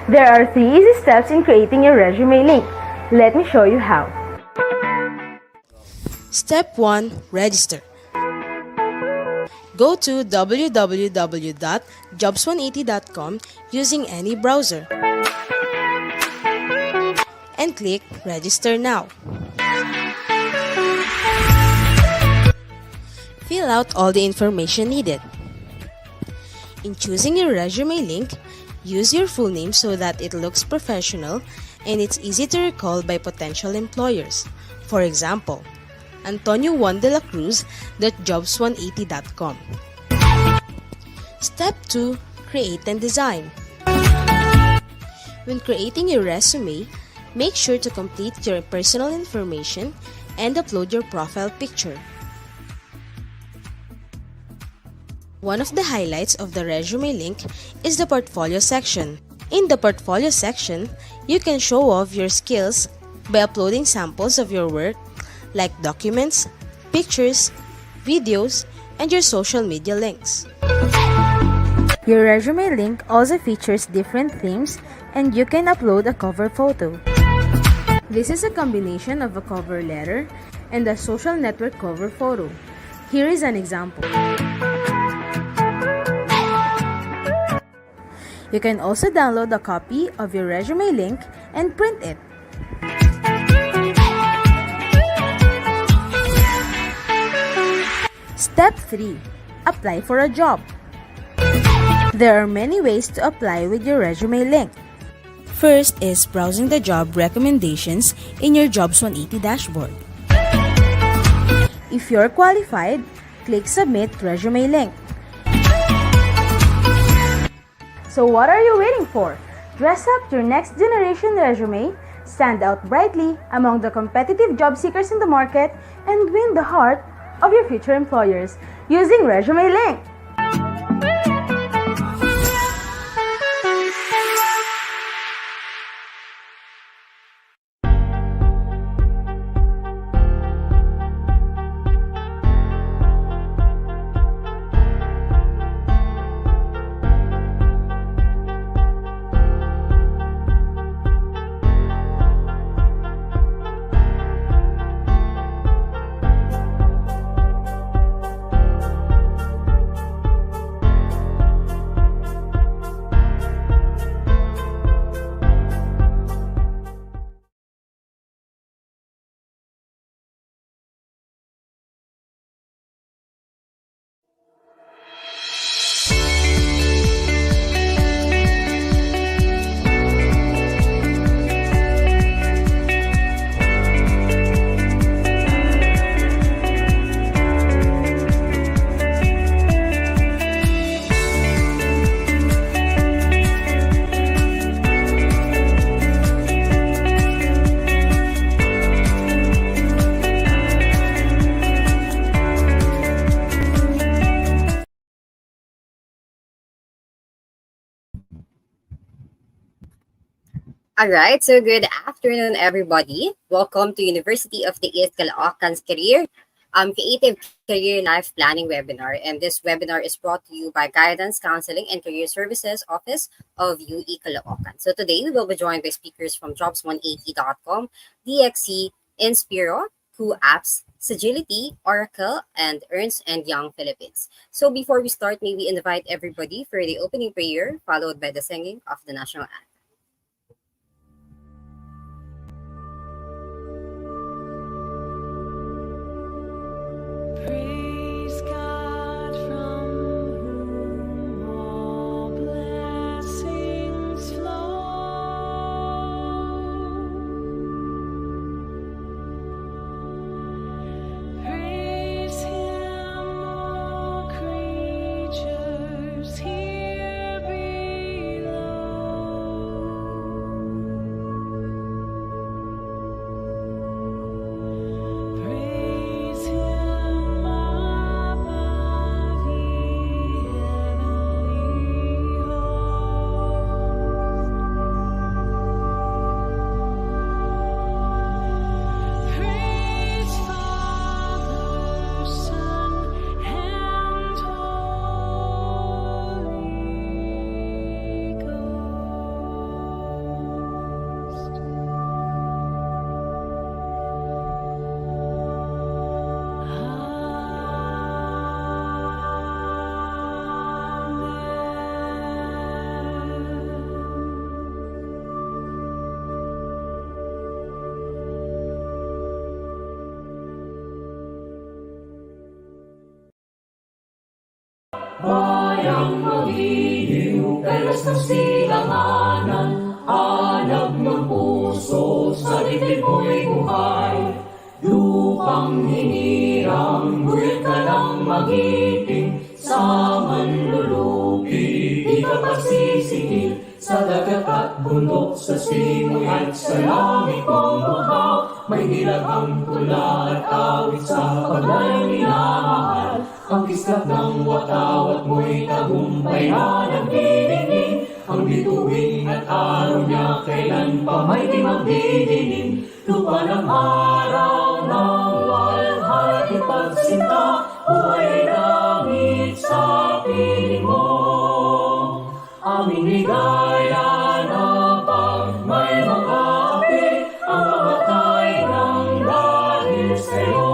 There are 3 easy steps in creating your resume link. Let me show you how. Step 1. Register. Go to www.jobs180.com using any browser and click Register Now. Fill out all the information needed. In choosing your resume link, use your full name so that it looks professional and it's easy to recall by potential employers. For example, AntonioJuanDeLaCruz.jobs180.com. Step 2. Create and design. When creating your resume, make sure to complete your personal information and upload your profile picture. One of the highlights of the resume link is the portfolio section. In the portfolio section, you can show off your skills by uploading samples of your work like documents, pictures, videos, and your social media links. Your resume link also features different themes and you can upload a cover photo. This is a combination of a cover letter and a social network cover photo. Here is an example. You can also download a copy of your resume link and print it. Step 3. Apply for a job. There are many ways to apply with your resume link. First is browsing the job recommendations in your Jobs 180 dashboard. If you're qualified, click Submit Resume Link. So what are you waiting for? Dress up your next generation resume, stand out brightly among the competitive job seekers in the market, and win the heart of your future employers using Resume Link. All right, so good afternoon, everybody. Welcome to University of the East Caloocan's Creative Career Life Planning webinar. And this webinar is brought to you by Guidance, Counseling, and Career Services Office of UE Caloocan. So today we will be joined by speakers from Jobs180.com, DXC, Inspiro, Kooapps, Sagility, Oracle, and Ernst and Young Philippines. So before we start, may we invite everybody for the opening prayer, followed by the singing of the national anthem. Praise God from whom all blessings flow. Praise Him, all creatures here below. Praise Him, all kailang magiliw, kailas ng silanganan, hanap ng puso, sa dibdib mo'y buhay. Lupang hinirang, nguyat ka ng magiting, sa manlulupi, di ka pagsisigil, sa dagat at bundok, sa simoy at sa langit mong buhaw, may nilaghang tula at awit sa paglayang minamahal. Ang kislap ng watawat mo'y tagumpay na nagdidingin, ang bituin at araw niya kailan pa may di magdidilim. Lupa ng araw ng walhal ipagsinta, buhay langit sa piling mo. Aming ligaya na pag may mga api, ang mamatay ng dahil sa'yo.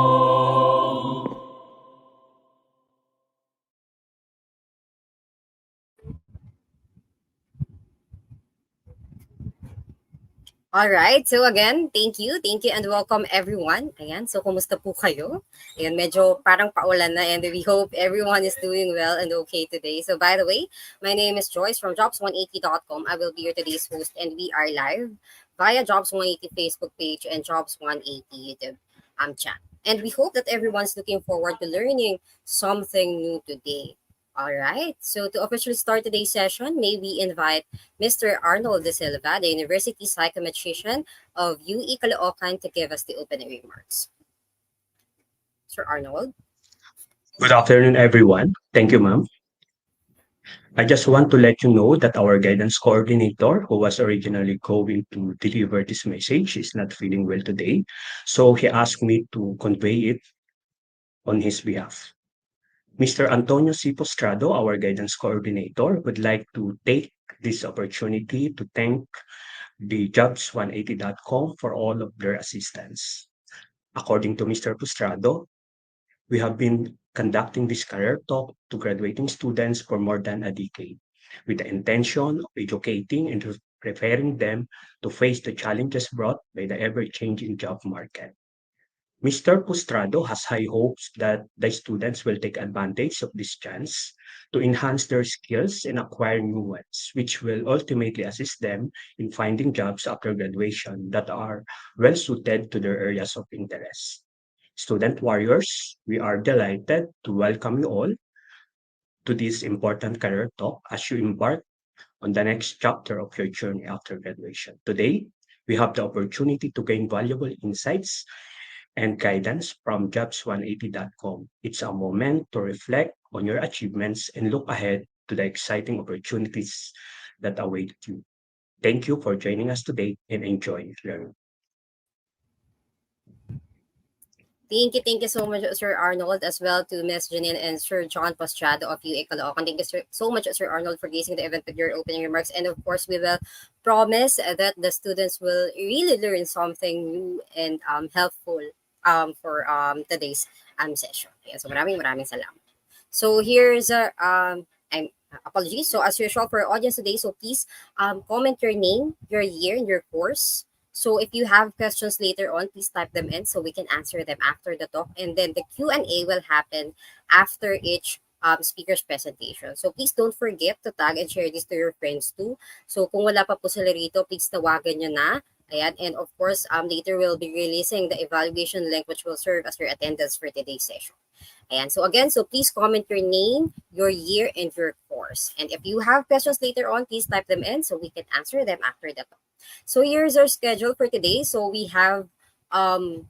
Alright, so again, thank you, and welcome everyone. Ayan, so kumusta po kayo? Ayan, medyo parang paulan na and we hope everyone is doing well and okay today. So by the way, my name is Joyce from jobs180.com. I will be your today's host and we are live via Jobs180 Facebook page and Jobs180 YouTube chat. And we hope that everyone's looking forward to learning something new today. All right. So to officially start today's session, may we invite Mr. Arnold De Silva, the University Psychometrician of UE Caloocan, to give us the opening remarks. Sir Arnold. Good afternoon, everyone. Thank you, ma'am. I just want to let you know that our guidance coordinator, who was originally going to deliver this message, is not feeling well today. So he asked me to convey it on his behalf. Mr. Antonio C. Postrado, our guidance coordinator, would like to take this opportunity to thank the Jobs180.com for all of their assistance. According to Mr. Postrado, we have been conducting this career talk to graduating students for more than a decade, with the intention of educating and preparing them to face the challenges brought by the ever-changing job market. Mr. Postrado has high hopes that the students will take advantage of this chance to enhance their skills and acquire new ones, which will ultimately assist them in finding jobs after graduation that are well suited to their areas of interest. Student warriors, we are delighted to welcome you all to this important career talk as you embark on the next chapter of your journey after graduation. Today, we have the opportunity to gain valuable insights and guidance from jobs180.com. It's a moment to reflect on your achievements and look ahead to the exciting opportunities that await you. Thank you for joining us today and enjoy learning. Thank you so much, Sir Arnold, as well to Ms. Janine and Sir John Postrado of UE Caloocan. Thank you so much, Sir Arnold, for gracing the event with your opening remarks. And of course, we will promise that the students will really learn something new and helpful for today's session. Yeah, so maraming salamat. So here's apologies. So as usual for our audience today, so please comment your name, your year, and your course. So if you have questions later on, please type them in so we can answer them after the talk. And then the Q&A will happen after each speaker's presentation. So please don't forget to tag and share this to your friends too. So kung wala pa po sila rito, please tawagan nyo na. Ayan. And of course, later we'll be releasing the evaluation link which will serve as your attendance for today's session. And so again, so please comment your name, your year, and your course. And if you have questions later on, please type them in so we can answer them after the talk. So here's our schedule for today. So we have 4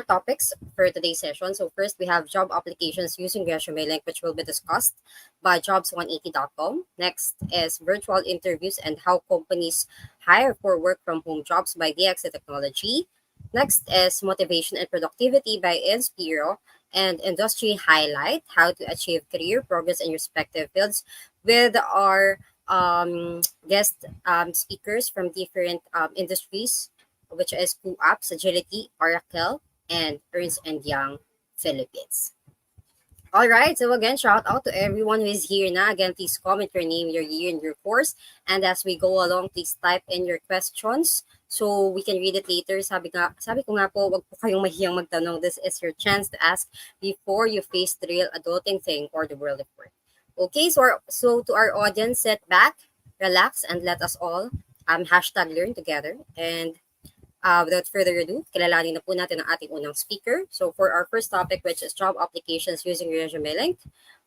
topics for today's session. So first, we have job applications using ResumeLink, which will be discussed by jobs180.com. Next is virtual interviews and how companies hire for work from home jobs by DXC Technology. Next is motivation and productivity by Inspiro and industry highlight, how to achieve career progress in respective fields with our guest speakers from different industries, which is Kooapps, Sagility, Oracle, and Ernst and Young Philippines. All right. So again, shout out to everyone who is here na. Again, please comment your name, your year, and your course. And as we go along, please type in your questions so we can read it later. Sabi ko nga po, wag po kayong mahiyang magtanong. This is your chance to ask before you face the real adulting thing or the world of work. Okay, so to our audience, sit back, relax, and let us all hashtag learn together. And without further ado, kilalanin na po natin ang ating unang speaker. So for our first topic, which is job applications using ResumeLink,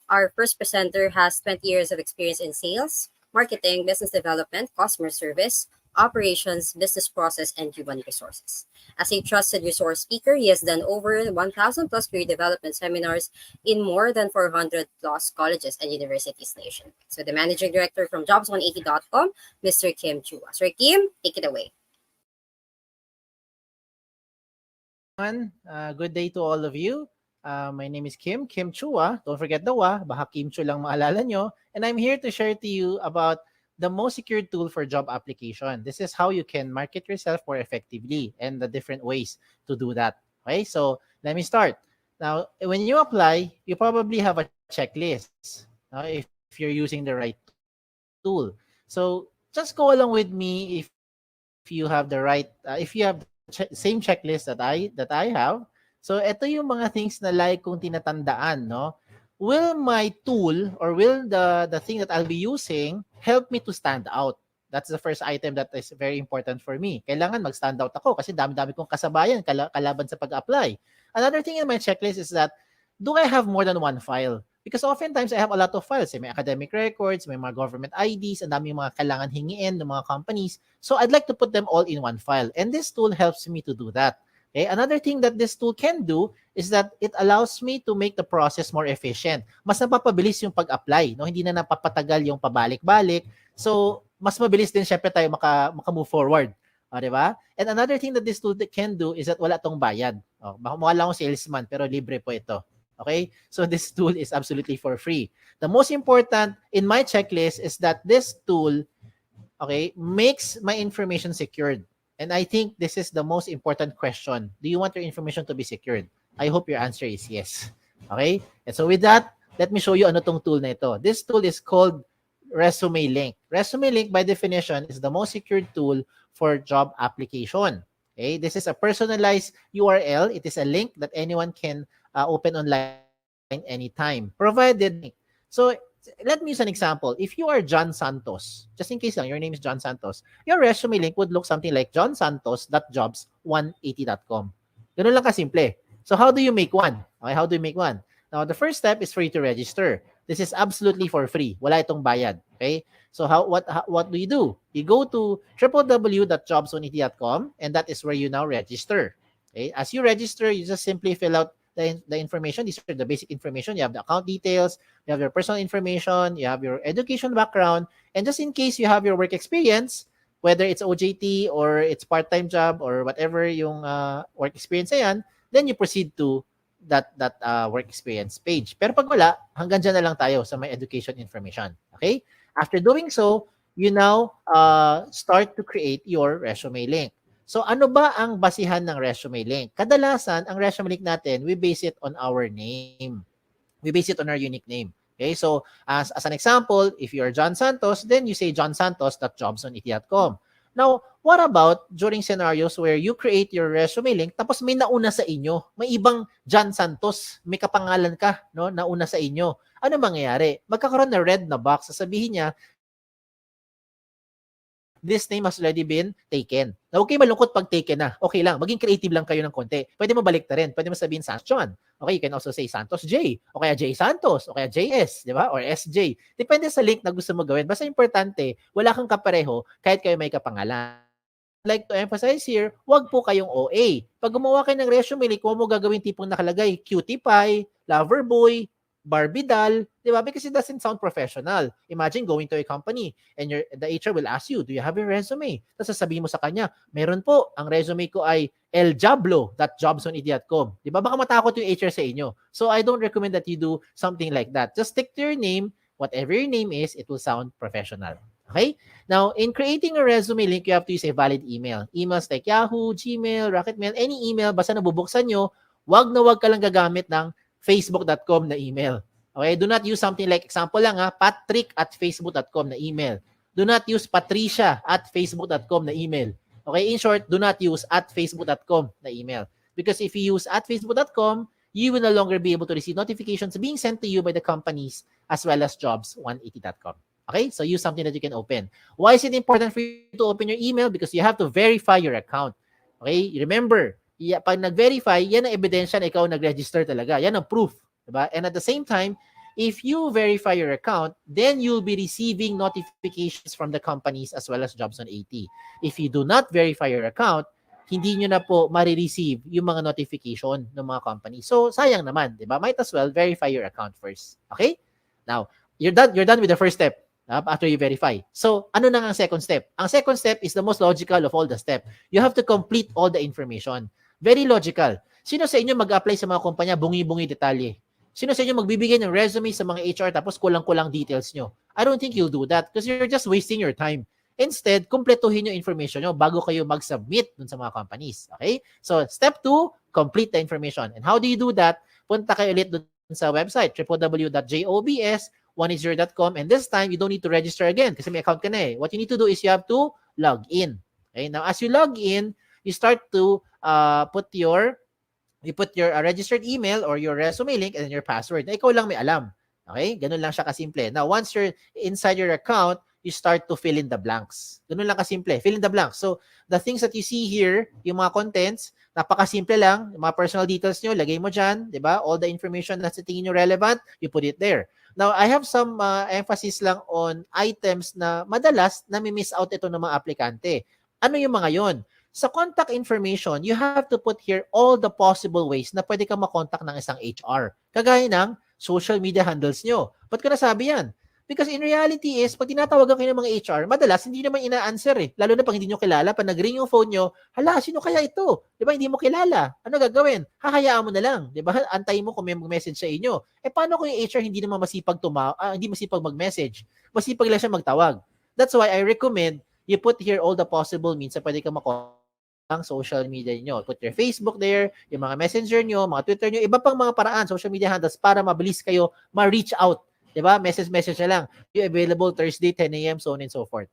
our first presenter has 20 years of experience in sales, marketing, business development, customer service, operations, business process, and human resources. As a trusted resource speaker, he has done over 1,000 plus career development seminars in more than 400 plus colleges and universities nationwide. So the managing director from jobs180.com, Mr. Kim Chua. Sir Kim, take it away. Good day to all of you. My name is Kim Chua. Don't forget the wa, baka Kim Chu lang maalala nyo. And I'm here to share to you about the most secure tool for job application. This is how you can market yourself more effectively and the different ways to do that. Okay, so let me start. Now, when you apply, you probably have a checklist if you're using the right tool. So just go along with me if you have the right, if you have the same checklist that I have. So ito yung mga things na like kong tinatandaan, no? Will my tool or will the thing that I'll be using help me to stand out? That's the first item that is very important for me. Kailangan mag-stand out ako kasi dami-dami kong kasabayan kalaban sa pag-apply. Another thing in my checklist is that, do I have more than one file? Because oftentimes I have a lot of files. May academic records, may mga government IDs, ang dami mga kailangan hingiin ng mga companies. So I'd like to put them all in one file. And this tool helps me to do that. Okay? Another thing that this tool can do is that it allows me to make the process more efficient. Mas napapabilis yung pag-apply. No? Hindi na napapatagal yung pabalik-balik. So, mas mabilis din syempre tayo maka-move forward. Diba? And another thing that this tool can do is that wala tong bayad. Mukha lang akong salesman pero libre po ito. Okay? So this tool is absolutely for free. The most important in my checklist is that this tool, okay, makes my information secured. And I think this is the most important question. Do you want your information to be secured? I hope your answer is yes. Okay? And so with that, let me show you ano tong tool na ito. This tool is called ResumeLink. ResumeLink by definition is the most secured tool for job application. Okay? This is a personalized URL. It is a link that anyone can open online anytime, provided. So let me use an example. If you are John Santos, just in case lang, your name is John Santos, your resume link would look something like johnsantos.jobs180.com. Ganun lang kasimple. So how do you make one? Okay, how do you make one? Now, the first step is for you to register. This is absolutely for free. Wala itong bayad. Okay? So what do? You go to www.jobs180.com and that is where you now register. Okay? As you register, you just simply fill out the information. These are the basic information. You have the account details, you have your personal information, you have your education background, and just in case you have your work experience, whether it's OJT or it's part-time job or whatever yung work experience na yan, then you proceed to that work experience page. Pero pag wala, hanggang dyan na lang tayo sa my education information. Okay? After doing so, you now start to create your resume link. So ano ba ang basihan ng resume link? Kadalasan, ang resume link natin, we base it on our name. We base it on our unique name. Okay, so as an example, if you're John Santos, then you say johnsantos.jobs180.com. Now, what about during scenarios where you create your resume link tapos may nauna sa inyo? May ibang John Santos, may kapangalan ka, no, nauna sa inyo. Ano mangyayari? Magkakaroon na red na box, sasabihin niya, this name has already been taken. Na okay, malungkot pag taken na. Okay lang, maging creative lang kayo ng konti. Pwede mo balik na rin. Pwede mo sabihin Santos John. Okay, you can also say Santos J. O kaya J Santos. O kaya JS. Di ba? Or SJ. Depende sa link na gusto mo gawin. Basta importante, wala kang kapareho kahit kayo may kapangalan. I'd like to emphasize here, wag po kayong OA. Pag gumawa kayo ng resume link, huwag mo gagawin tipong nakalagay cutie pie, lover boy, Barbie doll, di ba? Because it doesn't sound professional. Imagine going to a company and the HR will ask you, do you have a resume? Tapos sasabihin mo sa kanya, meron po, ang resume ko ay eljablo.jobs180.com. Di ba? Baka matakot yung HR sa inyo. So I don't recommend that you do something like that. Just stick to your name. Whatever your name is, it will sound professional. Okay? Now, in creating a resume link, you have to use a valid email. Emails like Yahoo, Gmail, Rocketmail, any email, basta nabubuksan nyo, wag na wag ka lang gagamit ng facebook.com na email. Okay? Do not use something like, example lang patrick@facebook.com na email. Do not use patricia@facebook.com na email. Okay? In short, do not use @facebook.com na email. Because if you use @facebook.com, you will no longer be able to receive notifications being sent to you by the companies as well as jobs180.com. Okay, so use something that you can open. Why is it important for you to open your email? Because you have to verify your account. Okay, remember, pag nag-verify, yan ang ebidensya na ikaw nag-register talaga. Yan ang proof. Diba? And at the same time, if you verify your account, then you'll be receiving notifications from the companies as well as Jobs180. If you do not verify your account, hindi nyo na po marireceive yung mga notification ng mga company. So, sayang naman, di ba? Might as well verify your account first. Okay? Now, you're done with the first step after you verify. So, ano na ang second step? Ang second step is the most logical of all the steps. You have to complete all the information. Very logical. Sino sa inyo mag-apply sa mga kumpanya, bungi-bungi detalye? Sino sa inyo magbibigay ng resume sa mga HR tapos kulang-kulang details nyo? I don't think you'll do that because you're just wasting your time. Instead, kumpletuhin yung information nyo bago kayo mag-submit dun sa mga companies. Okay? So, step 2, complete the information. And how do you do that? Punta kayo ulit dun sa website, www.jobs180.com, and this time, you don't need to register again kasi may account ka na eh. What you need to do is you have to log in. Okay? Now, as you log in, you start to put your registered email or your resume link and then your password. Na ikaw lang may alam. Okay? Ganun lang siya kasimple. Now, once you're inside your account, you start to fill in the blanks. Ganun lang kasimple. Fill in the blanks. So, the things that you see here, yung mga contents, napakasimple lang. Yung mga personal details nyo, lagay mo dyan. Diba? All the information na sa tingin nyo relevant, you put it there. Now, I have some emphasis lang on items na madalas nami-miss out ito ng mga aplikante. Ano yung mga yon? Sa contact information, you have to put here all the possible ways na pwede kang makontak ng isang HR. Kagaya ng social media handles nyo. Ba't ko nasabi yan? Because in reality is, pag tinatawagan kayo ng mga HR, madalas hindi naman ina-answer eh. Lalo na pag hindi nyo kilala, pag nag-ring yung phone nyo, hala, sino kaya ito? Di ba, hindi mo kilala. Ano gagawin? Hahayaan mo na lang. Di ba? Antayin mo kung may mag-message sa inyo. Eh, paano kung yung HR hindi naman hindi masipag mag-message? Masipag lang siya magtawag. That's why I recommend you put here all the possible means na pwede kang ang social media nyo. Put your Facebook there, yung mga messenger nyo, mga Twitter nyo, iba pang mga paraan, social media handles para mabilis kayo ma-reach out. Diba? Message na lang. You available Thursday, 10 a.m., so on and so forth.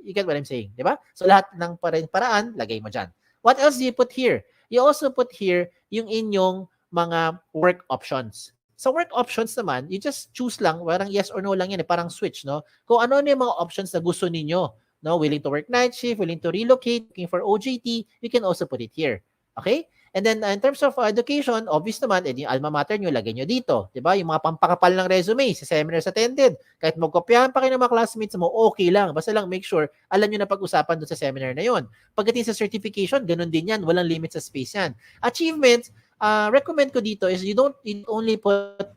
You get what I'm saying? Diba? So lahat ng paraan, lagay mo dyan. What else do you put here? You also put here yung inyong mga work options. Sa work options naman, you just choose lang, parang yes or no lang yan, parang switch, no? Kung ano yung mga options na gusto ninyo. No, willing to work night shift, willing to relocate, looking for OJT, you can also put it here. Okay? And then in terms of education, obvious naman, yung alma mater nyo, lagay nyo dito. Diba? Yung mga pampakapal ng resume, sa seminars attended, kahit magkopyahan pa kayo ng mga classmates mo, okay lang. Basta lang make sure, alam nyo na pag-usapan doon sa seminar na yon. Pagdating sa certification, ganun din yan. Walang limit sa space yan. Achievements, recommend ko dito is you don't only put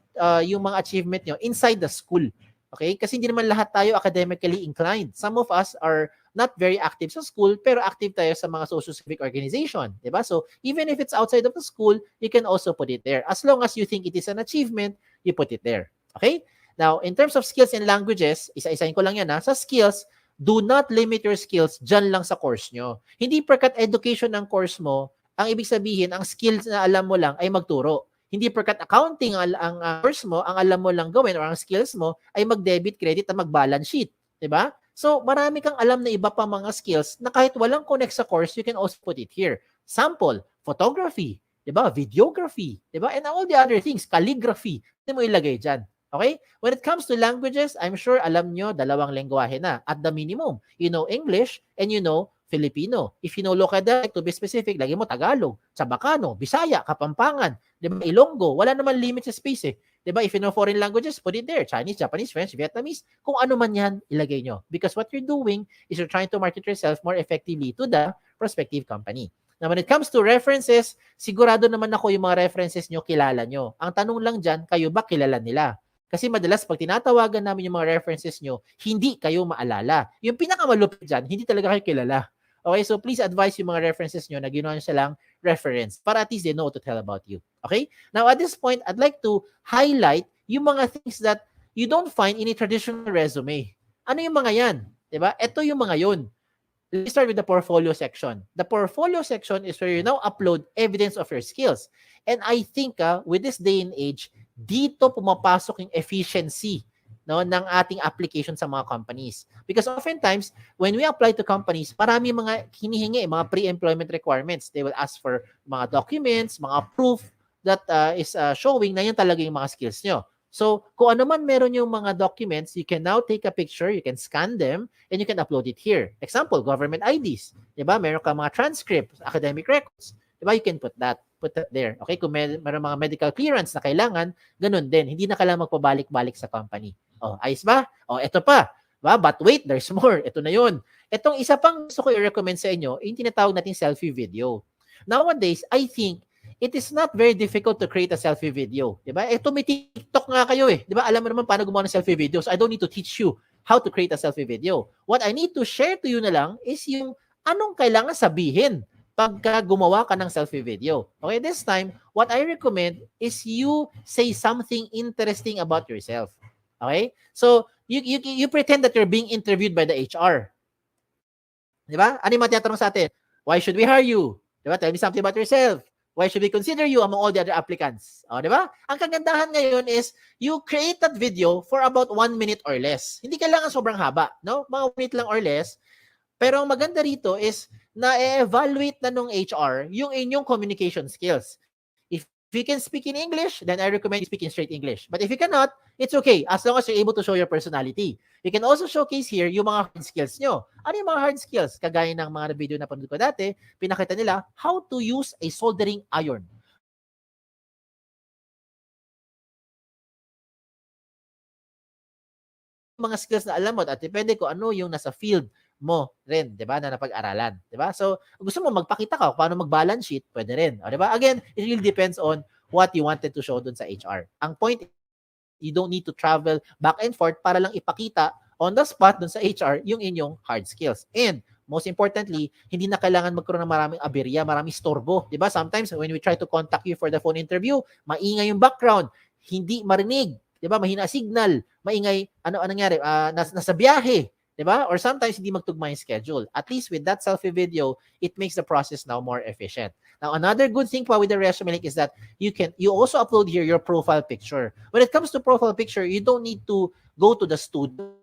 yung mga achievement nyo inside the school. Okay? Kasi hindi naman lahat tayo academically inclined. Some of us are not very active sa school, pero active tayo sa mga social-civic organization. Diba? So, even if it's outside of the school, you can also put it there. As long as you think it is an achievement, you put it there. Okay? Now, in terms of skills and languages, isa-isahin ko lang yan ha. Sa skills, do not limit your skills dyan lang sa course nyo. Hindi perkat education ng course mo, ang ibig sabihin, ang skills na alam mo lang ay magturo. Hindi perkat accounting ang course mo, ang alam mo lang gawin or ang skills mo ay mag-debit, credit, at mag-balance sheet. Diba? So, marami kang alam na iba pa mga skills na kahit walang connect sa course, you can also put it here. Sample, photography, diba? Videography, diba? And all the other things, calligraphy, hindi mo ilagay dyan. Okay? When it comes to languages, I'm sure alam nyo, 2 lengguwahe na. At the minimum, you know English and you know Filipino. If you know local dialect, to be specific, lagi mo Tagalog, Chabacano, Bisaya, Kapampangan, diba? Ilonggo, wala naman limit sa space eh. Diba? If you know foreign languages, put it there. Chinese, Japanese, French, Vietnamese. Kung ano man yan, ilagay nyo. Because what you're doing is you're trying to market yourself more effectively to the prospective company. Now, when it comes to references, sigurado naman ako yung mga references nyo, kilala nyo. Ang tanong lang dyan, kayo ba kilala nila? Kasi madalas, pag tinatawagan namin yung mga references nyo, hindi kayo maalala. Yung pinakamalupit dyan, hindi talaga kayo kilala. Okay, so please advise yung mga references nyo na ginawa nyo silang reference para at least they know what to tell about you. Okay? Now, at this point, I'd like to highlight yung mga things that you don't find in a traditional resume. Ano yung mga yan? Diba? Ito yung mga yun. Let's start with the portfolio section. The portfolio section is where you now upload evidence of your skills. And I think with this day and age, dito pumapasok yung efficiency ng ating application sa mga companies. Because oftentimes, when we apply to companies, marami mga hinihingi, mga pre-employment requirements. They will ask for mga documents, mga proof that is showing na yan talaga yung mga skills nyo. So, kung ano man meron yung mga documents, you can now take a picture, you can scan them, and you can upload it here. Example, government IDs. Diba? Meron ka mga transcripts, academic records. Diba? You can put that there. Okay? Kung meron mga medical clearance na kailangan, ganun din. Hindi na kailangan magpabalik-balik sa company. Oh, ayos ba? Oh, eto pa. Diba? But wait, there's more. Ito na yun. Itong isa pang gusto ko i-recommend sa inyo, yung tinatawag natin selfie video. Nowadays, I think it is not very difficult to create a selfie video. Diba? May TikTok nga kayo eh. Diba? Alam mo naman paano gumawa ng selfie video. So I don't need to teach you how to create a selfie video. What I need to share to you na lang is yung anong kailangan sabihin pagka gumawa ka ng selfie video. Okay, this time, what I recommend is you say something interesting about yourself. Okay? So, you pretend that you're being interviewed by the HR. Diba? Ano yung matiyatanong sa atin? Why should we hire you? Diba? Tell me something about yourself. Why should we consider you among all the other applicants? O, di ba? Ang kagandahan ngayon is you create that video for about 1 minute or less. Hindi kailangan sobrang haba, no? Mga 1 minute lang or less. Pero ang maganda rito is na-evaluate na nung HR yung inyong communication skills. If you can speak in English, then I recommend you speak in straight English. But if you cannot, it's okay as long as you're able to show your personality. You can also showcase here yung mga hard skills nyo. Ano yung mga hard skills? Kagaya ng mga video na panood ko dati, pinakita nila how to use a soldering iron. Mga skills na alam mo at depende kung ano yung nasa field mo rin, 'di ba, na napag-aralan, 'di ba? So, gusto mo magpakita ka paano mag-balance sheet, pwede rin, 'di ba? Again, it really depends on what you wanted to show dun sa HR. Ang point, you don't need to travel back and forth para lang ipakita on the spot dun sa HR yung inyong hard skills. And most importantly, hindi na kailangan magkaroon ng maraming aberya, maraming storbo, 'di ba? Sometimes when we try to contact you for the phone interview, maingay yung background, hindi marinig, 'di ba? Mahina signal, maingay, ano nangyari? Nasa biyahe, 'di ba? Or sometimes hindi magtugma yung schedule. At least with that selfie video, it makes the process now more efficient. Now, another good thing pa with the ResumeLink is that you also upload here your profile picture. When it comes to profile picture, you don't need to go to the studio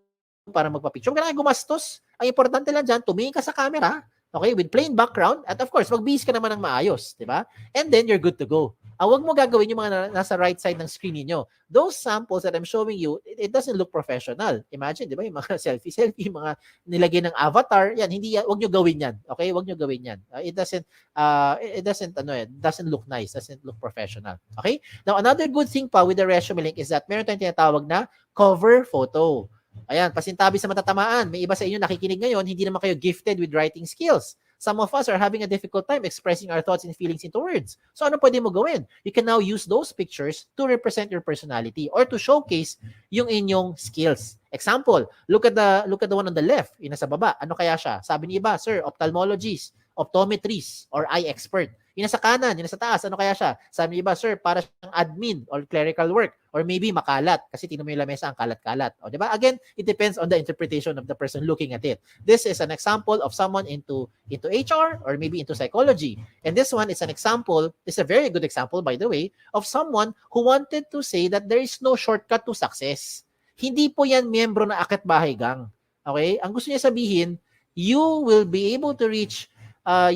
para magpa-picture. Huwag ka na gumastos. Ang importante lang dyan, tumingin ka sa camera, okay, with plain background, at of course, magbihis ka naman ng maayos, di ba? And then, you're good to go. Huwag mo gagawin yung mga nasa right side ng screen niyo. Those samples that I'm showing you, it doesn't look professional. Imagine, di ba, yung mga selfie, mga nilagay ng avatar, yan, huwag nyo gawin yan. Okay, huwag nyo gawin yan. It doesn't look nice, doesn't look professional. Okay? Now, another good thing pa with the ResumeLink is that meron tayong tinatawag na cover photo. Ayan, pasintabi sa matatamaan. May iba sa inyo nakikinig ngayon, hindi naman kayo gifted with writing skills. Some of us are having a difficult time expressing our thoughts and feelings into words. So ano pwede mo gawin? You can now use those pictures to represent your personality or to showcase yung inyong skills. Example, look at the one on the left, yung nasa baba. Ano kaya siya? Sabi ni iba, sir, ophthalmologist, optometrist, or eye expert. Yung nasa kanan, yung nasa taas, ano kaya siya? Sabi ni iba, sir, para siyang admin or clerical work. Or maybe makalat kasi tingnan mo yung lamesa ang kalat-kalat. O, di ba? Again, it depends on the interpretation of the person looking at it. This is an example of someone into HR or maybe into psychology. And this one is an example, it's a very good example, by the way, of someone who wanted to say that there is no shortcut to success. Hindi po yan miyembro na Akit Bahay Gang. Okay? Ang gusto niya sabihin, you will be able to reach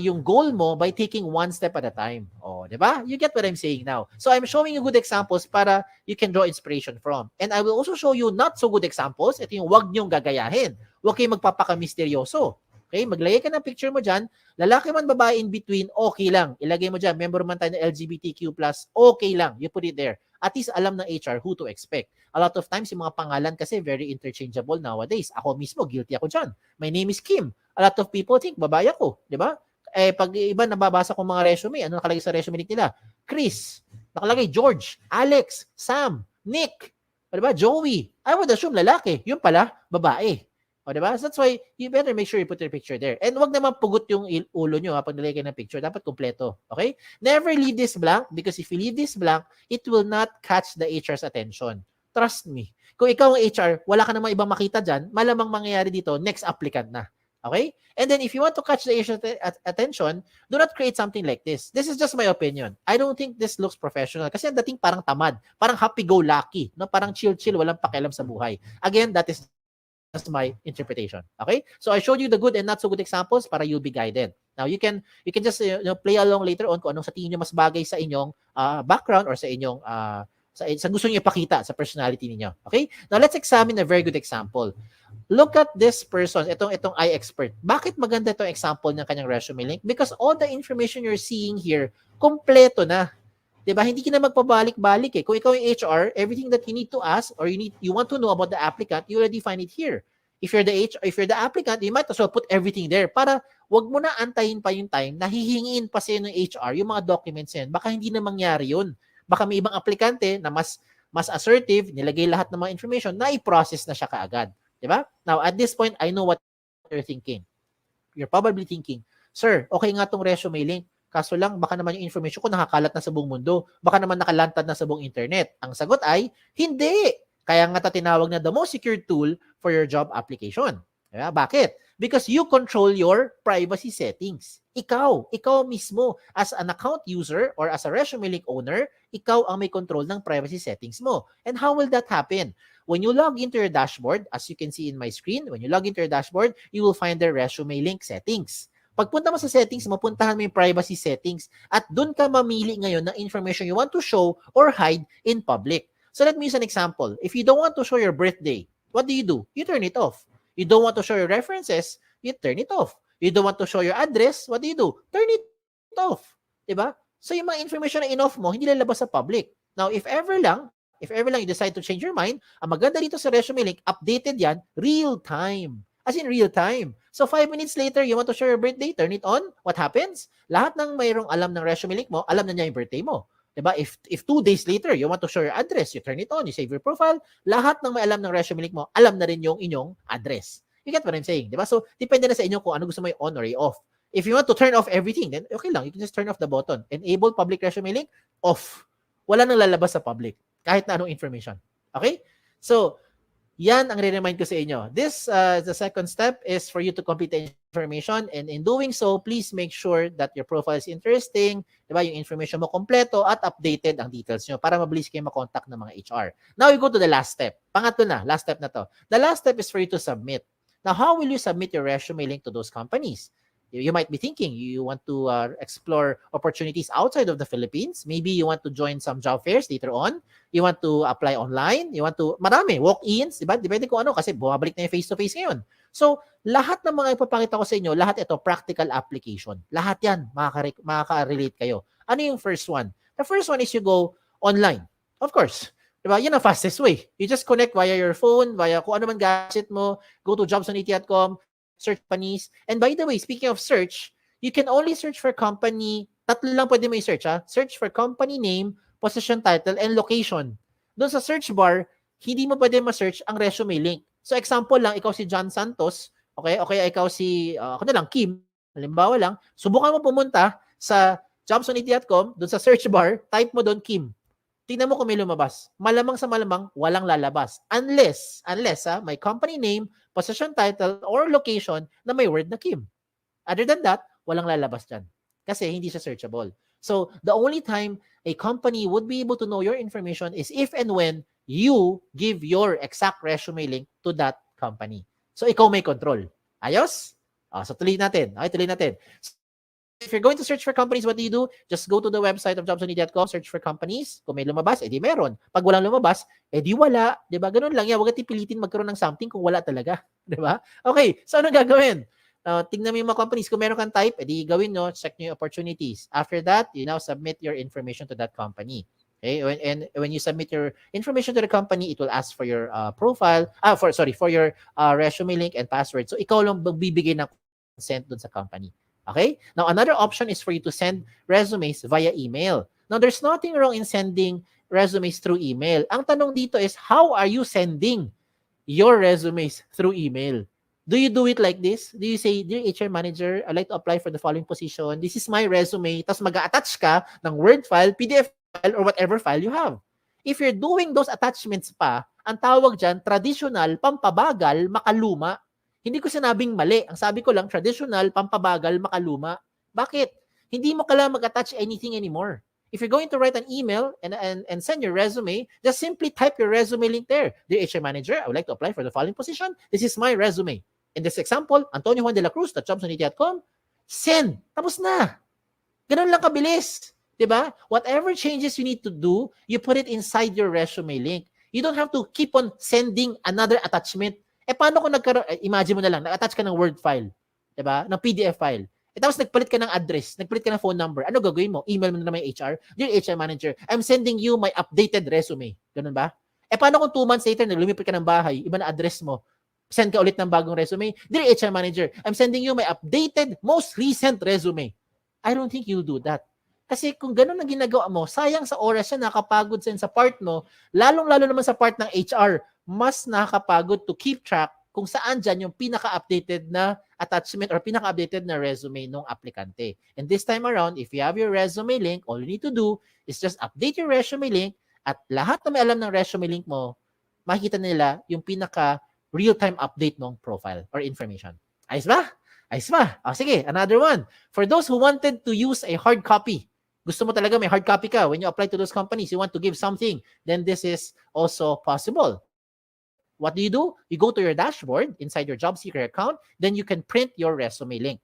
yung goal mo by taking one step at a time. Oh, di ba? You get what I'm saying now. So I'm showing you good examples para you can draw inspiration from. And I will also show you not so good examples. Ito yung wag niyong gagayahin. Huwag kayong magpapaka-misteryoso. Okay? Maglagay ka ng picture mo dyan. Lalaki man, babae in between, okay lang. Ilagay mo dyan. Member man tayo ng LGBTQ+, okay lang. You put it there. At least alam ng HR who to expect. A lot of times, yung mga pangalan kasi very interchangeable nowadays. Ako mismo, guilty ako dyan. My name is Kim. A lot of people think, babae ako. Di ba? Pag iba nababasa ko mga resume, ano nakalagay sa resume nila? Chris. Nakalagay George, Alex, Sam, Nick. O, di ba? Joey. I would assume lalaki. Yun pala, babae. O, di ba? So that's why you better make sure you put your picture there. And wag naman pugot yung ulo nyo pag nilagay ng picture. Dapat kumpleto. Okay? Never leave this blank because if you leave this blank, it will not catch the HR's attention. Trust me. Kung ikaw ang HR, wala ka namang ibang makita dyan, malamang mangyayari dito, next applicant na. Okay? And then if you want to catch the HR's attention, do not create something like this. This is just my opinion. I don't think this looks professional kasi ang dating parang tamad, parang happy-go-lucky, no? Parang chill-chill, walang pakialam sa buhay. Again, that's my interpretation. Okay? So I showed you the good and not so good examples para you'll be guided. Now, you can just play along later on kung anong sa tingin nyo mas bagay sa inyong background or sa inyong sa gusto niyo ipakita sa personality niyo. Okay? Now, let's examine a very good example. Look at this person, itong iExpert. Bakit maganda itong example ng kanyang resume link? Because all the information you're seeing here, kompleto na. 'Di ba? Hindi ka na magpabalik-balik eh. Kung ikaw yung HR, everything that you need to ask or you want to know about the applicant, you already find it here. If you're the applicant, you might as well put everything there para wag mo na antayin pa yung time na hihingiin pa sa'yo ng HR yung mga documents yan. Baka hindi na mangyari yun. Baka may ibang aplikante na mas assertive, nilagay lahat ng mga information na i-process na siya kaagad. 'Di ba? Now, at this point, I know what you're thinking. You're probably thinking, "Sir, okay nga tong resume link. Kaso lang, baka naman yung information ko nakakalat na sa buong mundo. Baka naman nakalantad na sa buong internet." Ang sagot ay, hindi. Kaya nga tinawag na the most secure tool for your job application. Diba? Bakit? Because you control your privacy settings. Ikaw mismo, as an account user or as a resume link owner, ikaw ang may control ng privacy settings mo. And how will that happen? When you log into your dashboard, as you can see in my screen, when you log into your dashboard, you will find the resume link settings. Pagpunta mo sa settings, mapuntahan mo yung privacy settings at doon ka mamili ngayon ng information you want to show or hide in public. So let me use an example. If you don't want to show your birthday, what do? You turn it off. You don't want to show your references, you turn it off. You don't want to show your address, what do? Turn it off. Diba? So yung mga information na in-off mo, hindi lalabas sa public. Now, if ever lang you decide to change your mind, ang maganda dito sa resume link, updated yan, real time. As in real time. So 5 minutes later, you want to show your birthday, turn it on. What happens? Lahat ng mayroong alam ng resume link mo, alam na niya yung birthday mo. Diba? If 2 days later, you want to show your address, you turn it on, you save your profile, lahat ng may alam ng resume link mo, alam na rin yung inyong address. You get what I'm saying? Diba? So, depende na sa inyo kung ano gusto mo i-on or i-off. If you want to turn off everything, then okay lang. You can just turn off the button. Enable public resume link, off. Wala nang lalabas sa public. Kahit na anong information. Okay? So, yan ang re-remind ko sa inyo. This, the second step is for you to complete the information, and in doing so, please make sure that your profile is interesting, diba? Yung information mo kompleto at updated ang details nyo para mabilis kayo makontak ng mga HR. Now, we go to the last step. Pangatlo na, last step na to. The last step is for you to submit. Now, how will you submit your resume link to those companies? You might be thinking you want to explore opportunities outside of the Philippines. Maybe you want to join some job fairs later on. You want to apply online. You want to, marami, walk-ins, diba? Depende kung ano, kasi bumabalik na yung face-to-face ngayon. So, lahat ng mga ipapakita ko sa inyo, lahat ito, practical application. Lahat yan, makaka-relate kayo. Ano yung first one? The first one is you go online. Of course. Diba? Yan ang fastest way. You just connect via your phone, via kung ano man gadget mo, go to jobsonit.com, search companies. And by the way, speaking of search, you can only search for company, tatlo lang pwede mo i-search ha. Search for company name, position title, and location. Doon sa search bar, hindi mo pwede ma-search ang resume link. So example lang, ikaw si John Santos, okay? O kaya ikaw si, ako na lang, Kim, halimbawa lang, subukan mo pumunta sa jobsonit.com, doon sa search bar, type mo doon Kim. Tingnan mo kung may lumabas. Malamang sa malamang, walang lalabas. Unless may company name, position title, or location na may word na Kim. Other than that, walang lalabas dyan. Kasi hindi siya searchable. So, the only time a company would be able to know your information is if and when you give your exact resume link to that company. So, ikaw may control. Ayos? So, tuloy natin. Okay, tuloy natin. If you're going to search for companies, what do? Just go to the website of jobsonit.com, search for companies. Kung may lumabas, edi meron. Pag walang lumabas, edi wala. Diba? Ganun lang yan. Huwag natin pilitin magkaroon ng something kung wala talaga. Diba? Okay, so ano gagawin? Tingnan mo yung mga companies. Kung meron kang type, edi gawin nyo, check nyo yung opportunities. After that, you now submit your information to that company. Okay? And when you submit your information to the company, it will ask for your profile, for your resume link and password. So, ikaw lang magbibigay ng consent dun sa company. Okay? Now, another option is for you to send resumes via email. Now, there's nothing wrong in sending resumes through email. Ang tanong dito is, how are you sending your resumes through email? Do you do it like this? Do you say, "Dear HR manager, I'd like to apply for the following position. This is my resume." Tapos mag-attach ka ng Word file, PDF file, or whatever file you have. If you're doing those attachments pa, ang tawag dyan, traditional, pampabagal, makaluma. Hindi ko sinabing mali. Ang sabi ko lang, traditional, pampabagal, makaluma. Bakit? Hindi mo kailangan mag-attach anything anymore. If you're going to write an email and send your resume, just simply type your resume link there. "Dear HR manager, I would like to apply for the following position. This is my resume." In this example, Antonio Juan de la Cruz, jobsonit.com. Send. Tapos na. Ganun lang kabilis. Diba? Whatever changes you need to do, you put it inside your resume link. You don't have to keep on sending another attachment. Paano kung imagine mo na lang, nag-attach ka ng Word file, diba? Ng PDF file. Tapos nagpalit ka ng address, nagpalit ka ng phone number. Ano gagawin mo? Email mo na naman yung HR. Dear HR manager, I'm sending you my updated resume. Ganun ba? Paano kung 2 months later, lumipat ka ng bahay, iba na address mo, send ka ulit ng bagong resume. Dear HR manager, I'm sending you my updated, most recent resume. I don't think you'll do that. Kasi kung ganun ang ginagawa mo, sayang sa oras siya, nakakapagod sa part mo, lalong-lalo naman sa part ng HR, mas nakakapagod to keep track kung saan dyan yung pinaka-updated na attachment or pinaka-updated na resume ng aplikante. And this time around, if you have your resume link, all you need to do is just update your resume link at lahat na may alam ng resume link mo, makikita nila yung pinaka real-time update ng profile or information. Ayos ba? Ayos ba? Sige, another one. For those who wanted to use a hard copy, gusto mo talaga may hard copy ka when you apply to those companies, you want to give something, then this is also possible. What do? You go to your dashboard inside your job seeker account, then you can print your resume link.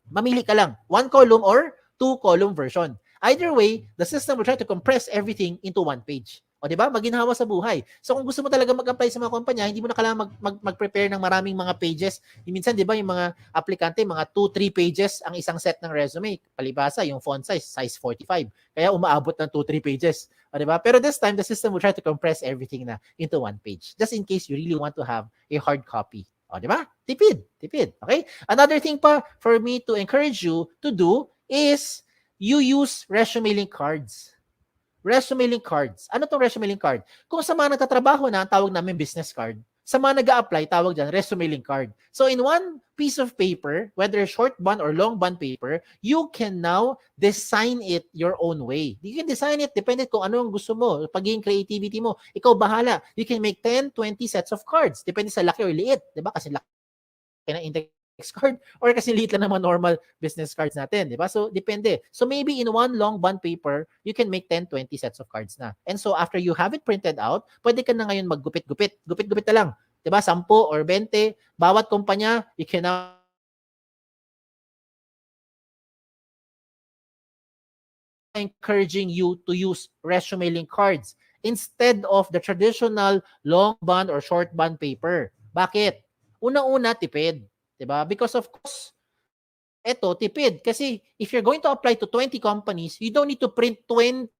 Mamili ka lang, 1 column or 2 column version. Either way, the system will try to compress everything into 1 page. O diba? Maginhawa sa buhay. So kung gusto mo talaga mag-apply sa mga kumpanya, hindi mo na kailangan mag-prepare ng maraming mga pages. Minsan, diba, yung mga aplikante, mga 2-3 pages ang isang set ng resume. Palibasa, yung font size 45. Kaya umaabot ng 2-3 pages. O diba? Pero this time, the system will try to compress everything na into 1 page. Just in case you really want to have a hard copy. O diba? Tipid. Okay? Another thing pa for me to encourage you to do is you use resume link cards. Resume link cards. Ano tong resume link card? Kung sa mga nagtatrabaho na, ang tawag namin business card. Sa mga nag-a-apply, tawag dyan, resume link card. So in one piece of paper, whether short bond or long bond paper, you can now design it your own way. You can design it, depende kung ano ang gusto mo, pagiging creativity mo. Ikaw bahala. You can make 10, 20 sets of cards. Depende sa laki or liit. Diba? Kasi laki na index card or kasi liit lang naman normal business cards natin, di ba? So, depende. So, maybe in one long bond paper, you can make 10, 20 sets of cards na. And so, after you have it printed out, pwede ka na ngayon maggupit-gupit. Gupit-gupit na lang. Di ba? 10 or 20. Bawat kumpanya, you can now encouraging you to use resume link cards instead of the traditional long bond or short bond paper. Bakit? Una-una, tipid. Diba? Because of course, eto, tipid. Kasi if you're going to apply to 20 companies, you don't need to print 20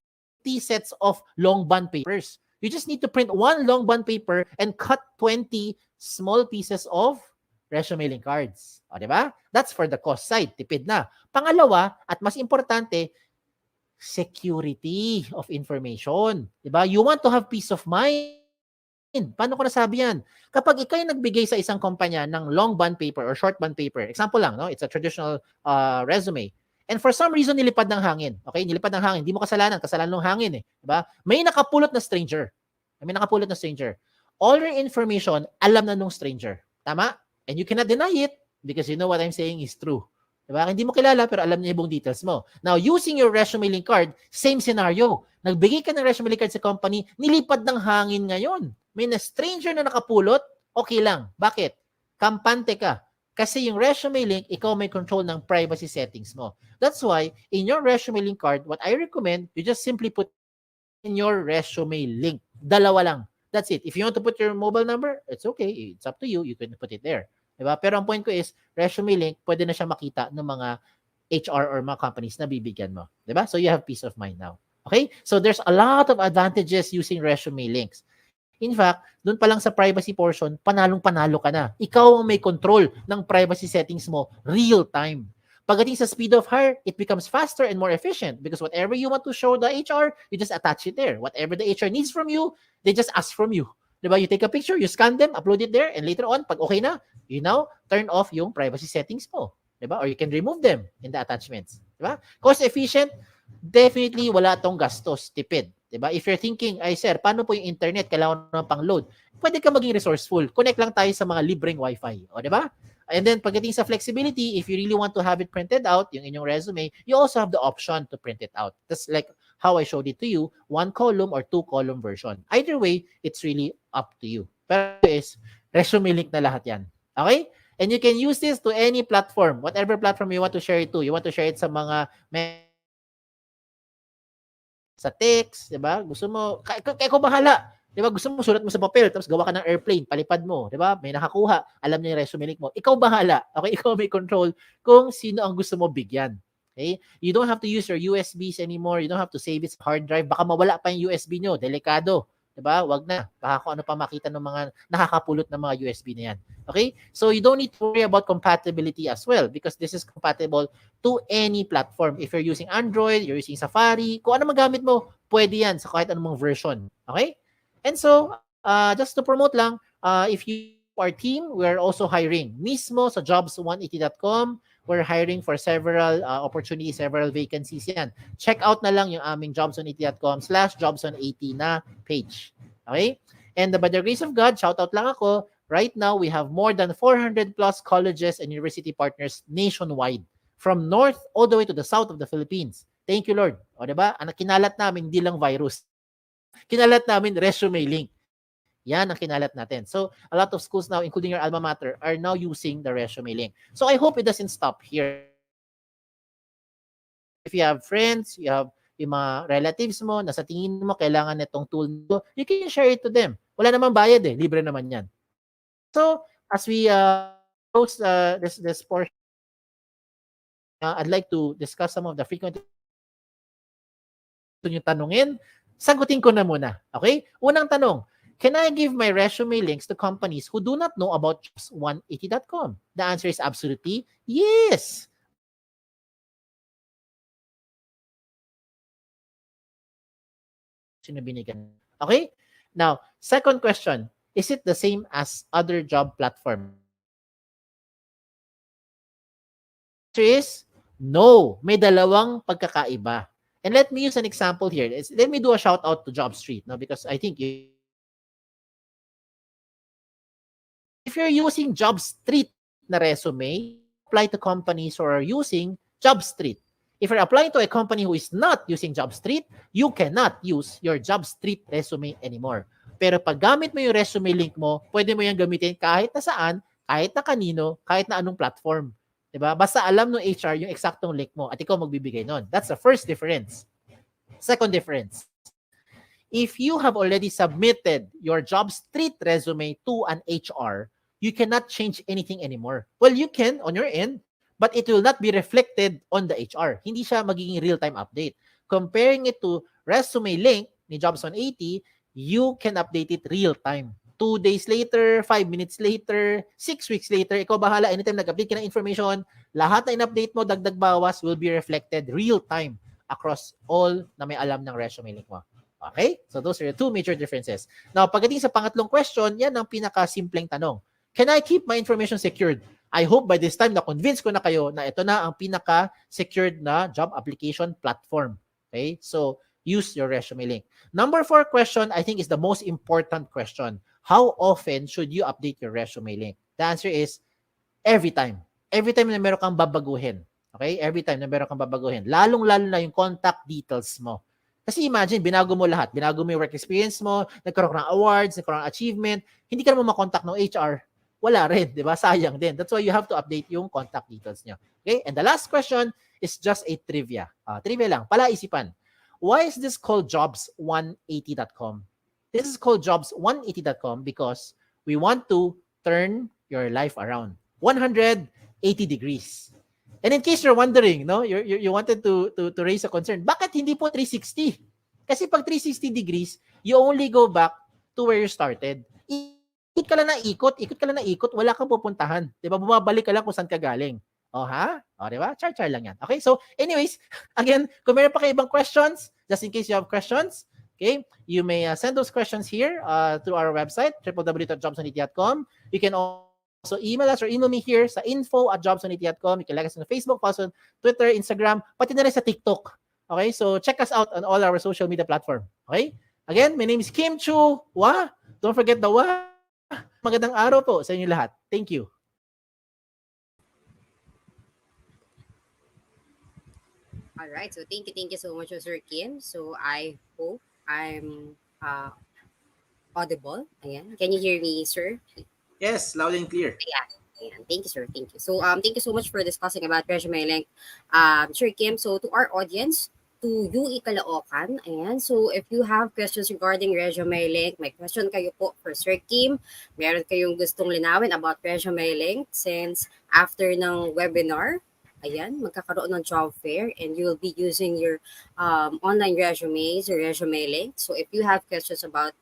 sets of long bond papers. You just need to print 1 long bond paper and cut 20 small pieces of resume link cards. O, diba? That's for the cost side. Tipid na. Pangalawa, at mas importante, security of information. Diba? You want to have peace of mind. Paano ko nasabi yan? Kapag ikaw yung nagbigay sa isang kumpanya ng long bond paper or short bond paper, example lang, no? It's a traditional resume. And for some reason, nilipad ng hangin. Okay? Nilipad ng hangin. Hindi mo kasalanan ng hangin eh. Diba? May nakapulot na stranger. All your information, alam na nung stranger. Tama? And you cannot deny it because you know what I'm saying is true. Diba? Hindi mo kilala pero alam niya yung details mo. Now, using your resume link card, same scenario. Nagbigay ka ng resume link card sa company, nilipad ng hangin ngayon. May na stranger na nakapulot, okay lang. Bakit? Kampante ka. Kasi yung resume link, ikaw may control ng privacy settings mo. That's why, in your resume link card, what I recommend, you just simply put in your resume link. Dalawa lang. That's it. If you want to put your mobile number, it's okay. It's up to you. You can put it there. Diba? Pero ang point ko is, resume link, pwede na siya makita ng mga HR or mga companies na bibigyan mo. Diba? So you have peace of mind now. Okay? So there's a lot of advantages using resume links. In fact, doon pa lang sa privacy portion, panalong-panalo ka na. Ikaw ang may control ng privacy settings mo real time. Pagdating sa speed of hire, it becomes faster and more efficient because whatever you want to show the HR, you just attach it there. Whatever the HR needs from you, they just ask from you. Diba? You take a picture, you scan them, upload it there, and later on, pag okay na, you now turn off yung privacy settings mo. Diba? Or you can remove them in the attachments. Diba? Cost efficient, definitely wala tong gastos, tipid. Diba? If you're thinking, ay sir, paano po yung internet? Kailangan ng pang-load. Pwede ka maging resourceful. Connect lang tayo sa mga libreng wifi. O, diba? And then, pagdating sa flexibility, if you really want to have it printed out, yung inyong resume, you also have the option to print it out. That's like how I showed it to you, 1 column or 2 column version. Either way, it's really up to you. Pero is, resume link na lahat yan. Okay? And you can use this to any platform, whatever platform you want to share it to. You want to share it sa mga sa text, 'di ba? Gusto mo, kaya ko bahala. 'Di ba? Gusto mo sulat mo sa papel tapos gawa ka ng airplane, palipad mo, 'di ba? May nakakuha, alam niya yung resume link mo. Ikaw bahala. Okay? Ikaw may control kung sino ang gusto mo bigyan. Okay? You don't have to use your USBs anymore. You don't have to save it sa hard drive. Baka mawala pa yung USB nyo. Delikado. 'Di ba? Wag na. Baka kung ano pa makita ng mga nakakapulot ng mga USB na yan. Okay? So you don't need to worry about compatibility as well because this is compatible to any platform. If you're using Android, you're using Safari, kung ano magamit mo, pwede yan sa kahit anong version. Okay? And so, just to promote lang, if you our team, we're also hiring. Mismo sa jobs180.com, we're hiring for several opportunities, several vacancies yan. Check out na lang yung aming jobs180.com/jobs180 na page. Okay? And by the grace of God, shout out lang ako, right now, we have more than 400 plus colleges and university partners nationwide. From north all the way to the south of the Philippines. Thank you, Lord. O, diba? Ang kinalat namin, hindi lang virus. Kinalat namin, resume link. Yan ang kinalat natin. So, a lot of schools now, including your alma mater, are now using the resume link. So, I hope it doesn't stop here. If you have friends, you have yung mga relatives mo, na sa tingin mo, kailangan nitong tool nito, you can share it to them. Wala namang bayad eh. Libre naman yan. So, as we close this portion, I'd like to discuss some of the frequent yung tanungin. Sagutin ko na muna. Okay? Unang tanong, can I give my resume links to companies who do not know about jobs180.com? The answer is absolutely yes. Okay? Now, second question, is it the same as other job platform? The answer is no. May dalawang pagkakaiba. And let me use an example here. Let me do a shout out to JobStreet, no? Because I think if you're using JobStreet na resume, apply to companies who are using JobStreet. If you're applying to a company who is not using JobStreet, you cannot use your JobStreet resume anymore. Pero pag gamit mo yung resume link mo, pwede mo yung gamitin kahit na saan, kahit na kanino, kahit na anong platform. Diba? Basta alam ng HR yung eksaktong link mo at ikaw magbibigay nun. That's the first difference. Second difference. If you have already submitted your JobStreet resume to an HR, you cannot change anything anymore. Well, you can on your end, but it will not be reflected on the HR. Hindi siya magiging real-time update. Comparing it to resume link ni Jobs180, you can update it real-time. 2 days later, 5 minutes later, 6 weeks later, ikaw bahala, anytime nag-update ka ng information, lahat na in-update mo, dagdag bawas, will be reflected real-time across all na may alam ng resume link mo. Okay? So those are the two major differences. Now, pagdating sa pangatlong question, yan ang pinaka-simpleng tanong. Can I keep my information secured? I hope by this time na-convince ko na kayo na ito na ang pinaka-secured na job application platform. Okay? So, use your resume link. Number 4 question, I think is the most important question. How often should you update your resume link? The answer is every time. Every time na meron kang babaguhin. Okay? Every time na meron kang babaguhin. Lalong-lalo na yung contact details mo. Kasi imagine, binago mo lahat. Binago mo yung work experience mo, nagkaroon ka ng awards, nagkaroon ng achievement, hindi ka naman makontakt ng HR. Wala rin, di ba? Sayang din. That's why you have to update yung contact details nyo. Okay? And the last question is just a trivia. Trivia lang, palaisipan. Why is this called jobs180.com? This is called jobs180.com because we want to turn your life around 180 degrees. And in case you're wondering, no, you wanted to raise a concern, bakit hindi po 360? Kasi pag 360 degrees, you only go back to where you started. Ikot ka lang na ikot, wala kang pupuntahan. Diba? Bumabalik ka lang kung saan ka galing. O ha? O diba? Char-char lang yan. Okay, so anyways, again, kung meron pa kayo ibang questions, just in case you have questions, okay, you may send those questions here through our website, www.jobs180.com. You can also email us or email me here sa info@jobs180.com. You can like us on Facebook, also on Twitter, Instagram, pati na rin sa TikTok. Okay, so check us out on all our social media platform. Okay? Again, my name is Chua. Don't forget the wa. Magandang araw po sa inyo lahat. Thank you. All right. So thank you so much, Sir Kim. So I hope I'm audible. Ayan. Can you hear me, sir? Yes, loud and clear. Yeah. Ayan. Thank you, sir. Thank you. So, thank you so much for discussing about ResumeLink, Sir Kim. So, to our audience, to UE Caloocan, ayan. So, if you have questions regarding ResumeLink, may question kayo po for Sir Kim, meron kayong gustong linawin about ResumeLink since after ng webinar, ayan, magkakaroon ng job fair and you will be using your online resumes or ResumeLink. So, if you have questions about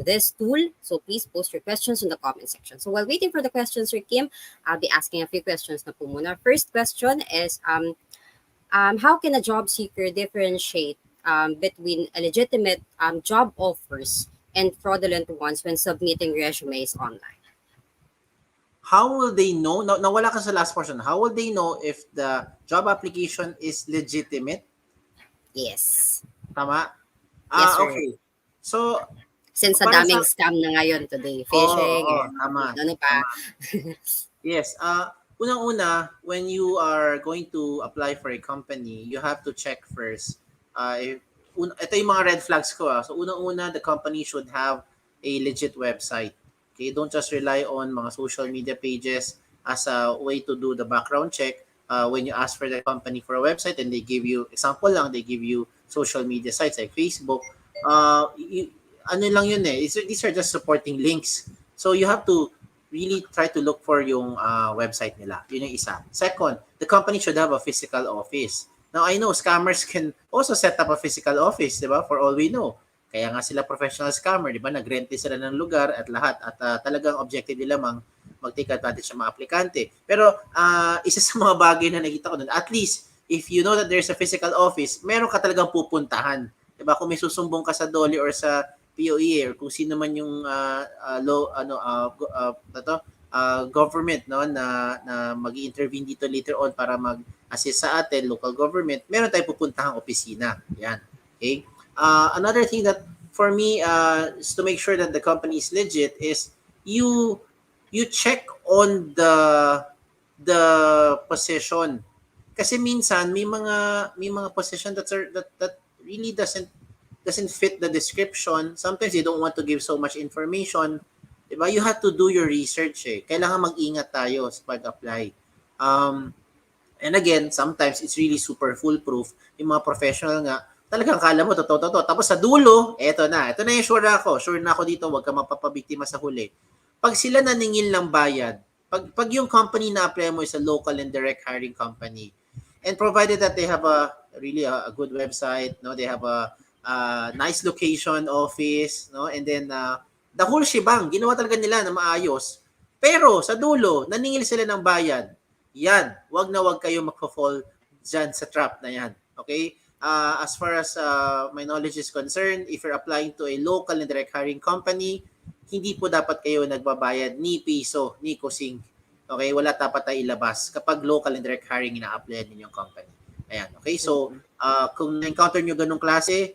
this tool. So please post your questions in the comment section. So while waiting for the questions, Sir Kim, I'll be asking a few questions na po muna. First question is, how can a job seeker differentiate between a legitimate job offers and fraudulent ones when submitting resumes online? How will they know? Nawala ka sa last portion. How will they know if the job application is legitimate? Yes. Tama? Yes, sir. Okay. So, Since sa para daming sa... scam na ngayon today, Oo, phishing, tama. ano pa. Yes. Unang-una, when you are going to apply for a company, you have to check first. Ito yung mga red flags ko. So, unang-una, the company should have a legit website. Okay, don't just rely on mga social media pages as a way to do the background check. When you ask for the company for a website and they give you, example lang, they give you social media sites like Facebook, ano lang yun eh. These are just supporting links. So you have to really try to look for yung website nila. Yun yung isa. Second, the company should have a physical office. Now, I know scammers can also set up a physical office, di ba? For all we know. Kaya nga sila professional scammer, di ba? Nag-rent sila ng lugar at lahat. At talagang objective nila mag-take advantage ng mga aplikante. Pero isa sa mga bagay na nakita ko doon, at least, if you know that there's a physical office, meron ka talagang pupuntahan. Di ba? Kung may susumbong ka sa DOLE or sa POE or kung sino man yung government no na mag-intervene dito later on para mag-assist sa atin, local government, meron tayong pupuntahang opisina. Yan. Okay? Another thing that for me is to make sure that the company is legit is you check on the position. Kasi minsan may mga position that really doesn't fit the description. Sometimes they don't want to give so much information. Diba? You have to do your research eh. Kailangan mag-ingat tayo sa pag-apply. And again, sometimes it's really super foolproof. Yung mga professional nga, talagang kala mo, totoo. Tapos sa dulo, eto na yung sure na ako dito, wag ka mapapabiktima sa huli. Pag sila naningil ng bayad, pag yung company na apply mo is a local and direct hiring company, and provided that they have a good website, no, they have a nice location, office, no, and then the whole shebang, ginawa talaga nila na maayos. Pero sa dulo, naningil sila ng bayad. Yan, wag kayo magfo-fall dyan sa trap na yan. Okay? As far as my knowledge is concerned, if you're applying to a local and direct hiring company, hindi po dapat kayo nagbabayad ni piso, ni kusing. Okay? Wala dapat tayo ilabas kapag local and direct hiring ina-applyan ninyong company. Ayan. Okay? So, kung na-encounter nyo ganung klase,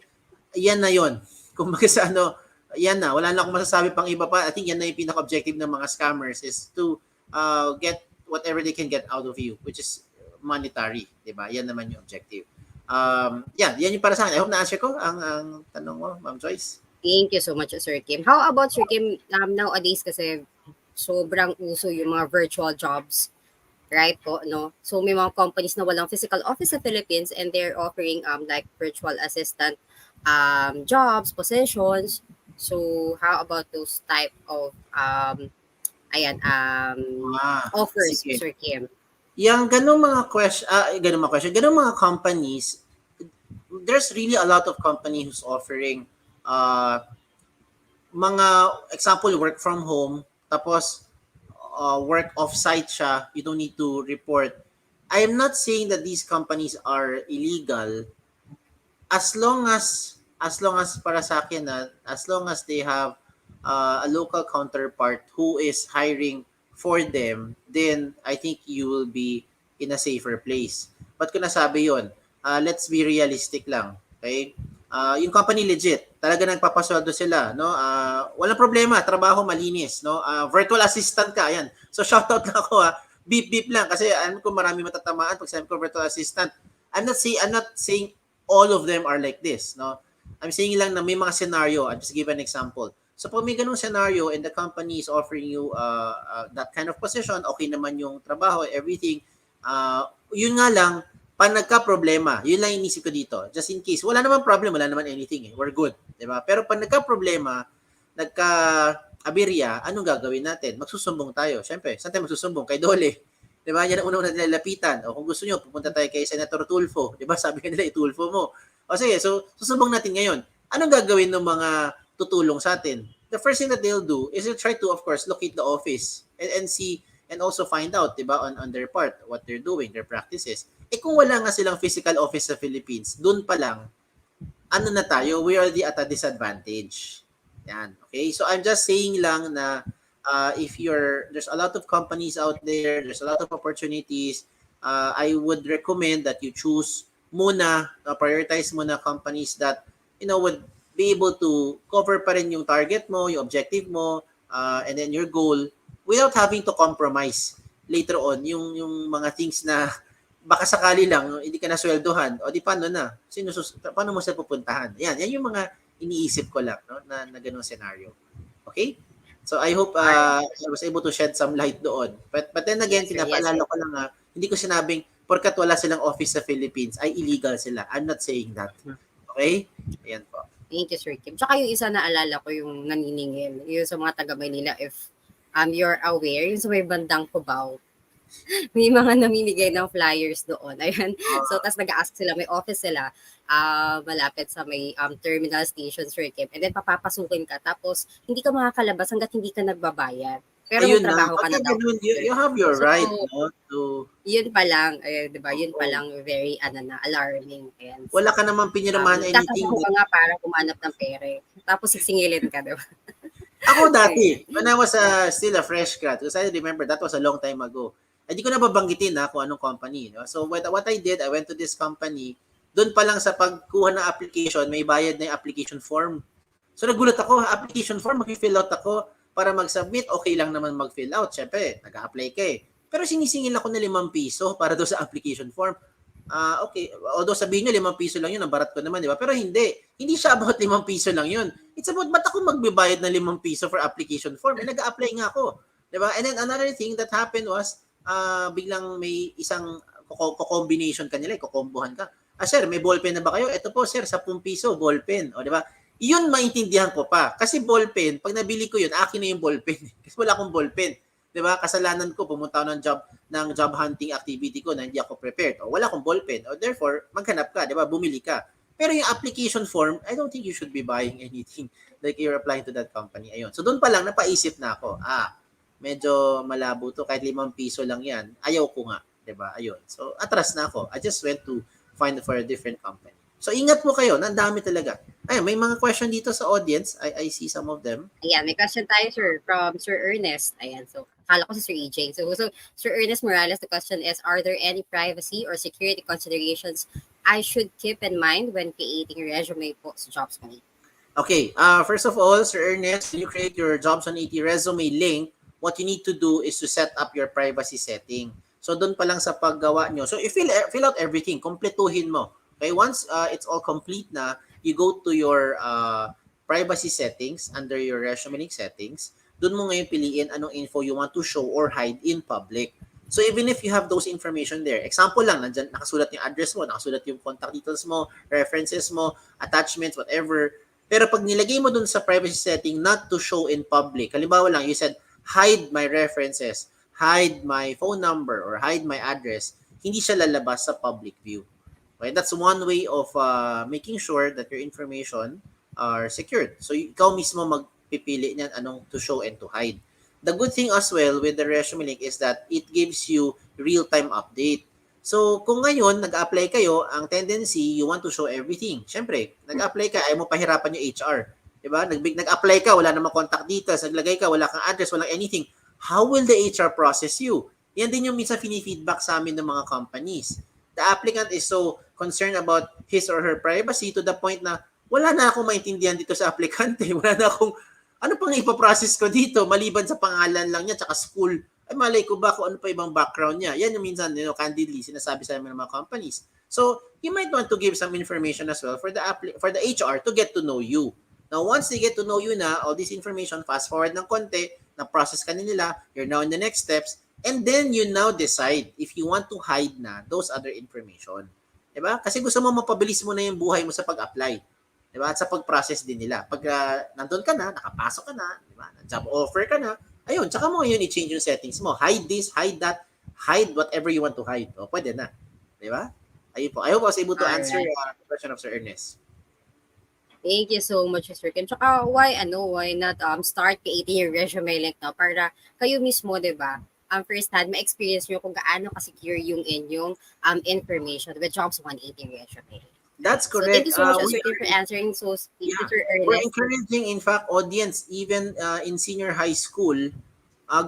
yan na yon. Kung sa yan na. Wala na akong masasabi pang iba pa. I think yan na yung pinaka-objective ng mga scammers is to get whatever they can get out of you, which is monetary. Diba? Yan naman yung objective. Yan yung para sa akin. I hope na-answer ko ang tanong mo, Ma'am Joyce. Thank you so much, Sir Kim. How about, Sir Kim, nowadays kasi sobrang uso yung mga virtual jobs. Right po, no? So may mga companies na walang physical office sa Philippines and they're offering like virtual assistant jobs, positions. So how about those type of offers, sige. Sir Kim? Yung ganung mga companies, there's really a lot of companies who's offering mga example work from home, tapos work off-site siya, you don't need to report. I am not saying that these companies are illegal as long as para sa akin as long as they have a local counterpart who is hiring for them, then I think you will be in a safer place. But kung nasabi yun, let's be realistic lang. Okay? Yung company legit, talaga nagpapasweldo sila, no? Walang problema, trabaho malinis, no? Virtual assistant ka, ayan. So shoutout na ako beep lang kasi alam ko marami matatamaan pag sabi ko virtual assistant. I'm not saying all of them are like this, no? I'm saying lang na may mga scenario. I'll just give an example. So pag may ganung scenario and the company is offering you that kind of position, okay naman yung trabaho, everything, yun nga lang, pag nagka-problema, yun lang inisip ko dito. Just in case, wala naman problem, wala naman anything. We're good. Diba? Pero pag nagka-problema, nagka-aberya, anong gagawin natin? Magsusumbong tayo. Siyempre, saan tayo magsusumbong? Kay Dole. Diba? Yan ang una-una nilalapitan. O kung gusto nyo, pupunta tayo kay Senator Tulfo. Diba? Sabi ka nila, itulfo mo. O sige, so susumbong natin ngayon. Anong gagawin ng mga tutulong sa atin? The first thing that they'll do is they'll try to, of course, locate the office and see and also find out, diba, on their part, what they're doing, their practices. Kung wala nga silang physical office sa Philippines, dun pa lang, ano na tayo, we are already at a disadvantage. Yan, okay? So I'm just saying lang na if there's a lot of companies out there, there's a lot of opportunities, I would recommend that you choose muna, prioritize muna companies that, would be able to cover pa rin yung target mo, yung objective mo, and then your goal, without having to compromise later on yung mga things na baka sakali lang hindi ka nasweldohan o di paano na paano mo siya pupuntahan. Yan yung mga iniisip ko lang, no, na ganung scenario. Okay, so I hope I was able to shed some light doon, but then again, pinapaalala ko lang, hindi ko sinabing porkat wala silang office sa Philippines ay illegal sila. I'm not saying that. Okay, ayan po. Thank you, Sir Kim. Tsaka yung isa na alala ko yung naniningil, yung sa mga taga Maynila, if you're aware, yung sa may bandang Cubao, may mga namimigay ng flyers doon. Ayan. So, tas nag-ask sila, may office sila, malapit sa may terminal station, Sir Kim. And then, papapasukin ka. Tapos, hindi ka makakalabas hanggat hindi ka nagbabayad. Pero may trabaho ka na daw. You have your right, no? To... Yun pa lang, diba? Yun pa lang very, alarming. Ayan. So, wala ka naman piniramahan anything. Tatatrabaho ka nga para kumanap ng pere. Tapos, sisingilin ka, diba? Ako dati, when I was still a fresh grad, because I remember that was a long time ago, hindi ko na babanggitin kung anong company. No? So what I did, I went to this company, doon pa lang sa pagkuha ng application, may bayad na yung application form. So nagulat ako, application form, mag-fill out ako para mag-submit, okay lang naman mag-fill out. Siyempre, nag-apply ka eh. Pero sinisingil ako na 5 piso para doon sa application form. Okay, although sabihin nyo 5 piso lang yun, ang barat ko naman, di ba? Pero hindi siya about 5 piso lang yun. It's about, ba't ako magbibayad ng 5 piso for application form? Nag-a-apply nga ako. Di ba? And then another thing that happened was, biglang may isang combination kanila, kukombohan ka. Sir, may ballpen na ba kayo? Ito po, sir, 10 piso, ballpen. O, di ba? Yun maintindihan ko pa. Kasi ballpen, pag nabili ko yun, akin na yung ballpen. Kasi wala akong ballpen. Di ba? Kasalanan ko, pumunta ako ng job hunting activity ko na hindi ako prepared. O, wala akong ballpen. O, therefore, maghanap ka, di ba? Bumili ka. Pero yung application form, I don't think you should be buying anything like you're applying to that company. Ayun. So, doon pa lang, napaisip na ako, medyo malabo to, kahit 5 piso lang yan, ayaw ko nga, diba? Ayun. So, atras na ako. I just went to find for a different company. So, ingat po kayo, nandami talaga. Ayun, may mga question dito sa audience. I see some of them. Ayan, may question tayo, sir, from Sir Ernest. Ayan, so, akala ko si Sir EJ. So, Sir Ernest Morales, the question is, are there any privacy or security considerations I should keep in mind when creating a resume po sa JobsOn? Okay, first of all, Sir Ernest, when you create your JobsOn resume link, what you need to do is to set up your privacy setting. So doon pa lang sa paggawa nyo. So if fill out everything, kompletuhin mo. Okay, once it's all complete na, you go to your privacy settings under your ResumeLink settings. Doon mo ngayon piliin anong info you want to show or hide in public. So even if you have those information there, example lang, nandyan, nakasulat yung address mo, nakasulat yung contact details mo, references mo, attachments, whatever. Pero pag nilagay mo doon sa privacy setting, not to show in public. Halimbawa lang, you said, hide my references, hide my phone number, or hide my address, hindi siya lalabas sa public view. Okay? That's one way of making sure that your information are secured. So ikaw mismo magpipili niyan anong to show and to hide. The good thing as well with the ResumeLink is that it gives you real-time update. So kung ngayon nag-apply kayo, ang tendency, you want to show everything. Siyempre, nag-apply ka, ayaw mo pahirapan yung HR. Diba? Nag-apply ka, wala namang contact details, naglagay ka, wala kang address, walang anything. How will the HR process you? Yan din yung minsan feedback sa amin ng mga companies. The applicant is so concerned about his or her privacy to the point na wala na akong maintindihan dito sa aplikante. Wala na akong, ano pang ipaprocess ko dito? Maliban sa pangalan lang niya, tsaka school. Ay, malay ko ba kung ano pa ibang background niya? Yan yung minsan, candidly, sinasabi sa amin ng mga companies. So, you might want to give some information as well for the HR to get to know you. Now, once they get to know you na, all this information, fast forward ng konti, na-process ka na nila, you're now in the next steps, and then you now decide if you want to hide na those other information. Diba? Kasi gusto mo mapabilis mo na yung buhay mo sa pag-apply. Diba? At sa pag-process din nila. Pag nandun ka na, nakapasok ka na, diba? Job offer ka na, ayun, tsaka mo yun i-change yung settings mo. Hide this, hide that, hide whatever you want to hide. O, pwede na. Diba? Ayun po. I hope I was able to answer Alright. the question of Sir Ernest. Thank you so much, Sir Kim. Tsaka, why not start creating your resume link na para kayo mismo, di ba, first hand, ma-experience nyo kung gaano ka-secure yung inyong information with Jobs 180 resume. That's So, thank you correct. so much, We Sir Kim, for answering. So, thank you, Yeah, Sir we're Ernest. encouraging, in fact, audience, even in senior high school,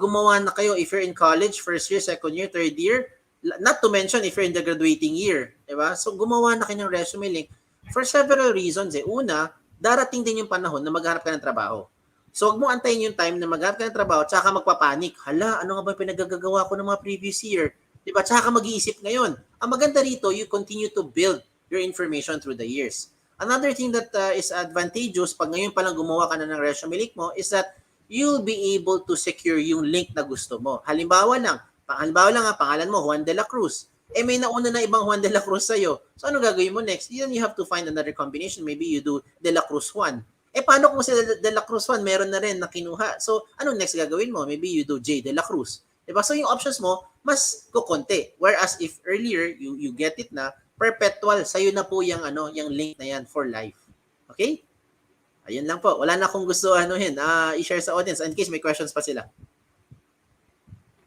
gumawa na kayo if you're in college, first year, second year, third year, not to mention if you're in the graduating year, di ba? So, gumawa na kayo ng resume link for several reasons. Una, darating din yung panahon na maghanap ka ng trabaho. So, huwag mo antayin yung time na maghanap ka ng trabaho tsaka ka magpapanik. Hala, ano nga ba yung pinagagagawa ko ng mga previous year? Di ba? Tsaka ka mag-iisip ngayon. Ang maganda rito, you continue to build your information through the years. Another thing that is advantageous pag ngayon palang gumawa ka na ng resume link mo is that you'll be able to secure yung link na gusto mo. Halimbawa lang pangalan mo, Juan de la Cruz. May nauna na ibang Juan de la Cruz sa'yo. So, ano gagawin mo next? Then you have to find another combination. Maybe you do de la Cruz Juan. Paano kung si de la Cruz Juan meron na rin na kinuha? So, anong next gagawin mo? Maybe you do J de la Cruz. Diba? So, yung options mo, mas kukonti. Whereas if earlier, you get it na, perpetual, sa'yo na po yung link na yan for life. Okay? Ayun lang po. Wala na akong gusto i-share sa audience in case may questions pa sila.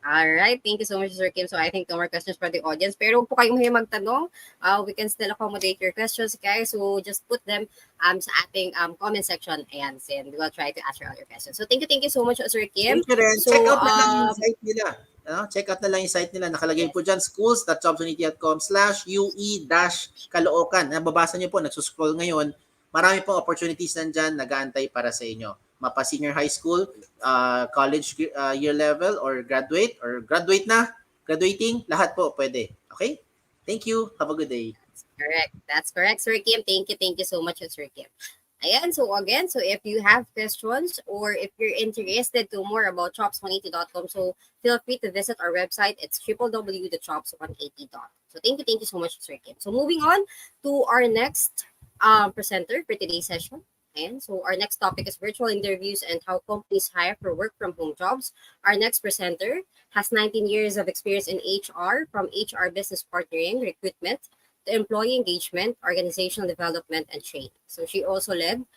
All right, thank you so much, Sir Kim. So I think no more questions from the audience. Pero huwag po kayong mahiya magtanong. We can still accommodate your questions, guys. So just put them sa ating comment section. Ayan, and we'll try to answer all your questions. So thank you so much, Sir Kim. Thank you rin. So, Check out na lang yung site nila. Check out na lang yung site nila. Nakalagay po dyan, schools.jobsunity.com/UE-Caloocan. Nababasa niyo po, nagsuscroll ngayon. Marami pong opportunities nandyan, nag-aantay para sa inyo. Mapa senior high school, college year level, or graduating, lahat po pwede. Okay? Thank you. Have a good day. That's correct, Sir Kim. Thank you so much, Sir Kim. Ayan, so again, so if you have questions or if you're interested to more about chops180.com, so feel free to visit our website. It's www.chops180.com. So thank you so much, Sir Kim. So moving on to our next presenter for today's session. And so our next topic is virtual interviews and how companies hire for work from home jobs. Our next presenter has 19 years of experience in HR, from HR business partnering, recruitment, to employee engagement, organizational development, and training. So she also led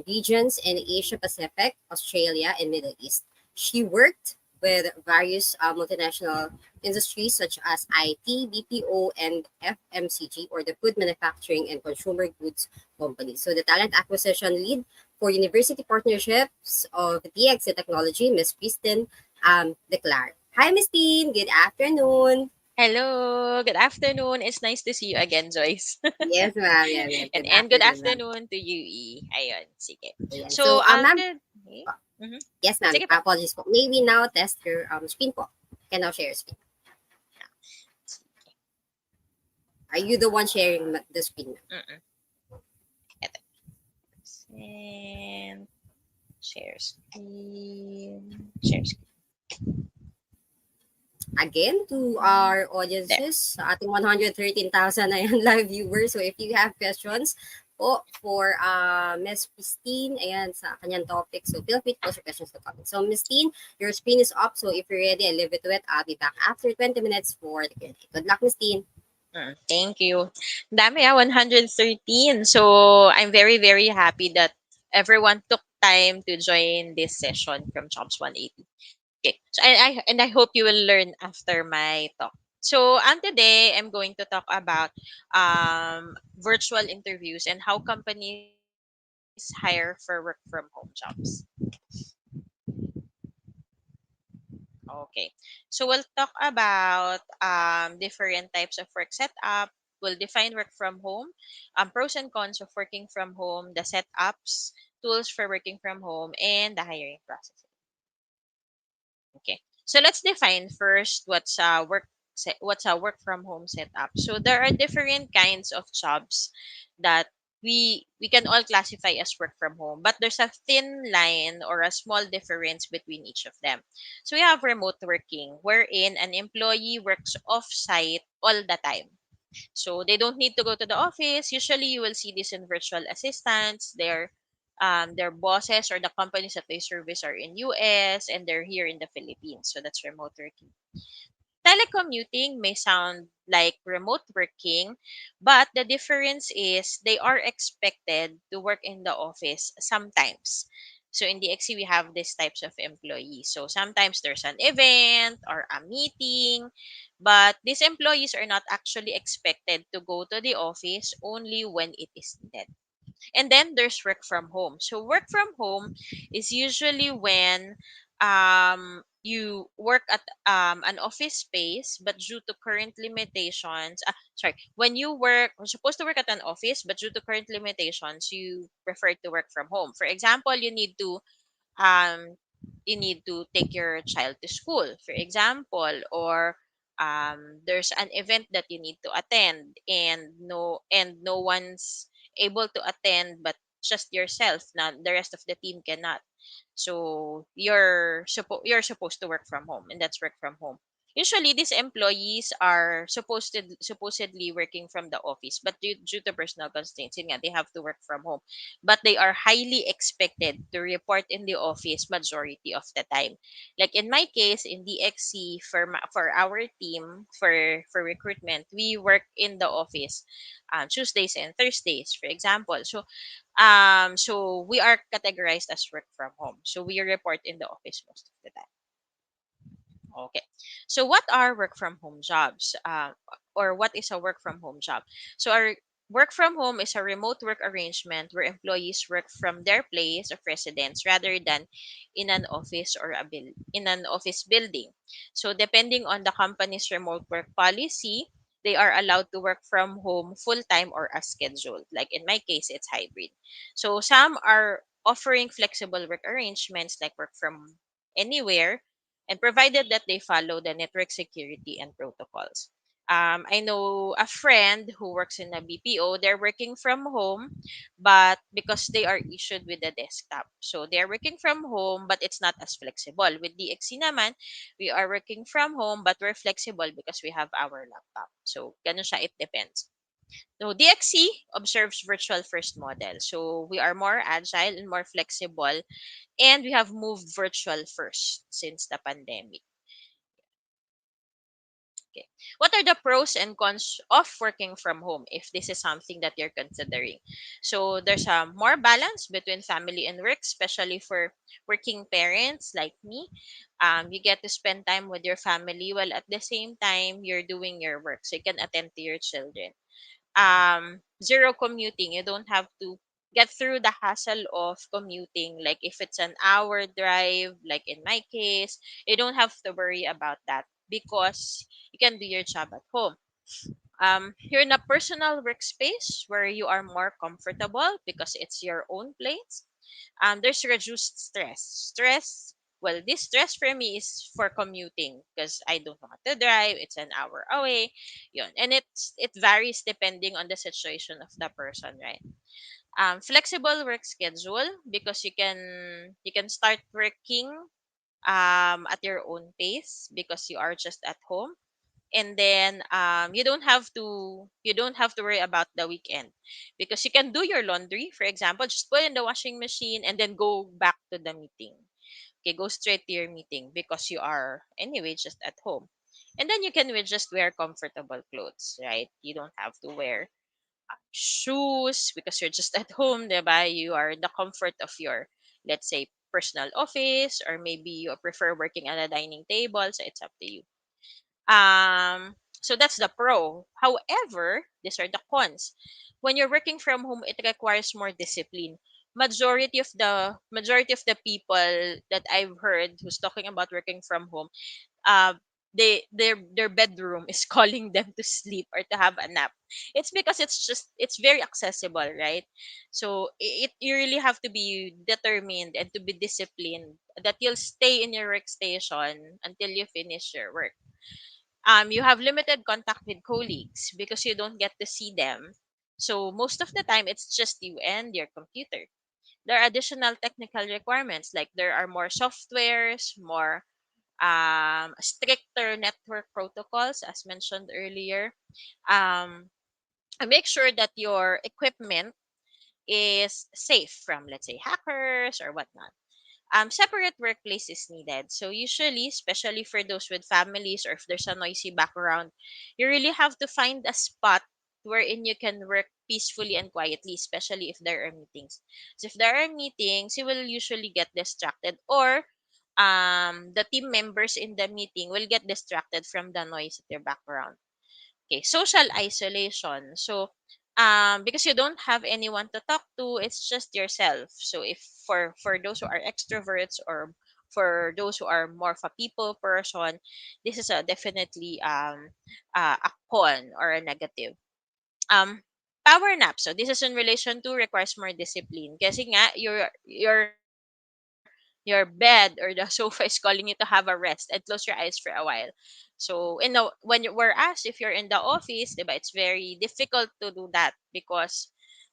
regions in Asia Pacific, Australia, and Middle East. She worked with various multinational industries such as IT, BPO, and FMCG, or the food manufacturing and consumer goods companies. So the talent acquisition lead for university partnerships of DXC Technology, Ms. Kristine Claro. Hi, Ms. Teen. Good afternoon. Hello, good afternoon. It's nice to see you again, Joyce. Yes, ma'am. Yeah. And good Ma'am. afternoon to you, E. Ayun, sige. Ayan. So, Ma'am, Mhm. yes, ma'am. Sige po. Apologies po. Maybe now test your screen po. Can now share your screen. Are you the one sharing the screen? Mm-mm. Eto. And share screen. Share screen. Again, to our audiences, sa ating 113,000 na yan live viewers. So if you have questions po for Ms. Kristine, ayan, sa kanyang topic, so feel free to post your questions to comment. So Ms. Teen, your screen is up. So if you're ready, I leave it to it. I'll be back after 20 minutes for the Q&A. Good luck, Ms. Teen. Thank you. Dami 113. So, I'm very, very happy that everyone took time to join this session from Jobs 180. Okay. So I hope you will learn after my talk. So today I'm going to talk about virtual interviews and how companies hire for work from home jobs. Okay. So we'll talk about different types of work setup. We'll define work from home, pros and cons of working from home, the setups, tools for working from home, and the hiring process. Okay, so let's define first what's a work from home setup. So there are different kinds of jobs that we can all classify as work from home, but there's a thin line or a small difference between each of them. So we have remote working, wherein an employee works off site all the time. So they don't need to go to the office. Usually you will see this in virtual assistants. Their bosses or the companies that they service are in US and they're here in the Philippines. So that's remote working. Telecommuting may sound like remote working, but the difference is they are expected to work in the office sometimes. So in the XC, we have these types of employees. So sometimes there's an event or a meeting, but these employees are not actually expected to go to the office only when it is needed. And then there's work from home. So work from home is usually when you work at an office space, but due to current limitations, when you work, you're supposed to work at an office, but due to current limitations, you prefer to work from home. For example, um you need to take your child to school, for example, or there's an event that you need to attend and no one's able to attend but just yourself, not the rest of the team cannot. So you're supposed to work from home, and that's work from home. Usually these employees are supposedly working from the office, but due to personal constraints, yun nga, they have to work from home. But they are highly expected to report in the office majority of the time. Like in my case, in DXC, for our team, for recruitment, we work in the office Tuesdays and Thursdays, for example. So we are categorized as work from home. So we report in the office most of the time. Okay. So what are work from home jobs? Or what is a work from home job? So our work from home is a remote work arrangement where employees work from their place of residence rather than in an office or in an office building. So depending on the company's remote work policy, they are allowed to work from home full time or as scheduled. Like in my case, it's hybrid. So some are offering flexible work arrangements like work from anywhere, and provided that they follow the network security and protocols. I know a friend who works in a BPO, they're working from home, but because they are issued with a desktop. So they're working from home, but it's not as flexible. With DXC naman, we are working from home, but we're flexible because we have our laptop. So ganun siya, it depends. So DXC observes virtual first model. So we are more agile and more flexible, and we have moved virtual first since the pandemic. Okay. What are the pros and cons of working from home if this is something that you're considering? So there's a more balance between family and work, especially for working parents like me. You get to spend time with your family while at the same time you're doing your work, so you can attend to your children. Zero commuting. You don't have to get through the hassle of commuting. Like if it's an hour drive, like in my case, you don't have to worry about that because you can do your job at home. You're in a personal workspace where you are more comfortable because it's your own place. There's reduced stress. Well, this stress for me is for commuting because I don't know how to drive. It's an hour away. Yun. And it varies depending on the situation of the person, right? Flexible work schedule because you can start working at your own pace because you are just at home. And then you don't have to worry about the weekend because you can do your laundry, for example, just put in the washing machine and then go back to the meeting. Okay, go straight to your meeting because you are anyway just at home. And then you can just wear comfortable clothes, right? You don't have to wear shoes because you're just at home, diba? You are in the comfort of your, let's say, personal office, or maybe you prefer working at a dining table, so it's up to you. So that's the pro. However, these are the cons. When you're working from home, it requires more discipline. Majority of the people that I've heard who's talking about working from home, uh, their bedroom is calling them to sleep or to have a nap. It's because it's very accessible, right? So you really have to be determined and to be disciplined that you'll stay in your workstation until you finish your work. You have limited contact with colleagues because you don't get to see them. So most of the time, it's just you and your computer. There are additional technical requirements, like there are more softwares, more stricter network protocols, as mentioned earlier. Um, and make sure that your equipment is safe from, let's say, hackers or whatnot. Separate workplace is needed. So usually, especially for those with families or if there's a noisy background, you really have to find a spot wherein you can work peacefully and quietly, especially if there are meetings. So if there are meetings, you will usually get distracted, or the team members in the meeting will get distracted from the noise at your background. Okay, social isolation. So, because you don't have anyone to talk to, it's just yourself. So, if for those who are extroverts, or for those who are more of a people person, this is a definitely a con or a negative. Um, Power nap. So, this is in relation to requires more discipline. Kasi nga, your bed or the sofa is calling you to have a rest and close your eyes for a while. So, when you were asked if you're in the office, diba, it's very difficult to do that because,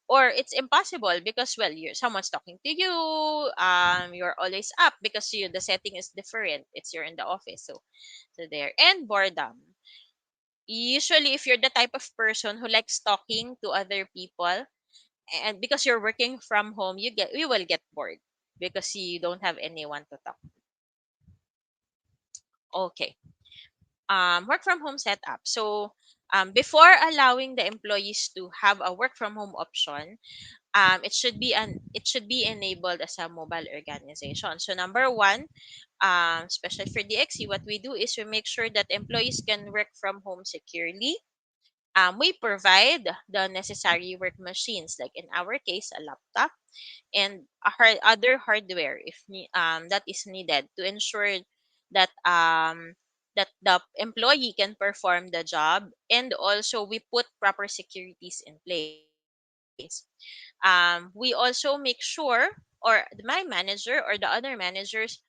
or it's impossible because, well, someone's talking to you. You're always up because the setting is different. You're in the office, so there. And boredom. Usually, if you're the type of person who likes talking to other people, and because you're working from home, you will get bored because you don't have anyone to talk. Okay. Work from home setup. So, before allowing the employees to have a work from home option, it should be enabled as a mobile organization. So number one, especially for DXC, what we do is we make sure that employees can work from home securely. We provide the necessary work machines, like in our case, a laptop and other hardware that is needed to ensure that the employee can perform the job, and also we put proper securities in place. We also make sure, or my manager or the other managers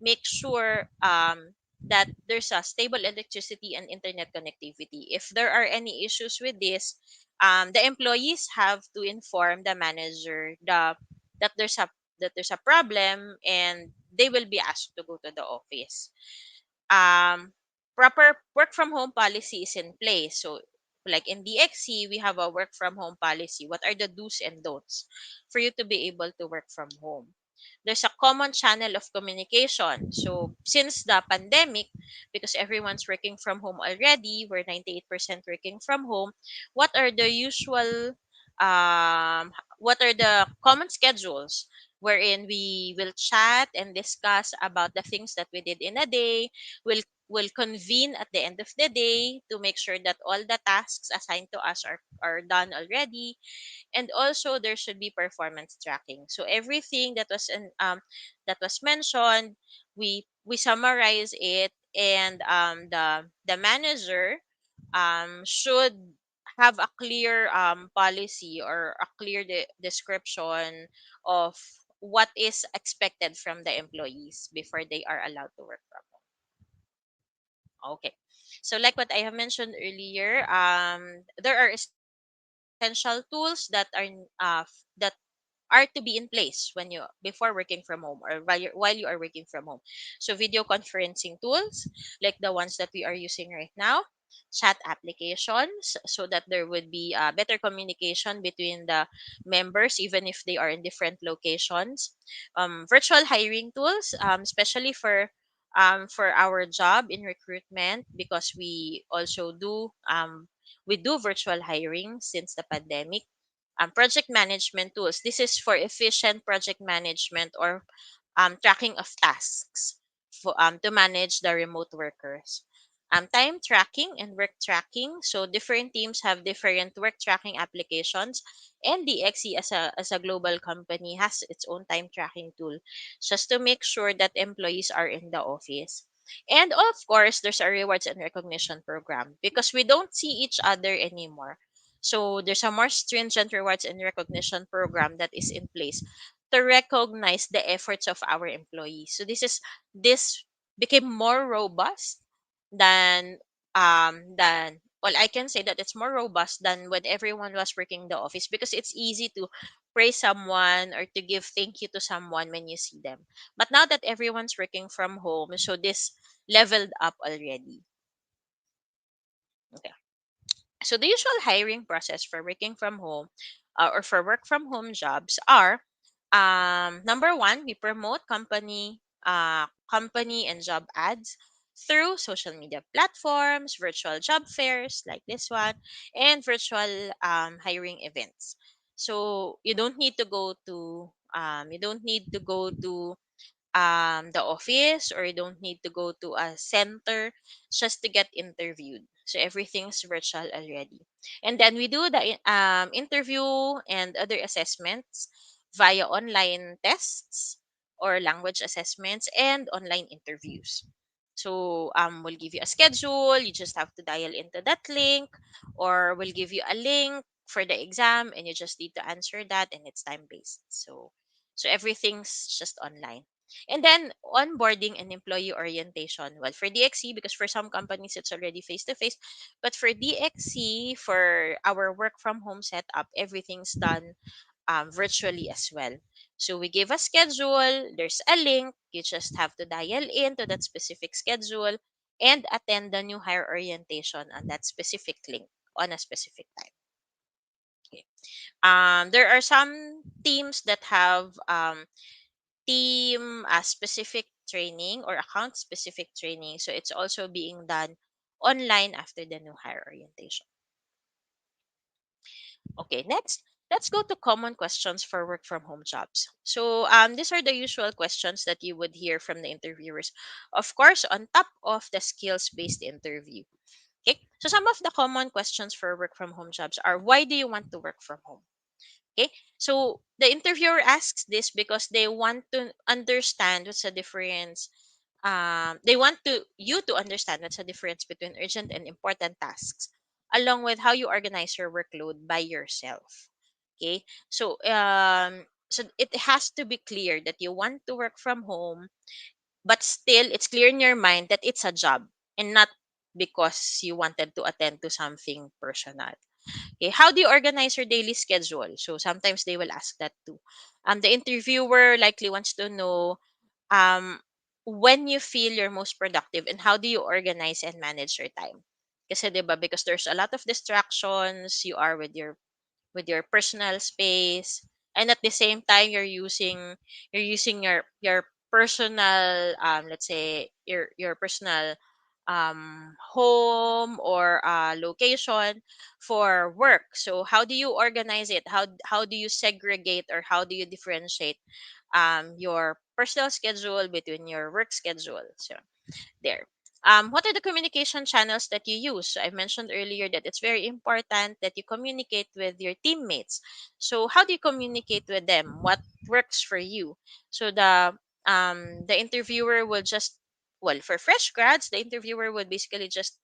make sure that there's a stable electricity and internet connectivity. If there are any issues with this, the employees have to inform the manager that there's a problem, and they will be asked to go to the office. um, Proper work from home policy is in place. So, like in DXC, we have a work from home policy. What are the do's and don'ts for you to be able to work from home? There's a common channel of communication. So, since the pandemic, because everyone's working from home already, we're 98% working from home. What are the usual, what are the common schedules wherein we will chat and discuss about the things that we did in a day? Will convene at the end of the day to make sure that all the tasks assigned to us are done already. And also there should be performance tracking. So everything that was mentioned, we summarize it, and the manager should have a clear policy, or a clear description of what is expected from the employees before they are allowed to work from home. Okay. So like what I have mentioned earlier, there are essential tools that are to be in place when you before working from home, or while you are working from home. So video conferencing tools like the ones that we are using right now, chat applications, so that there would be better communication between the members even if they are in different locations. Virtual hiring tools, especially for our job in recruitment, because we do virtual hiring since the pandemic. Project management tools. This is for efficient project management, or tracking of tasks to manage the remote workers. Time tracking and work tracking. So different teams have different work tracking applications, and DXE as a global company has its own time tracking tool, just to make sure that employees are in the office. And of course, there's a rewards and recognition program because we don't see each other anymore. So there's a more stringent rewards and recognition program that is in place to recognize the efforts of our employees. So this became more robust than well, I can say that it's more robust than when everyone was working in the office, because it's easy to praise someone or to give thank you to someone when you see them. But now that everyone's working from home, so this leveled up already. Okay. So the usual hiring process for working from home, or for work from home jobs are, number one, we promote company and job ads through social media platforms, virtual job fairs like this one, and virtual hiring events. So you don't need to go to the office, or you don't need to go to a center just to get interviewed. So everything's virtual already. And then we do the interview and other assessments via online tests or language assessments and online interviews. So we'll give you a schedule. You just have to dial into that link, or we'll give you a link for the exam, and you just need to answer that, and it's time based. So everything's just online. And then onboarding and employee orientation. Well, for DXC, because for some companies it's already face to face, but for DXC, for our work from home setup, everything's done virtually as well. So we give a schedule, there's a link, you just have to dial in to that specific schedule and attend the new hire orientation on that specific link on a specific time. Okay. There are some teams that have team specific training or account specific training. So it's also being done online after the new hire orientation. Okay, next, let's go to common questions for work from home jobs. So these are the usual questions that you would hear from the interviewers. Of course, on top of the skills based interview. Okay, so some of the common questions for work from home jobs are, why do you want to work from home? Okay, so the interviewer asks this because they want to understand what's the difference. They want to you to understand what's the difference between urgent and important tasks, along with how you organize your workload by yourself. Okay, so it has to be clear that you want to work from home, but still it's clear in your mind that it's a job and not because you wanted to attend to something personal. Okay, how do you organize your daily schedule? So sometimes they will ask that too. The interviewer likely wants to know um, when you feel you're most productive, and how do you organize and manage your time. Kasi 'di ba, because there's a lot of distractions, you are with your personal space, and at the same time you're using your personal, let's say your personal home or location for work. So how do you organize it? How do you segregate, or how do you differentiate your personal schedule between your work schedule? So there. What are the communication channels that you use? So I mentioned earlier that it's very important that you communicate with your teammates. So how do you communicate with them? What works for you? So the interviewer will just, well, for fresh grads, the interviewer would basically just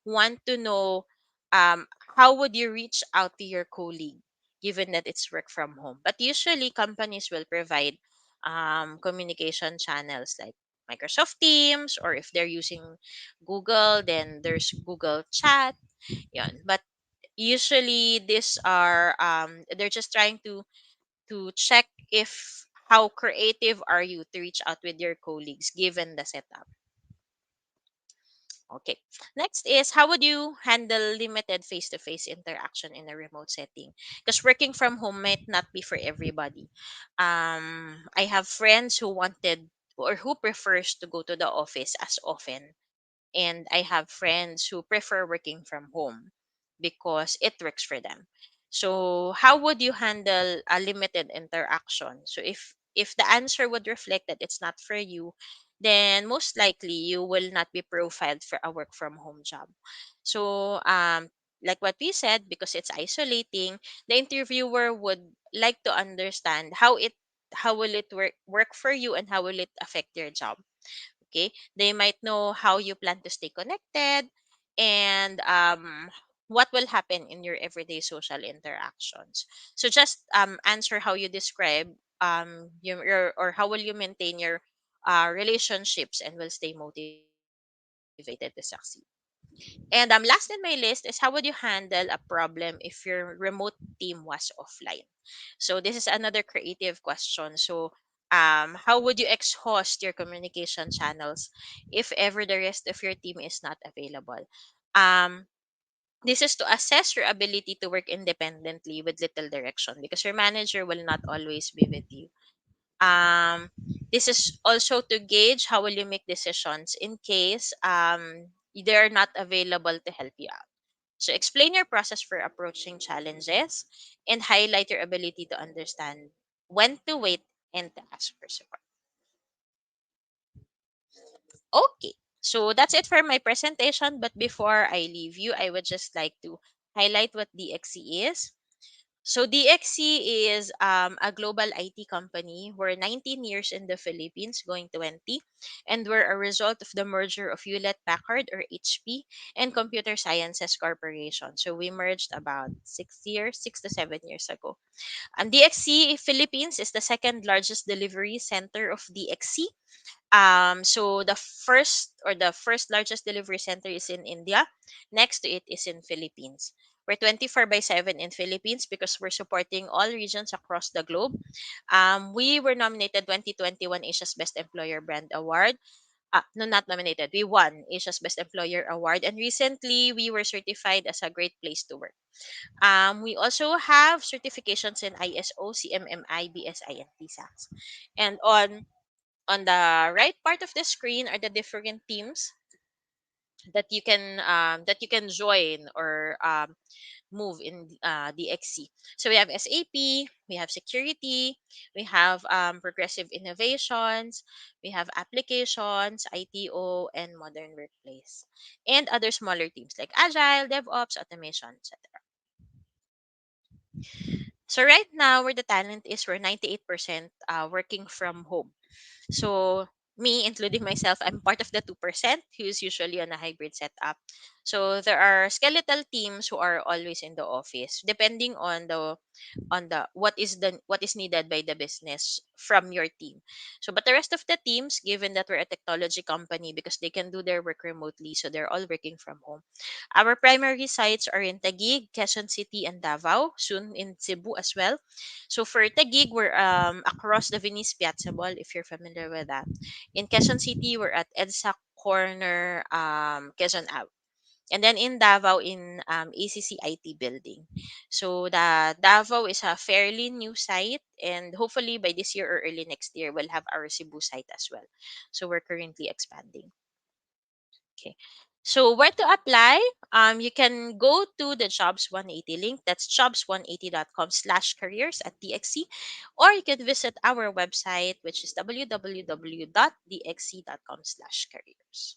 want to know um, how would you reach out to your colleague given that it's work from home. But usually companies will provide communication channels like Microsoft Teams, or if they're using Google, then there's Google Chat. Yun. But usually these are they're just trying to check if how creative are you to reach out with your colleagues given the setup. Okay. Next is, how would you handle limited face-to-face interaction in a remote setting? Because working from home might not be for everybody. I have friends who wanted or who prefers to go to the office as often, and I have friends who prefer working from home because it works for them. So how would you handle a limited interaction? So if the answer would reflect that it's not for you, then most likely you will not be profiled for a work from home job. So like what we said, because it's isolating, the interviewer would like to understand how will it work for you, and how will it affect your job. Okay, they might know how you plan to stay connected, and what will happen in your everyday social interactions. So just answer how you describe your or how will you maintain your relationships and will stay motivated to succeed. And last in my list is, how would you handle a problem if your remote team was offline? So this is another creative question. So how would you exhaust your communication channels if ever the rest of your team is not available? Um, this is to assess your ability to work independently with little direction, because your manager will not always be with you. um this is also to gauge how will you make decisions in case they're not available to help you out. So explain your process for approaching challenges and highlight your ability to understand when to wait and to ask for support. Okay, so that's it for my presentation, but before I leave you, I would just like to highlight what DXC is. So DXC is a global IT company. We're 19 years in the Philippines, going 20, and we're a result of the merger of Hewlett Packard, or HP, and Computer Sciences Corporation. So we merged about 6 years, 6 to 7 years ago. DXC Philippines is the second largest delivery center of DXC. So the first largest delivery center is in India. Next to it is in Philippines. We're 24 by 7 in Philippines because we're supporting all regions across the globe. We were nominated 2021 Asia's Best Employer Brand Award. No, not nominated. We won Asia's Best Employer Award, and recently we were certified as a great place to work. We also have certifications in ISO, CMMI, BSI, and TSAX. And on the right part of the screen are the different teams that you can join or move in DXC. So we have SAP, we have security, we have progressive innovations, we have applications, ITO, and modern workplace, and other smaller teams like Agile, DevOps, automation, etc. So right now, where the talent is, we're 98% working from home. So me, including myself, I'm part of the 2% who's usually on a hybrid setup. So there are skeletal teams who are always in the office, depending on the what is needed by the business from your team. So but the rest of the teams, given that we're a technology company, because they can do their work remotely, so they're all working from home. Our primary sites are in Taguig, Quezon City, and Davao, soon in Cebu as well. So for Taguig, we're across the Venice Piazza Mall, if you're familiar with that. In Quezon City, we're at EDSA corner, Quezon Ave. And then in Davao, in ACC IT building. So the Davao is a fairly new site, and hopefully by this year or early next year, we'll have our Cebu site as well. So we're currently expanding. Okay. So where to apply? You can go to the Jobs 180 link. That's jobs180.com/careers at DXC. Or you can visit our website, which is www.dxc.com/careers.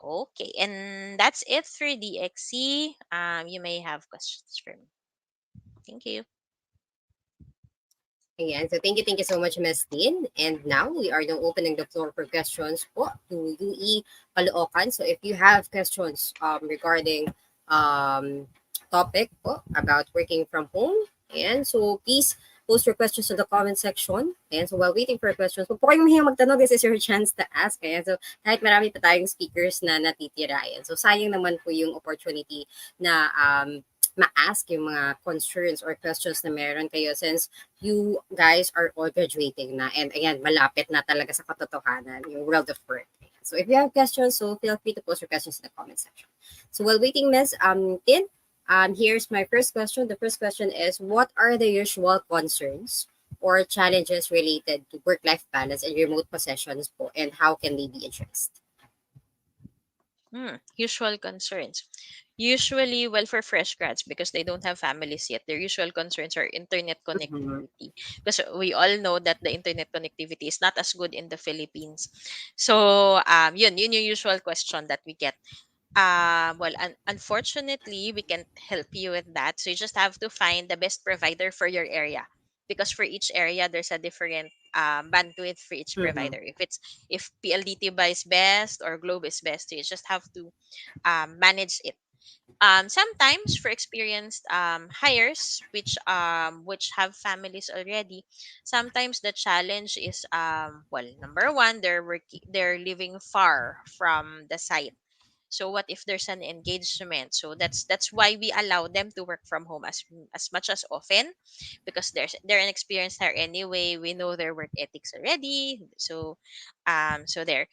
Okay, and that's it for DXC. You may have questions for me. Thank you. Ayan. So thank you so much, Ms. Tin. And now we are now opening the floor for questions po to UE Caloocan. So if you have questions regarding um, topic po about working from home, and so please post your questions in the comment section. And so while waiting for your questions, huwag po kayong mahiyang magtanong. This is your chance to ask. Ayan. So kahit marami pa tayong speakers na natitira. Ayan. So sayang naman po yung opportunity na ma-ask yung mga concerns or questions na meron kayo since you guys are all graduating na. And again, malapit na talaga sa katotohanan, yung world of work. So if you have questions, so feel free to post your questions in the comment section. So while waiting, Miss Tin, here's my first question. The first question is, what are the usual concerns or challenges related to work-life balance and remote possessions po, and how can they be addressed? Usual concerns. Usually, well, for fresh grads, because they don't have families yet, their usual concerns are internet Mhm. connectivity. Because we all know that the internet connectivity is not as good in the Philippines. So, yun yung usual question that we get. Well, unfortunately, we can't help you with that. So you just have to find the best provider for your area, because for each area there's a different bandwidth for each Mhm. provider. If PLDT buys best or Globe is best, you just have to manage it. Sometimes for experienced hires, which have families already, sometimes the challenge is, well, number one, they're living far from the site. So what if there's an engagement? So that's why we allow them to work from home as much as often, because they're an experienced there anyway. We know their work ethics already. So so there.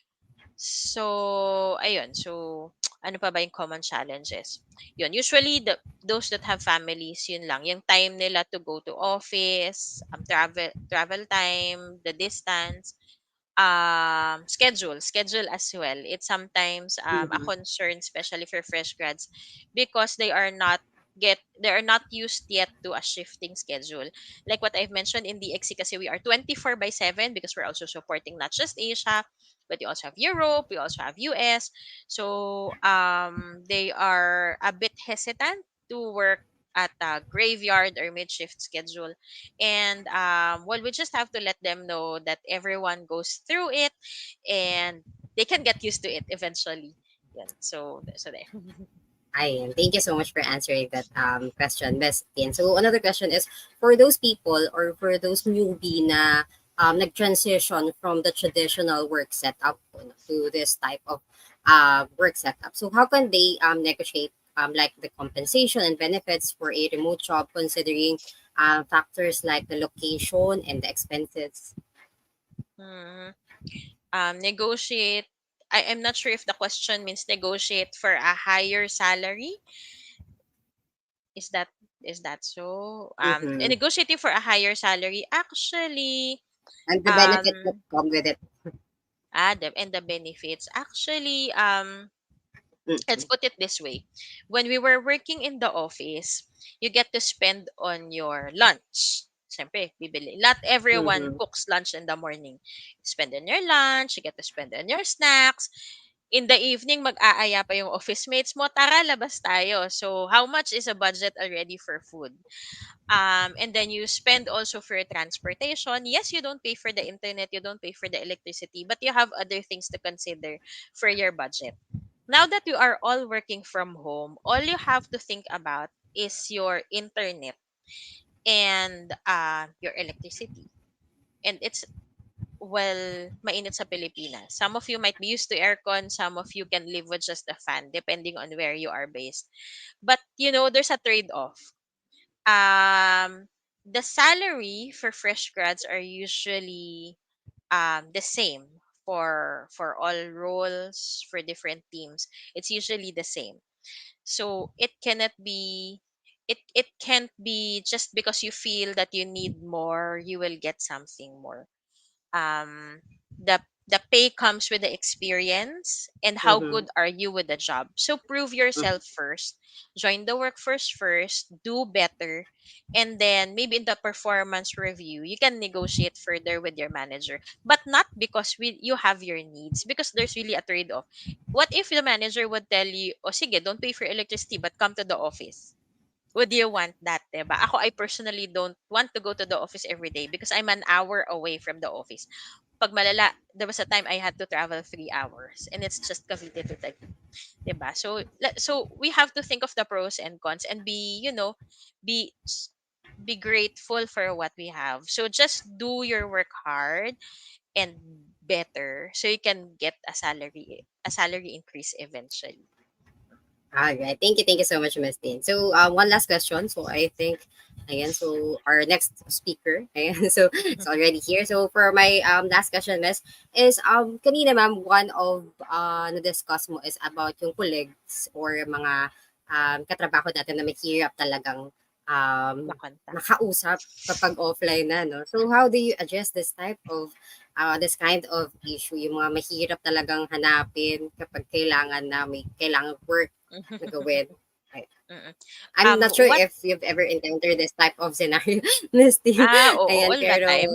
So, ayun. So, ano pa ba yung common challenges? Yun, usually, those that have families, yun lang. Yung time nila to go to office, travel time, the distance, schedule as well. It's sometimes a Mm-hmm. concern, especially for fresh grads, because they are not used yet to a shifting schedule. Like what I've mentioned in the XC, kasi we are 24/7 because we're also supporting not just Asia, but we also have Europe, we also have US. So they are a bit hesitant to work at a graveyard or mid shift schedule. And well, we just have to let them know that everyone goes through it, and they can get used to it eventually. Yeah. So there. I thank you so much for answering that question, Miss Tin. So another question is for those people or for those newbie na nag-transition from the traditional work setup to this type of work setup. So how can they negotiate like the compensation and benefits for a remote job considering factors like the location and the expenses? Hmm. Negotiate. I'm not sure if the question means negotiate for a higher salary. Is that is that so? Mm-hmm. Negotiating for a higher salary actually. And the benefits that um come with it. and the benefits actually, let's Mm-hmm. put it this way. When we were working in the office, you get to spend on your lunch. Siyempre, bibili. Not everyone Mm-hmm. cooks lunch in the morning. You spend on your lunch, you get to spend on your snacks. In the evening, mag-aaya pa yung office mates mo, tara, labas tayo. So, how much is a budget already for food? And then you spend also for transportation. Yes, you don't pay for the internet, you don't pay for the electricity, but you have other things to consider for your budget. Now that you are all working from home, all you have to think about is your internet and your electricity. And it's, well, mainit sa Pilipinas. Some of you might be used to aircon, some of you can live with just a fan, depending on where you are based. But there's a trade-off. Um, the salary for fresh grads are usually the same for all roles for different teams. It's usually the same. So it can't be just because you feel that you need more, you will get something more. um the pay comes with the experience and how Mm-hmm. good are you with the job. So prove yourself first, join the workforce first, do better, and then maybe in the performance review you can negotiate further with your manager, but not because you have your needs, because there's really a trade-off. What if the manager would tell you, oh sige, don't pay for electricity but come to the office? Would you want that, diba? Ako, I personally don't want to go to the office every day because I'm an hour away from the office. Pag malala, there was a time I had to travel 3 hours, and it's just Cavite to Taguig, diba? So we have to think of the pros and cons and be be grateful for what we have. So just do your work hard and better so you can get a salary increase eventually. All right. Thank you so much, Miss Dean. So, one last question. So, I think, again, so our next speaker, ayan, so it's already here. So, for my last question, Miss, is kanina, ma'am, one of na-discuss mo is about yung colleagues or mga katrabaho natin na may hirap talagang Makontak. nakausap kapag offline na, no? So, how do you address this kind of issue, yung mga mahirap talagang hanapin kapag kailangan na may kailangan work na gawin. Right. Mm. I'm not sure What if you've ever encountered this type of scenario, Misty. Oo, Ayan, all the pero time.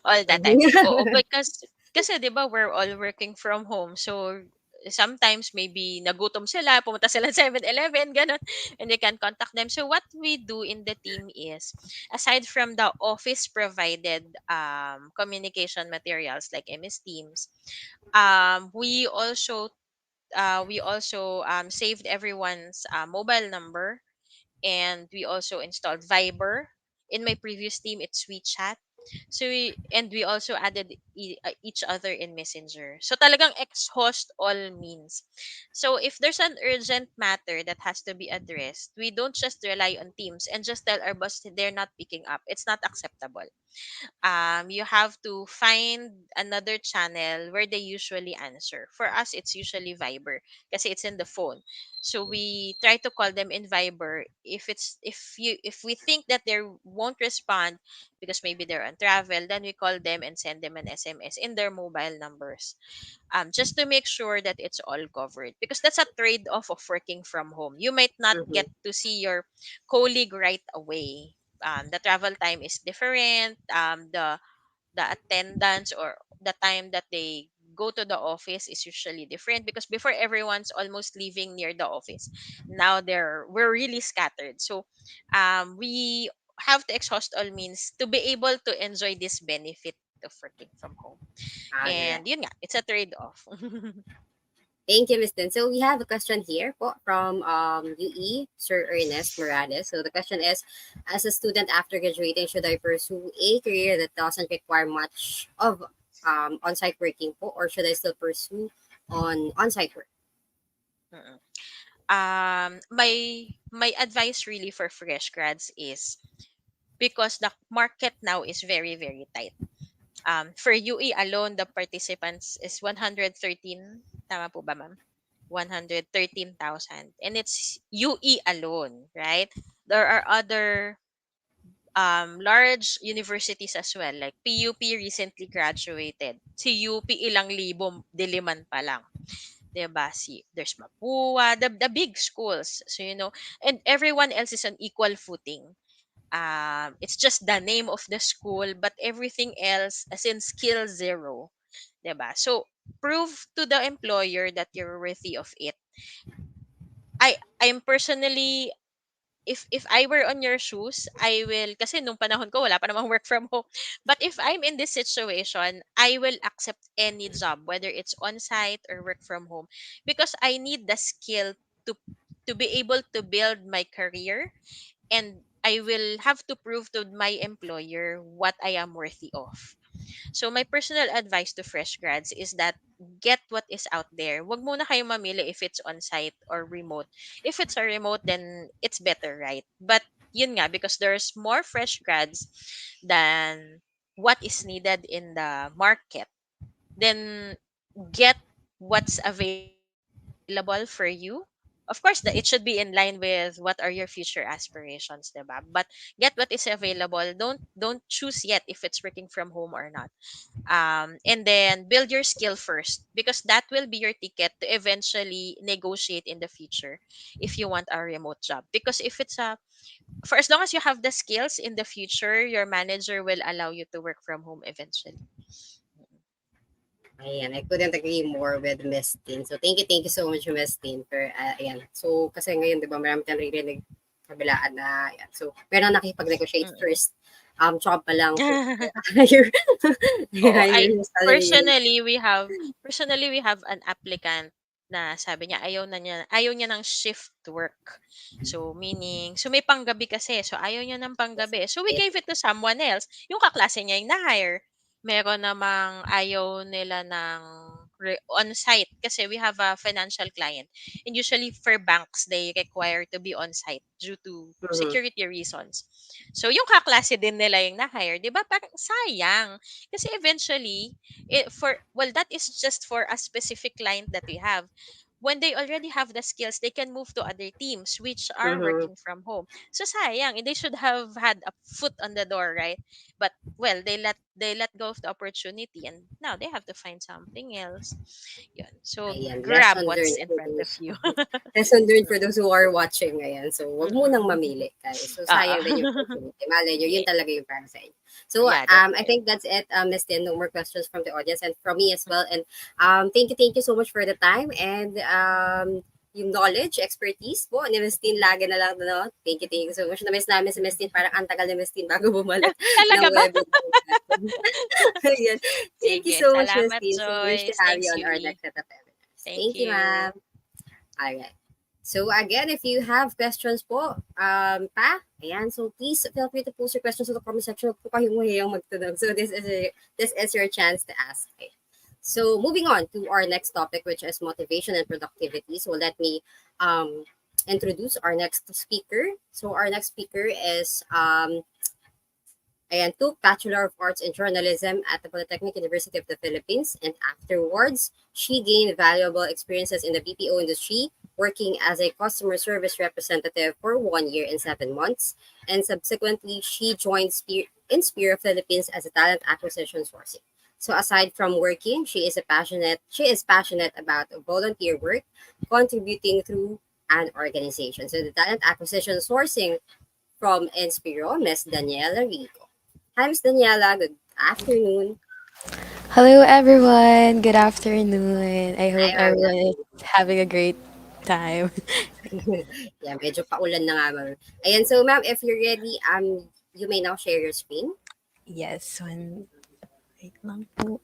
All the time. Oo, because kasi 'di ba we're all working from home. So sometimes maybe nagutom sila, pumunta sila sa 7-Eleven, ganun, and they can contact them. So what we do in the team is, aside from the office provided communication materials like MS Teams, we also saved everyone's mobile number, and we also installed Viber. In my previous team, it's WeChat. So we also added each other in Messenger. So talagang exhaust all means. So if there's an urgent matter that has to be addressed, we don't just rely on Teams and just tell our boss they're not picking up. It's not acceptable. You have to find another channel where they usually answer. For us, it's usually Viber kasi it's in the phone. So we try to call them in Viber. If we think that they won't respond because maybe they're on travel, then we call them and send them an SMS in their mobile numbers. Just to make sure that it's all covered, because that's a trade-off of working from home. You might not Mm-hmm. get to see your colleague right away. The travel time is different. The attendance or the time that they go to the office is usually different, because before everyone's almost living near the office. Now we're really scattered. So we have to exhaust all means to be able to enjoy this benefit of working from home. All And right. yun nga, it's a trade-off. Thank you, Miss Tin. So we have a question here po from UE, Sir Ernest Morales. So the question is, as a student after graduating, should I pursue a career that doesn't require much of on-site working po, or should I still pursue on-site work? Mm-mm. My advice really for fresh grads is, because the market now is very very tight. For UE alone, the participants is 113. Tama po ba, ma'am? 113,000. And it's UE alone, right? There are other large universities as well. Like PUP recently graduated. Si UP ilang libo, diliman pa lang. 'Di ba? There's Mapua, the big schools. So, and everyone else is on equal footing. It's just the name of the school, but everything else, as in skill zero, 'di ba? So prove to the employer that you're worthy of it. I'm personally, if I were on your shoes, I will, kasi nung panahon ko wala pa namang work from home. But if I'm in this situation, I will accept any job, whether it's on site or work from home, because I need the skill to be able to build my career, and I will have to prove to my employer what I am worthy of. So my personal advice to fresh grads is that get what is out there. Wag muna kayo mamili if it's on-site or remote. If it's a remote, then it's better, right? But yun nga, because there's more fresh grads than what is needed in the market, then get what's available for you. Of course, it should be in line with what are your future aspirations, diba? But get what is available. Don't choose yet if it's working from home or not. And then build your skill first, because that will be your ticket to eventually negotiate in the future if you want a remote job. Because if it's a for as long as you have the skills, in the future your manager will allow you to work from home eventually. Ayan, I couldn't agree more with Miss Tin. So thank you so much, Miss Tin, for ayan. So kasi ngayon, 'di ba, marami tayong naririnig kabilaan na ayan. So meron nakikipag-negotiate Mm-mm. first. Job pa lang po. Higher, Oo, higher yung salary. personally we have an applicant na sabi niya ayaw niya ng shift work. So meaning, so may panggabi kasi. So ayaw niya ng panggabi. So we gave it to someone else. Yung kaklase niya yung na-hire. Meron namang ayaw nila ng on-site kasi we have a financial client. And usually for banks, they require to be on-site due to Mhm. security reasons. So yung kaklase din nila yung na-hire, 'di ba? Parang sayang. Kasi eventually, that is just for a specific client that we have. When they already have the skills, they can move to other teams which are Mhm. working from home. So sayang, they should have had a foot on the door, right? But well, they let go of the opportunity, and now they have to find something else. Yun. So Ayan, grab lesson what's learned in for front of those. you. Lesson learned for those who are watching ngayon. So, wag mo nang Mm-mm. mamili, guys. So, Oo. sayang din yung opportunity. Malay nyo, yun Yeah, talaga yung para sa inyo. So, yeah, that's I right. think that's it, Miss Tin. No more questions from the audience and from me as well. And thank you so much for the time and yung knowledge, expertise po ni Miss Tin, lagi na lang, no? Thank you so much. Na-miss namin si Miss Tin. Parang ang tagal ni Miss Tin bago bumalik ng Talaga ba? webinar. Ayan. Thank you Sige, so much, Miss salamat Tin. So, we wish to Joyce. have you Thanks, on our Yui. next set of episodes. Thank Thank you, ma'am. you. All right. So again, if you have questions po, ayan, so please feel free to post your questions in the comment section. Huwag po kayong mahiyang magtanong. So this is your chance to ask. Okay. So moving on to our next topic, which is motivation and productivity. So let me introduce our next speaker. So our next speaker is and took Bachelor of Arts in Journalism at the Polytechnic University of the Philippines. And afterwards, she gained valuable experiences in the BPO industry, working as a customer service representative for 1 year and 7 months. And subsequently, she joined Inspiro Philippines as a talent acquisition sourcing. So aside from working, she is passionate about volunteer work, contributing through an organization. So the talent acquisition sourcing from Inspiro, Miss Daniela Rico. Hi, Miss Daniela. Good afternoon. Hello, everyone. Good afternoon. I Hi, hope ma'am. Good everyone is having a great time. afternoon. Yeah, medyo paulan na nga, ma'am. Ayan, so ma'am, if you're ready, you may now share your screen. Yes, wait lang po.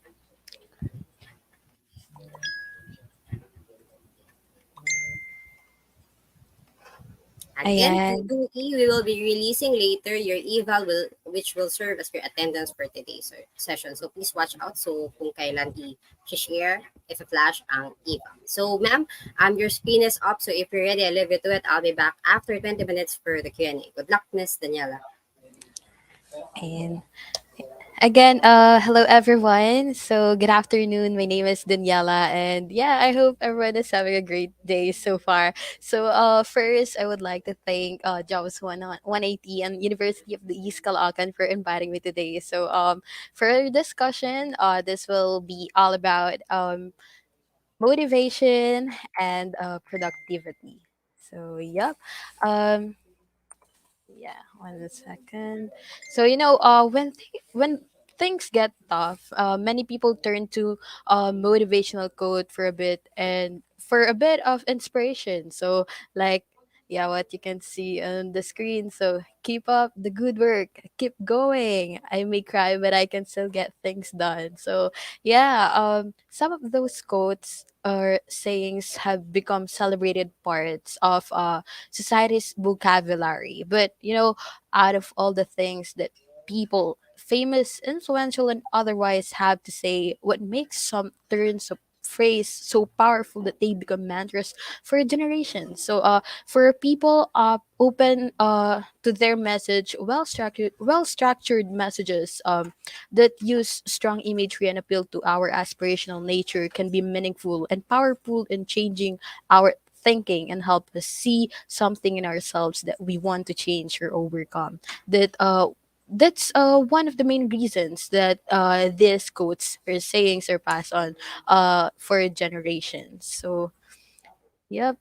Again, Ayan. 2E, we will be releasing later your eval which will serve as your attendance for today's session. So please watch out so kung kailan i-share if a flash ang eval. So ma'am, your screen is up. So if you're ready, I'll leave you to it. I'll be back after 20 minutes for the Q&A. Good luck, Miss Daniela. And again, hello, everyone. So, good afternoon. My name is Daniela. And yeah, I hope everyone is having a great day so far. So, first, I would like to thank Jobs 180 and University of the East Caloocan for inviting me today. So, for our discussion, this will be all about motivation and productivity. So, yep. Um, yeah, 1 second. So when things get tough, many people turn to motivational quote for a bit and for a bit of inspiration. So like yeah, what you can see on the screen. So keep up the good work, keep going. I may cry, but I can still get things done. So yeah, some of those quotes or sayings have become celebrated parts of society's vocabulary. But out of all the things that people, famous, influential, and otherwise have to say, what makes some turns of phrase so powerful that they become mantras for generations. So for people open to their message, well structured messages that use strong imagery and appeal to our aspirational nature can be meaningful and powerful in changing our thinking and help us see something in ourselves that we want to change or overcome. That's one of the main reasons that these quotes or sayings are passed on for generations. So, yep.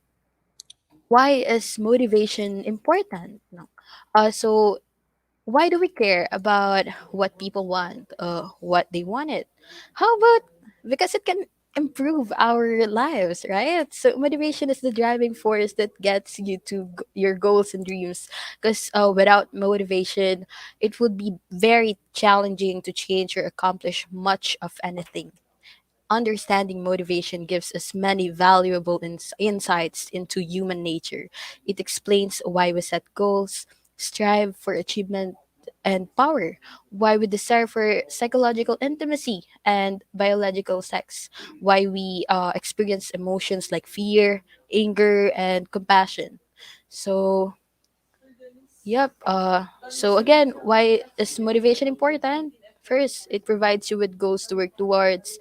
Why is motivation important? No. So why do we care about what people want, what they wanted? How about because it can improve our lives, right? So motivation is the driving force that gets you to your goals and dreams. Because without motivation, it would be very challenging to change or accomplish much of anything. Understanding motivation gives us many valuable insights into human nature. It explains why we set goals, strive for achievement and power, why we desire for psychological intimacy and biological sex, why we experience emotions like fear, anger, and compassion. So, yep. So again, why is motivation important? First, it provides you with goals to work towards,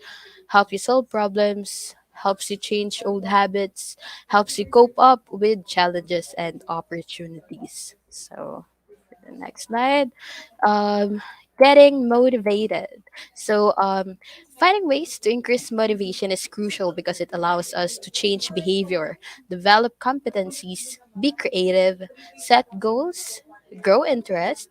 help you solve problems, helps you change old habits, helps you cope up with challenges and opportunities. So, for the next slide, um, getting motivated. So, finding ways to increase motivation is crucial because it allows us to change behavior, develop competencies, be creative, set goals, grow interest,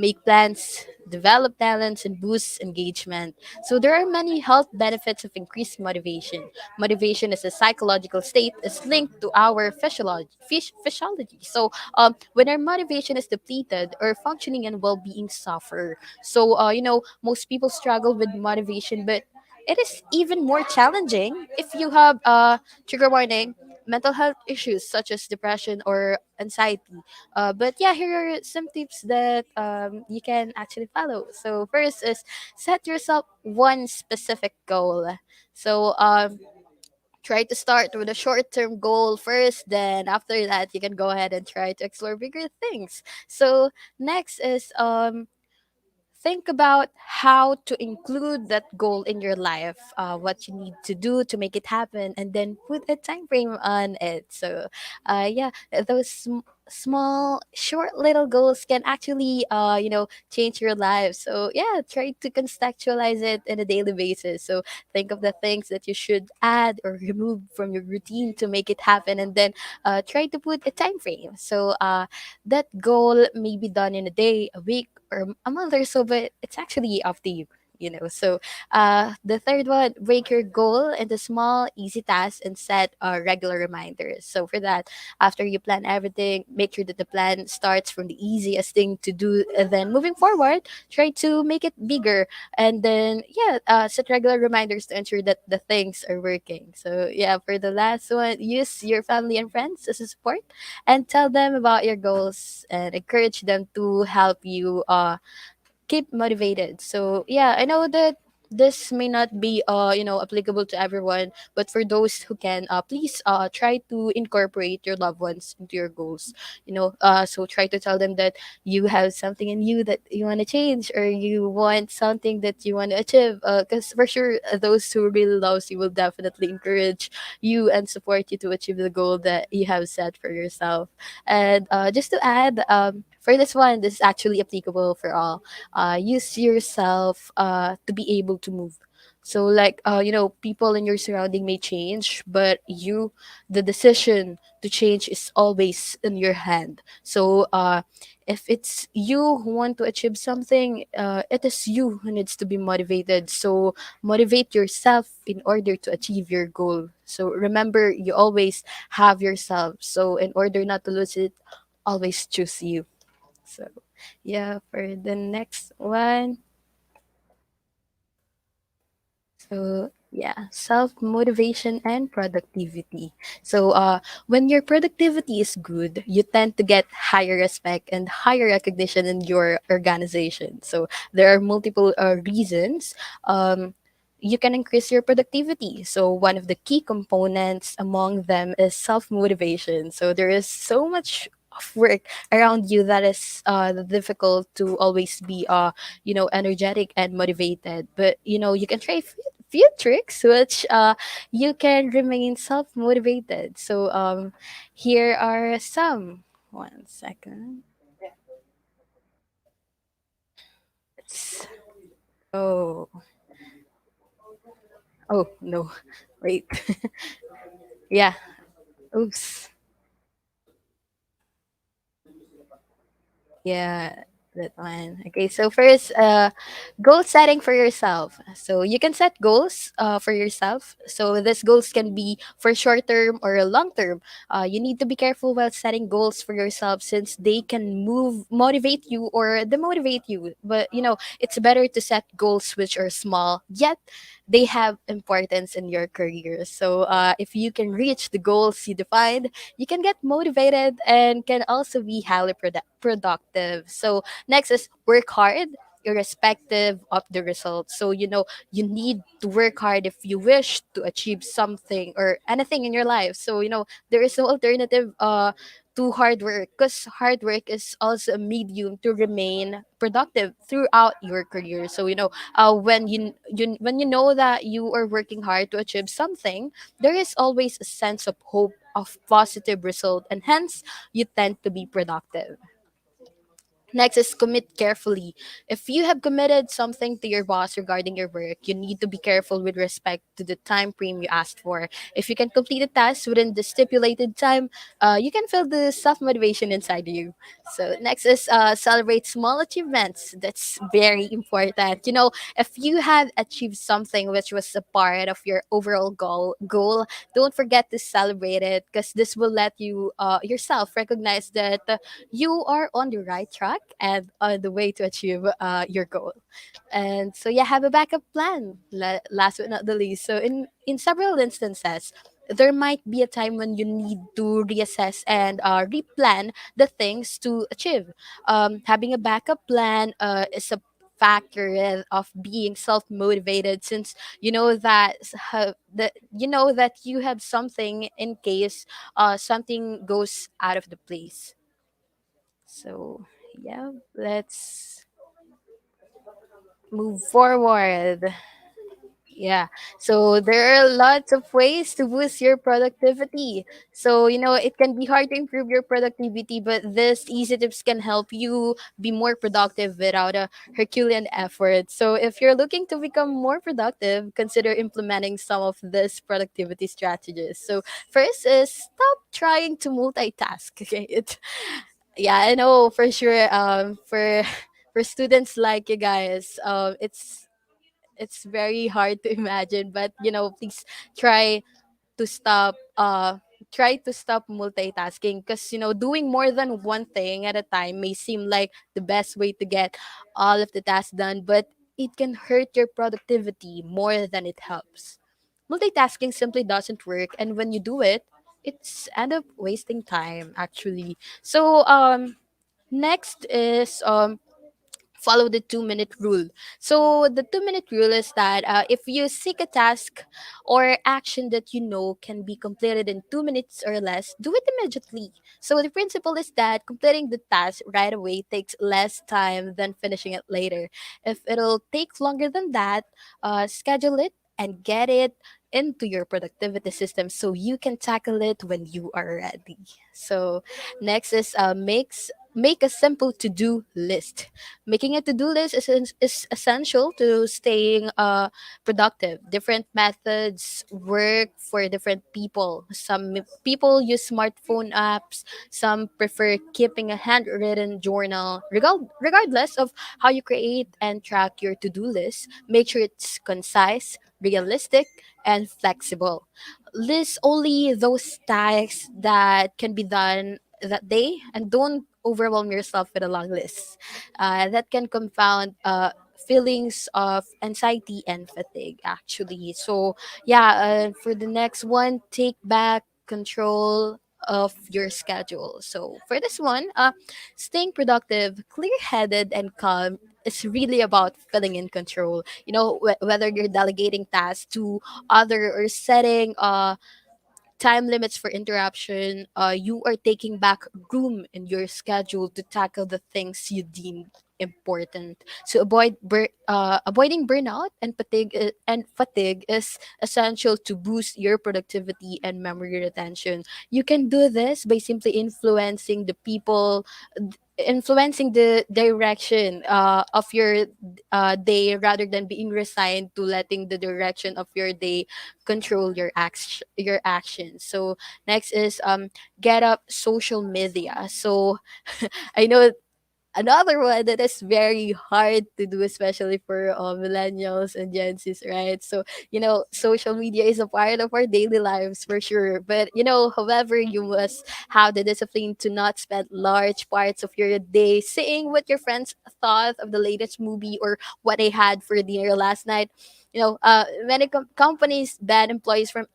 make plans, develop talents, and boost engagement. So there are many health benefits of increased motivation. Motivation is a psychological state is linked to our physiology. So when our motivation is depleted, our functioning and well-being suffer. So most people struggle with motivation, but it is even more challenging if you have trigger warning mental health issues such as depression or anxiety. But yeah, here are some tips that you can actually follow. So first is set yourself one specific goal. So try to start with a short-term goal first, then after that you can go ahead and try to explore bigger things. So next is think about how to include that goal in your life, what you need to do to make it happen, and then put a time frame on it. So yeah, those small short little goals can actually change your life. So yeah, try to contextualize it on a daily basis. So think of the things that you should add or remove from your routine to make it happen, and then try to put a time frame. So that goal may be done in a day, a week, or a month or so, but it's actually up to you. So the third one, break your goal into small, easy tasks and set regular reminders. So for that, after you plan everything, make sure that the plan starts from the easiest thing to do, and then moving forward, try to make it bigger, and then yeah, set regular reminders to ensure that the things are working. So yeah, for the last one, use your family and friends as a support, and tell them about your goals and encourage them to help you keep motivated. So yeah, I know that this may not be applicable to everyone, but for those who can, please try to incorporate your loved ones into your goals. So try to tell them that you have something in you that you want to change, or you want something that you want to achieve, because for sure those who really loves you will definitely encourage you and support you to achieve the goal that you have set for yourself. And just to add, for this one, this is actually applicable for all. Use yourself to be able to move. So like people in your surrounding may change, but the decision to change is always in your hand. So if it's you who want to achieve something, it is you who needs to be motivated. So motivate yourself in order to achieve your goal. So remember, you always have yourself, so in order not to lose it, always choose you. So yeah, for the next one. So yeah, self motivation and productivity. So when your productivity is good, you tend to get higher respect and higher recognition in your organization. So there are multiple reasons. You can increase your productivity. So one of the key components among them is self motivation. So there is so much of work around you that is difficult to always be energetic and motivated, but you can try few tricks which you can remain self motivated. So here are some. One second. Oh, oh no, wait. Yeah. Oops. Yeah, that one. Okay, so first, goal setting for yourself. So you can set goals for yourself. So these goals can be for short term or long term. You need to be careful while setting goals for yourself, since they can motivate you or demotivate you. But it's better to set goals which are small, yet they have importance in your career. So if you can reach the goals you defined, you can get motivated and can also be highly productive. So next is work hard irrespective of the results. So you need to work hard if you wish to achieve something or anything in your life. So there is no alternative to hard work, because hard work is also a medium to remain productive throughout your career. So when when you know that you are working hard to achieve something, there is always a sense of hope of positive result, and hence you tend to be productive. Next is commit carefully. If you have committed something to your boss regarding your work, you need to be careful with respect to the time frame you asked for. If you can complete a task within the stipulated time, you can feel the self motivation inside you. So next is celebrate small achievements. That's very important. If you have achieved something which was a part of your overall goal, don't forget to celebrate it, because this will let you yourself recognize that you are on the right track and on the way to achieve your goal. And so yeah, have a backup plan. Last but not the least, so in several instances, there might be a time when you need to reassess and replan the things to achieve. Having a backup plan is a factor of being self-motivated, since you know that you have something in case something goes out of the place. So yeah, let's move forward. Yeah. So there are lots of ways to boost your productivity. So, it can be hard to improve your productivity, but this easy tips can help you be more productive without a Herculean effort. So, if you're looking to become more productive, consider implementing some of these productivity strategies. So, first is stop trying to multitask. Okay. Yeah, I know for sure for for students like you guys, it's very hard to imagine, but please try to stop multitasking, because doing more than one thing at a time may seem like the best way to get all of the tasks done, but it can hurt your productivity more than it helps. Multitasking simply doesn't work, and when you do it, it's end up wasting time actually. So next is follow the 2-minute rule. So the 2-minute rule is that if you seek a task or action that you know can be completed in 2 minutes or less, do it immediately. So the principle is that completing the task right away takes less time than finishing it later. If it'll take longer than that, schedule it and get it into your productivity system so you can tackle it when you are ready. So next is make a simple to-do list. Making a to-do list is essential to staying productive. Different methods work for different people. Some people use smartphone apps, some prefer keeping a handwritten journal. Regardless of how you create and track your to-do list, make sure it's concise, realistic, and flexible. List only those tasks that can be done that day, and don't overwhelm yourself with a long list. That can confound feelings of anxiety and fatigue, actually. So, yeah, for the next one, take back control of your schedule. So, for this one, staying productive, clear headed, and calm is really about feeling in control. Whether you're delegating tasks to other or setting time limits for interruption, you are taking back room in your schedule to tackle the things you deem important. So avoiding burnout and fatigue is essential to boost your productivity and memory retention. You can do this by simply influencing the direction of your day, rather than being resigned to letting the direction of your day control your actions. So next is get up social media. So I know another one that is very hard to do, especially for millennials and Gen Zs, right? So, social media is a part of our daily lives for sure. But, however, you must have the discipline to not spend large parts of your day seeing what your friends thought of the latest movie or what they had for dinner last night. Many companies ban employees from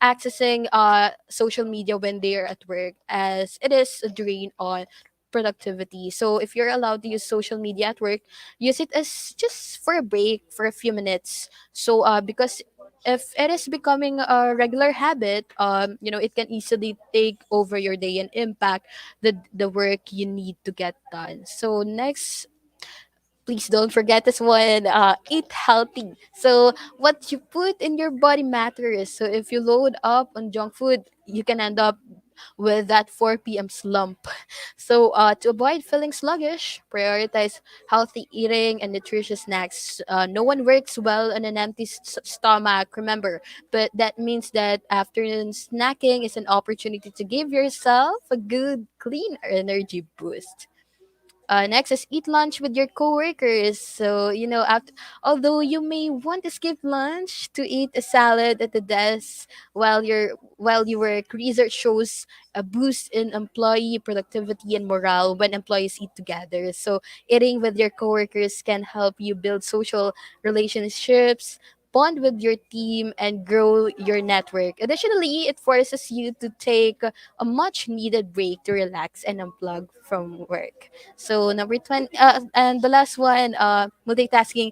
accessing social media when they are at work, as it is a drain on productivity. So if you're allowed to use social media at work, use it as just for a break for a few minutes. So because if it is becoming a regular habit, it can easily take over your day and impact the work you need to get done. So next, please don't forget this one. Eat healthy. So what you put in your body matters. So if you load up on junk food, you can end up with that 4 p.m. slump. So to avoid feeling sluggish, prioritize healthy eating and nutritious snacks. No one works well on an empty stomach, remember. But that means that afternoon snacking is an opportunity to give yourself a good, clean energy boost. Next is eat lunch with your coworkers. So although you may want to skip lunch to eat a salad at the desk while you work, research shows a boost in employee productivity and morale when employees eat together. So eating with your coworkers can help you build social relationships, bond with your team, and grow your network. Additionally, it forces you to take a much needed break to relax and unplug from work. So number 20, and the last one, multitasking.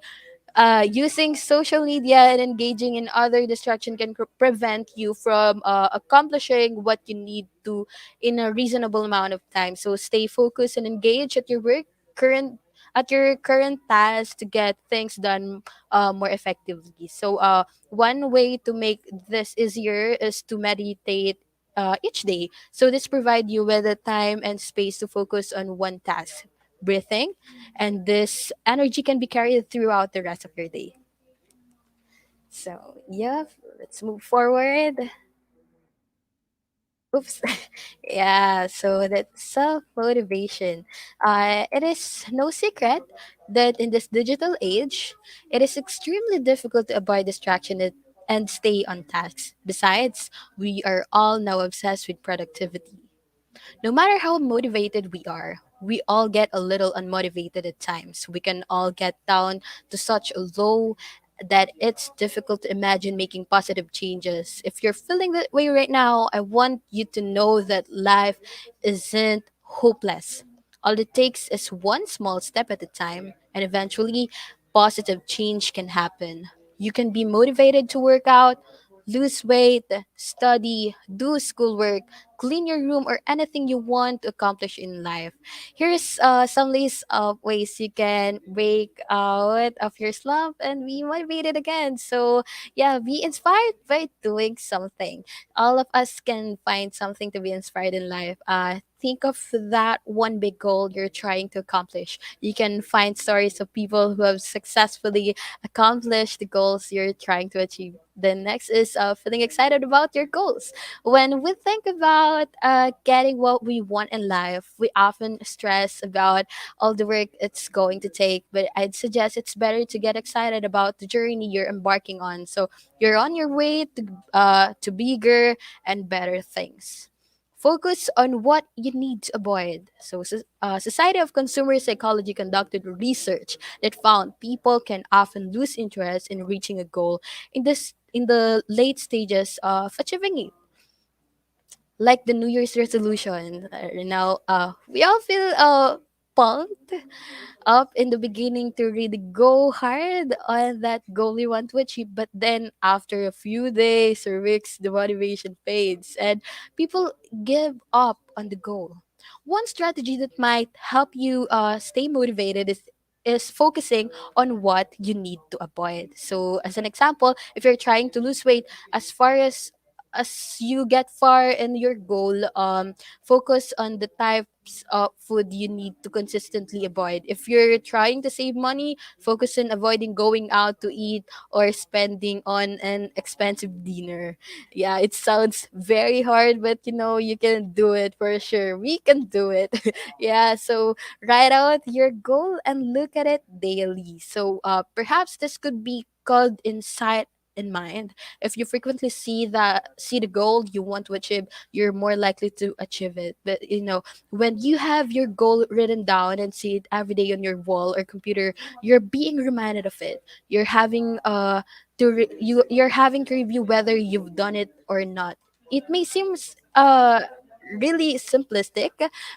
Using social media and engaging in other distraction can prevent you from accomplishing what you need to in a reasonable amount of time. So stay focused and engaged at your work current at your current task to get things done more effectively. So one way to make this easier is to meditate each day. So this provide you with the time and space to focus on one task. Breathing, and this energy can be carried throughout the rest of your day. So, yeah, let's move forward. Oops. Yeah, so that's self motivation. It is no secret that in this digital age, it is extremely difficult to avoid distraction and stay on task. Besides, we are all now obsessed with productivity. No matter how motivated we are, we all get a little unmotivated at times. We can all get down to such a low that it's difficult to imagine making positive changes. If you're feeling that way right now, I want you to know that life isn't hopeless. All it takes is one small step at a time, and eventually, positive change can happen. You can be motivated to work out, lose weight, study, do schoolwork, clean your room, or anything you want to accomplish in life. Here's some list of ways you can break out of your slump and be motivated again. So, yeah, be inspired by doing something. All of us can find something to be inspired in life. Think of that one big goal you're trying to accomplish. You can find stories of people who have successfully accomplished the goals you're trying to achieve. The next is feeling excited about your goals. When we think about getting what we want in life, we often stress about all the work it's going to take. But I'd suggest it's better to get excited about the journey you're embarking on. So you're on your way to bigger and better things. Focus on what you need to avoid. So, Society of Consumer Psychology conducted research that found people can often lose interest in reaching a goal in the late stages of achieving it, like the New Year's resolution. We all feel pumped up in the beginning to really go hard on that goal we want to achieve, but then after a few days or weeks, the motivation fades and people give up on the goal. One strategy that might help you stay motivated is focusing on what you need to avoid. So, as an example, if you're trying to lose weight, as far as you get far in your goal, focus on the types of food you need to consistently avoid. If you're trying to save money, focus on avoiding going out to eat or spending on an expensive dinner. Yeah, it sounds very hard, but you can do it for sure. We can do it. Yeah, so write out your goal and look at it daily. So perhaps this could be called insight in mind. If you frequently see the goal you want to achieve, you're more likely to achieve it. But when you have your goal written down and see it every day on your wall or computer, you're being reminded of it. You're having to review whether you've done it or not. It may seem really simplistic,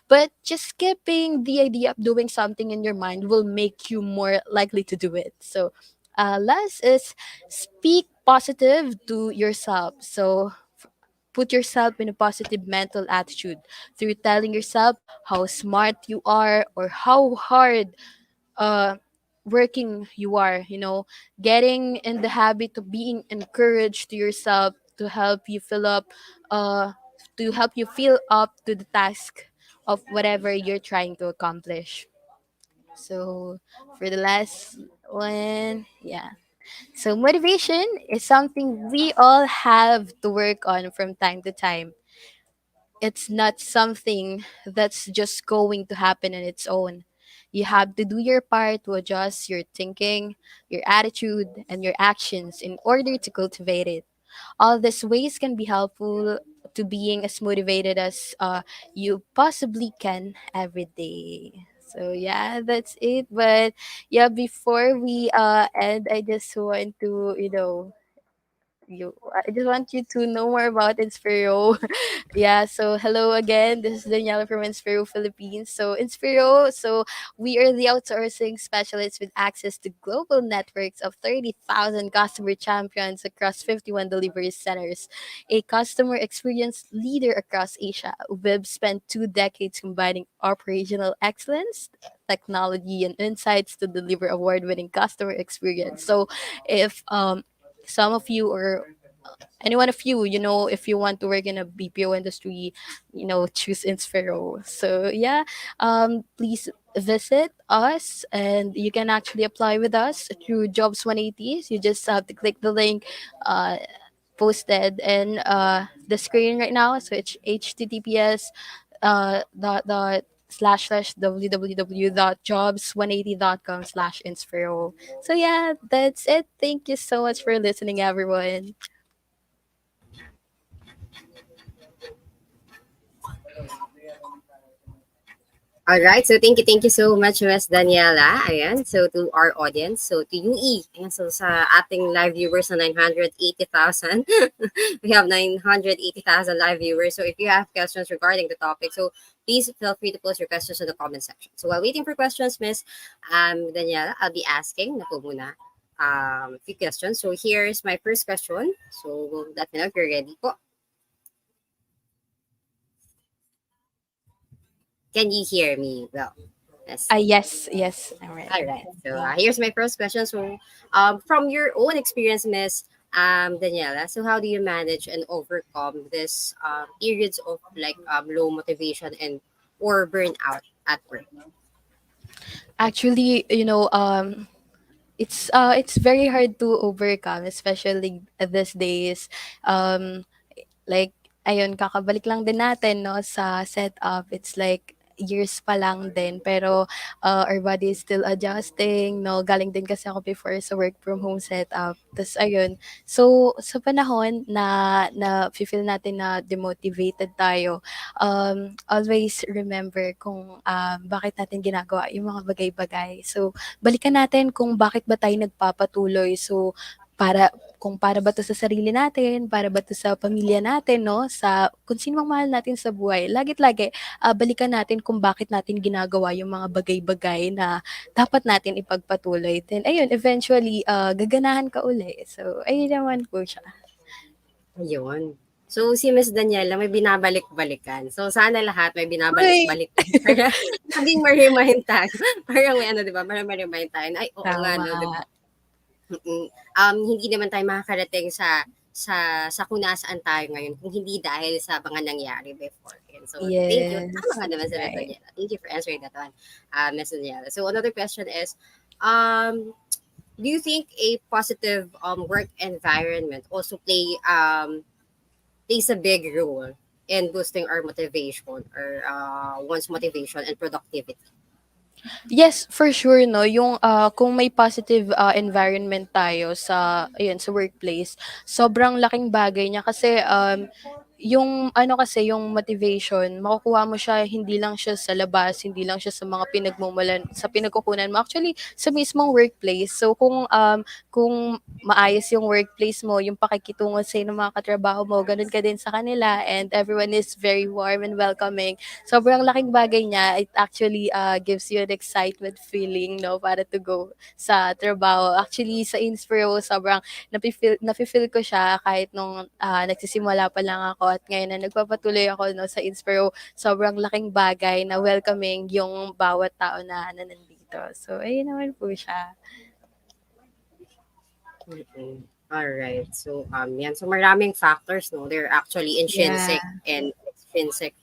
but just keeping the idea of doing something in your mind will make you more likely to do it. So last is speak positive to yourself. So put yourself in a positive mental attitude through telling yourself how smart you are or how hard uh working you are. Getting in the habit of being encouraged to yourself to help you uh feel up to the task of whatever you're trying to accomplish. So for the last one, yeah. So motivation is something we all have to work on from time to time. It's not something that's just going to happen on its own. You have to do your part to adjust your thinking, your attitude, and your actions in order to cultivate it. All these ways can be helpful to being as motivated as you possibly can every day. So yeah, that's it. But yeah, before we end, I just want to, I just want you to know more about Inspiro. Yeah, so hello again. This is Daniela from Inspiro Philippines. So Inspiro, so we are the outsourcing specialists with access to global networks of 30,000 customer champions across 51 delivery centers. A customer experience leader across Asia. We've spent 2 decades combining operational excellence, technology, and insights to deliver award-winning customer experience. So if some of you or any one of you, if you want to work in a BPO industry, choose Inspiro. So yeah, please visit us and you can actually apply with us through Jobs 180. You just have to click the link uh, posted in the screen right now. So it's https dot slash www.jobs180.com/inspiro. So yeah, that's it. Thank you so much for listening, everyone. All right. So thank you so much, Miss Daniela. Ayan. So to our audience, so to UE. Ayan. So sa ating live viewers na 980,000, we have 980,000 live viewers. So if you have questions regarding the topic, so please feel free to post your questions in the comment section. So while waiting for questions, Miss Daniela, I'll be asking na po muna a few questions. So here's my first question. So let me know if you're ready po. Can you hear me well? Yes. Yes, yes, I'm All ready. right. So here's my first question. So, from your own experience, Miss Daniela, so how do you manage and overcome this periods of like low motivation and or burnout at work? Actually, it's very hard to overcome, especially these days. Like, ayun, kakabalik lang din natin, no, sa setup. It's like years pa lang din. Pero our body is still adjusting, no. Galing din kasi ako before sa work from home setup. Tapos, ayun. So, sa panahon na feel natin na demotivated tayo, always remember kung bakit natin ginagawa yung mga bagay-bagay. So, balikan natin kung bakit ba tayo nagpapatuloy. So, para ba 'to sa sarili natin, para ba 'to sa pamilya natin 'no, sa kung sino mang mahal natin sa buhay. Lagit lagi, balikan natin kung bakit natin ginagawa yung mga bagay-bagay na dapat natin ipagpatuloy. Then ayun, eventually, gaganahan ka uli. So, ayun naman po siya. Ayun. So, si Miss Daniela may binabalik-balikan. So, sana lahat may Uy, binabalik-balikan para maging ma-remind tayo. Parang may ano, di ba? Para ma-remind tayo na, ay, oo nga, no, di ba? tama. Hindi naman tayo makakarating sa kung nasaan tayo ngayon kung hindi dahil sa mga nangyari before. And so, thank you. Tama Yes, nga naman that's sa Miss right. Daniela. Thank you for answering that one, Miss Daniela. So, another question is, um, do you think a positive work environment also plays a big role in boosting our motivation or one's motivation and productivity? Yes, for sure 'no, yung, kung may positive, environment tayo sa workplace, sobrang laking bagay niya kasi, yung ano kasi, yung motivation makukuha mo siya hindi lang siya sa labas, hindi lang siya sa mga sa pinagkukunan mo, actually sa mismong workplace. So kung maayos yung workplace mo, yung pakikitungo sa'yo ng mga katrabaho mo, gano'n ka din sa kanila and everyone is very warm and welcoming. Sobrang laking bagay niya. It actually gives you an excitement feeling, no, para to go sa trabaho. Actually, sa Inspiro, sobrang nafe-feel ko siya kahit nung nagsisimula pa lang ako at ngayon na nagpapatuloy ako, no, sa Inspiro. Sobrang laking bagay na welcoming yung bawat tao na nandito. So, ayun naman po siya. Mm-mm. All right. So, yan. So, maraming factors, no? They're actually Yeah. intrinsic and extrinsic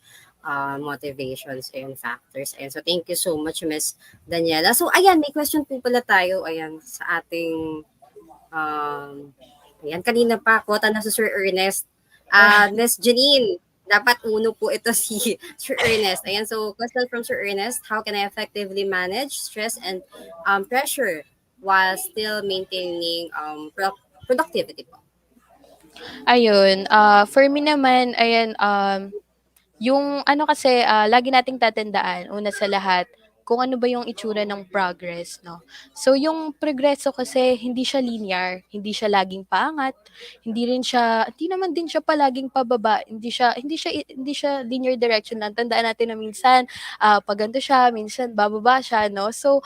motivations and factors. And so, thank you so much, Miss Daniela. So, ayan, may question po pala tayo. Ayan, sa ating, ayan, kanina pa, quota na sa Sir Ernest. Miss Janine, dapat uno po ito si Sir Ernest. Ayan, so, question from Sir Ernest, how can I effectively manage stress and pressure while still maintaining productivity po? Ayun, for me naman, ayan, yung ano kasi, lagi nating tatandaan, una sa lahat, kung ano ba yung itsura ng progress, no? So, yung progreso kasi hindi siya linear, hindi siya laging paangat, hindi naman din siya palaging pababa, hindi siya linear direction lang. Tandaan natin na minsan, paganto siya, minsan bababa siya, no? So,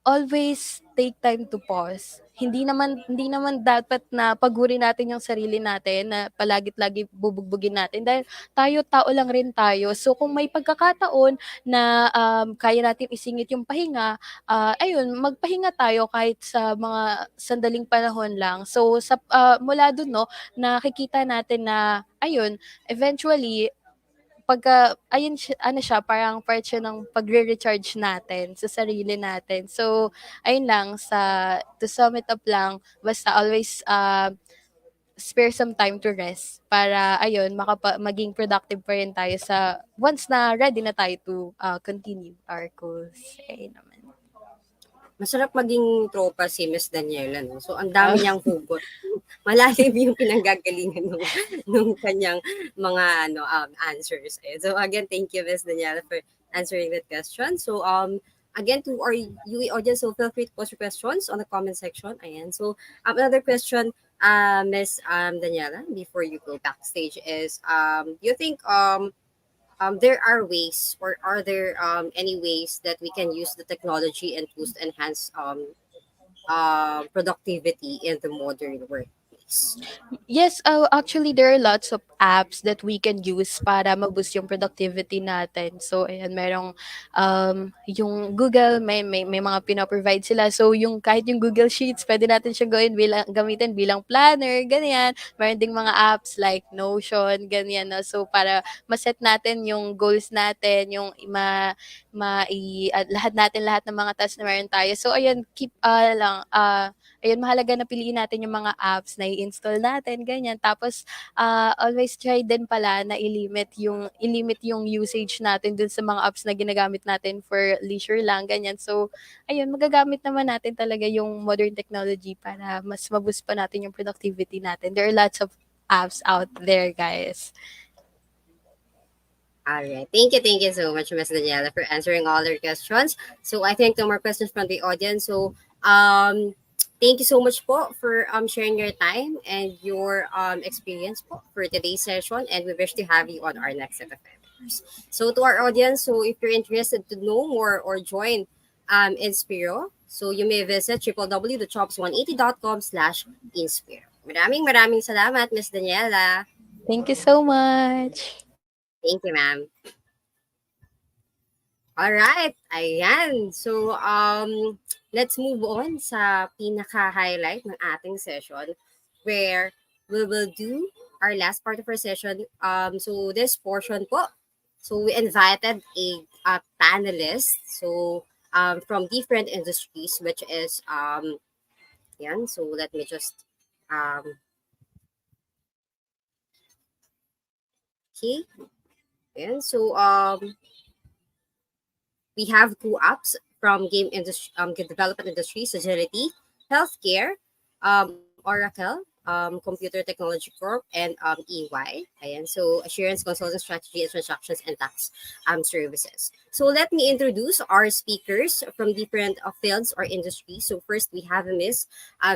always take time to pause. Hindi naman dapat na pagurin natin yung sarili natin na palagit-lagi bubugbugin natin dahil tayo tao lang rin tayo. So kung may pagkakataon na kaya natin isingit yung pahinga, ayun, magpahinga tayo kahit sa mga sandaling panahon lang. So mula dun, no, nakikita natin na ayun, eventually ayun siya, ano siya, parang part siya ng pagre-recharge natin sa sarili natin. So, ayun lang, to sum it up lang, basta always spare some time to rest para ayun, maging productive pa rin tayo once na ready na tayo to continue our goals. Ayun naman. Masarap maging tropa si Miss Daniela, no? So, ang Ah, dami niyang hugot. Malalim yung pinanggagalingan nung kanyang mga answers. Ayan. So, again, thank you, Miss Daniela, for answering that question. So, again, to our UE audience, so feel free to post your questions on the comment section. Ayan. So, another question, Miss Daniela, before you go backstage is, do you think there are ways, or are there any ways that we can use the technology and tools to enhance productivity in the modern workplace? Yes, actually there are lots of apps that we can use para ma-boost yung productivity natin. So ayan, merong yung Google may mga pino-provide sila. So yung kahit yung Google Sheets, pwede natin siyang gamitin bilang planner, ganyan. Meron ding mga apps like Notion, ganyan, no. So para ma-set natin yung goals natin, yung lahat ng mga tasks na meron tayo. So ayun, ayun, mahalaga na piliin natin yung mga apps na i-install natin, ganyan. Tapos, always try din pala na i-limit yung usage natin dun sa mga apps na ginagamit natin for leisure lang, ganyan. So, ayun, magagamit naman natin talaga yung modern technology para mas ma-boost pa natin yung productivity natin. There are lots of apps out there, guys. All right. Thank you so much, Miss Daniela, for answering all our questions. So I think no more questions from the audience. So thank you so much po for sharing your time and your experience po for today's session, and we wish to have you on our next set of webinars. So to our audience, so if you're interested to know more or join Inspiro, so you may visit www.chops180.com/inspiro. Maraming salamat, Miss Daniela. Thank you so much. Thank you, ma'am. Alright, ayan. So, let's move on sa pinaka-highlight ng ating session, where we will do our last part of our session. So this portion po, so we invited a panelist, so from different industries, which is, yan. So let me just, okay. Ayan. So, we have Kooapps from game industry, game development industry, Sagility, healthcare, Oracle, Computer Technology Corp, and EY. Ayan, so assurance, consulting, strategy, and transactions and tax services. So let me introduce our speakers from different fields or industries. So first we have Miss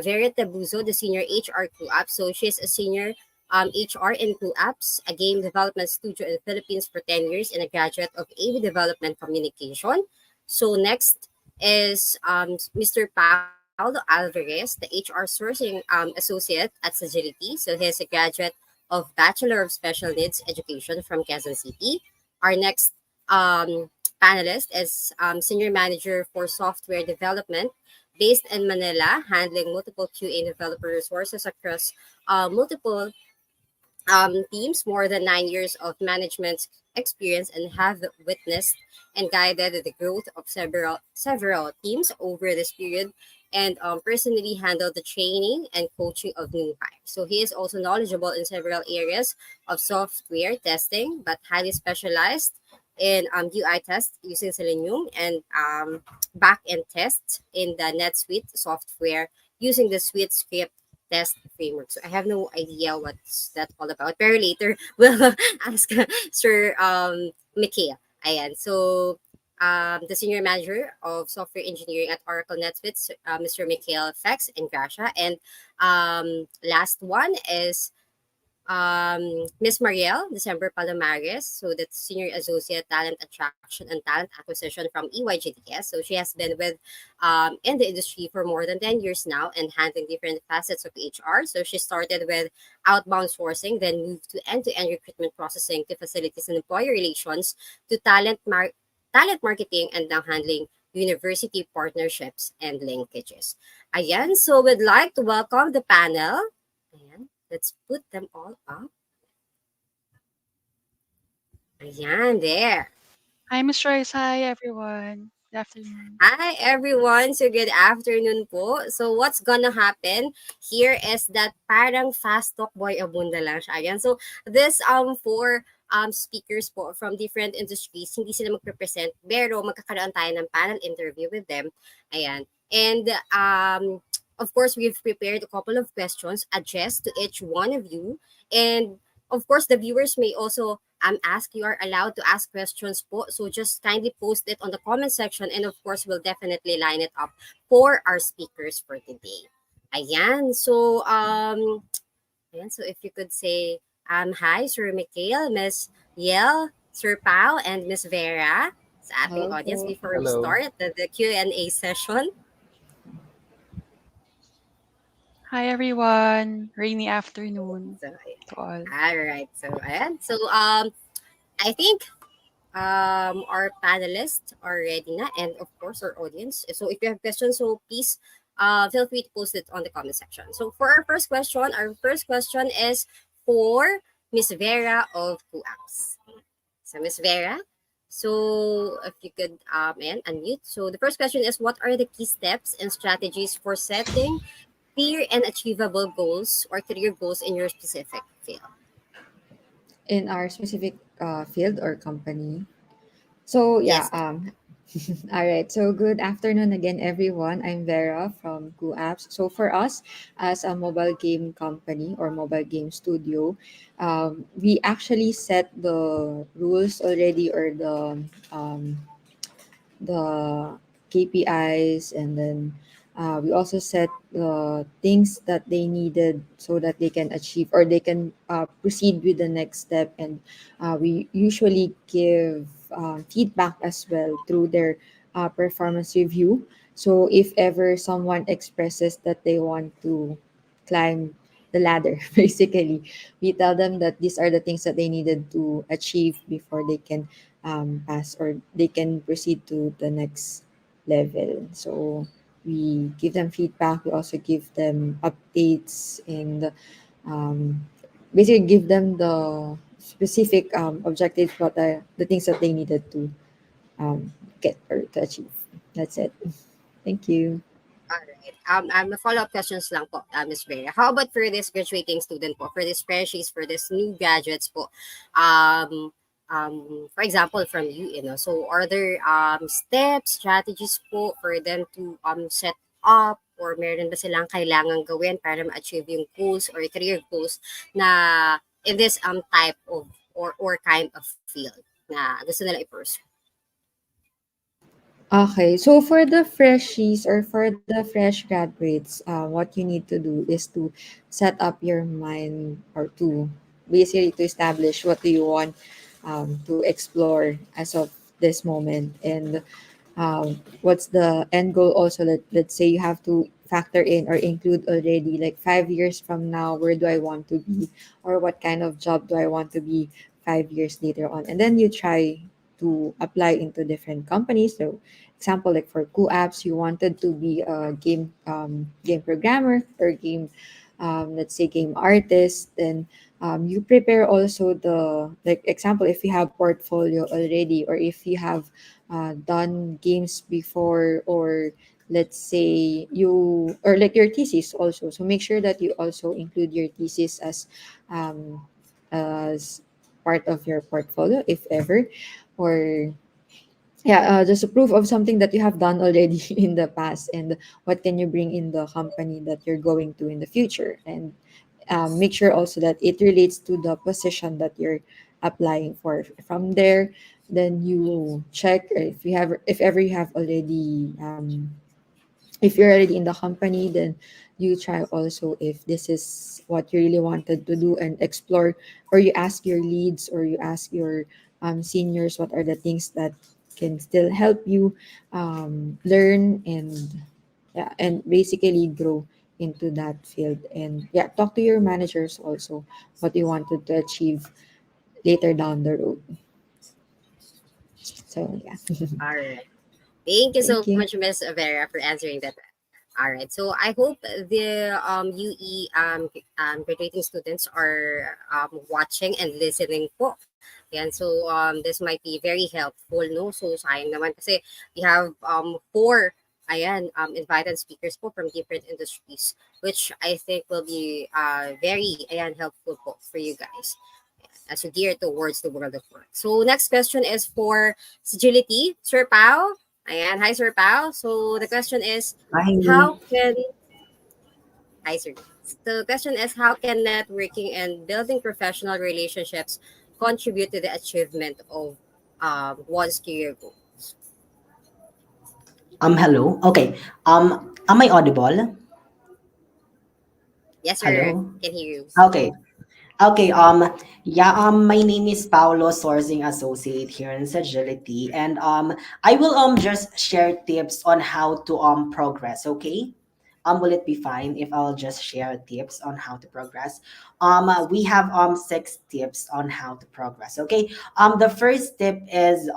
Vera Tabuzo, the senior HR Kooapps. So she's a senior HR in Kooapps, a game development studio in the Philippines for 10 years, and a graduate of AV Development Communication. So next is Mr. Paolo Alvarez, the HR sourcing associate at Sagility. So he's a graduate of Bachelor of Special Needs Education from Quezon City. Our next panelist is Senior Manager for Software Development based in Manila, handling multiple QA developer resources across multiple teams, more than 9 years of management experience, and have witnessed and guided the growth of several teams over this period, and personally handled the training and coaching of new hires. So he is also knowledgeable in several areas of software testing, but highly specialized in UI test using Selenium, and back-end tests in the NetSuite software using the Suite script test framework. So I have no idea what's that all about. Pero later we'll ask Sir Mikhail. Ayan. So the senior manager of software engineering at Oracle NetSuite, Mr. Mikhail Fex Engracia. And last one is Miss Mariel, December Palomares. So that's Senior Associate Talent Attraction and Talent Acquisition from EYGDS. So she has been with in the industry for more than 10 years now and handling different facets of HR. So she started with outbound sourcing, then moved to end-to-end recruitment processing to facilities and employee relations to talent marketing and now handling university partnerships and linkages. Ayan, so we'd like to welcome the panel. Ayan, let's put them all up. Ayan, there. Hi, Miss Royce. Hi, everyone. Good afternoon. Hi everyone. So good afternoon po. So what's gonna happen here is that parang fast talk boy abunda lang siya. Ayan. So this four speakers po from different industries, hindi sila magpe-present pero magkakaroon tayo ng panel interview with them. Ayan. And of course, we've prepared a couple of questions addressed to each one of you. And of course, the viewers may also ask. You are allowed to ask questions po. So just kindly post it on the comment section. And of course, we'll definitely line it up for our speakers for today. Ayan. So, ayan. So if you could say hi, Sir Mikhail, Miss Yel, Sir Pao, and Miss Vera sa ating Hello audience po. before we Hello. start the Q&A session. Hi, everyone. Rainy afternoon So, to all. all right. So, ayan. So, I think our panelists are ready na, and of course our audience. So if you have questions, so please feel free to post it on the comment section. So for our first question is for Miss Vera of Kooapps. So Miss Vera, so if you could and unmute. So the first question is, what are the key steps and strategies for setting clear and achievable goals or career goals in your specific field? In our specific field or company. So yeah, Yes. all right. So good afternoon again, everyone. I'm Vera from Kooapps. So for us, as a mobile game company or mobile game studio, we actually set the rules already or the KPIs, and then we also set the things that they needed so that they can achieve or they can proceed with the next step. And we usually give feedback as well through their performance review. So if ever someone expresses that they want to climb the ladder, basically, we tell them that these are the things that they needed to achieve before they can pass or they can proceed to the next level. So we give them feedback. We also give them updates and um, basically give them the specific objectives, what the things that they needed to get or to achieve. That's it. Thank you. All right. Follow-up questions lang po, Ms. Vera. How about for this graduating student po, for this freshies, for this new graduates po, for example, from you, so are there steps, strategies po for them to set up or meron ba silang kailangan gawin para ma-achieve yung goals or career goals na in this type of or kind of field na gusto nila i-pursue? Okay, so for the freshies or for the fresh graduates, what you need to do is to set up your mind or to basically to establish what do you want to explore as of this moment, and what's the end goal also. Let's say you have to factor in or include already like 5 years from now, where do I want to be, or what kind of job do I want to be 5 years later on, and then you try to apply into different companies. So example, like for Kooapps, you wanted to be a game programmer or game let's say game artist. Then you prepare also the like example, if you have portfolio already or if you have done games before, or let's say you or like your thesis also. So make sure that you also include your thesis um, as part of your portfolio if ever, or yeah, just a proof of something that you have done already in the past, and what can you bring in the company that you're going to in the future. And make sure also that it relates to the position that you're applying for. From there, then you check if ever you have already if you're already in the company, then you try also if this is what you really wanted to do and explore, or you ask your leads or you ask your seniors what are the things that can still help you learn and yeah, and basically grow into that field. And yeah, talk to your managers also what you wanted to achieve later down the road. So yeah. All right. Thank you so Thank you. much, Miss Vera, for answering that. All right. So I hope the UE graduating students are watching and listening po. Yan. So this might be very helpful, no? So sayang naman kasi we have four invited speakers po from different industries, which I think will be very helpful po for you guys as you gear towards the world of work. So next question is for Sagility, Sir Pao. Ayan, hi Sir Pao. So the question is, Hi. how can hi Sir? So the question is, how can networking and building professional relationships contribute to the achievement of one's career goal? Hello. Okay. Am I audible? Yes, sir. Hello. Can hear you. Okay. Okay. Yeah. My name is Paolo, sourcing associate here in Sagility, and I will just share tips on how to progress. Okay. Will it be fine if I'll just share tips on how to progress? We have 6 tips on how to progress. Okay. The first tip is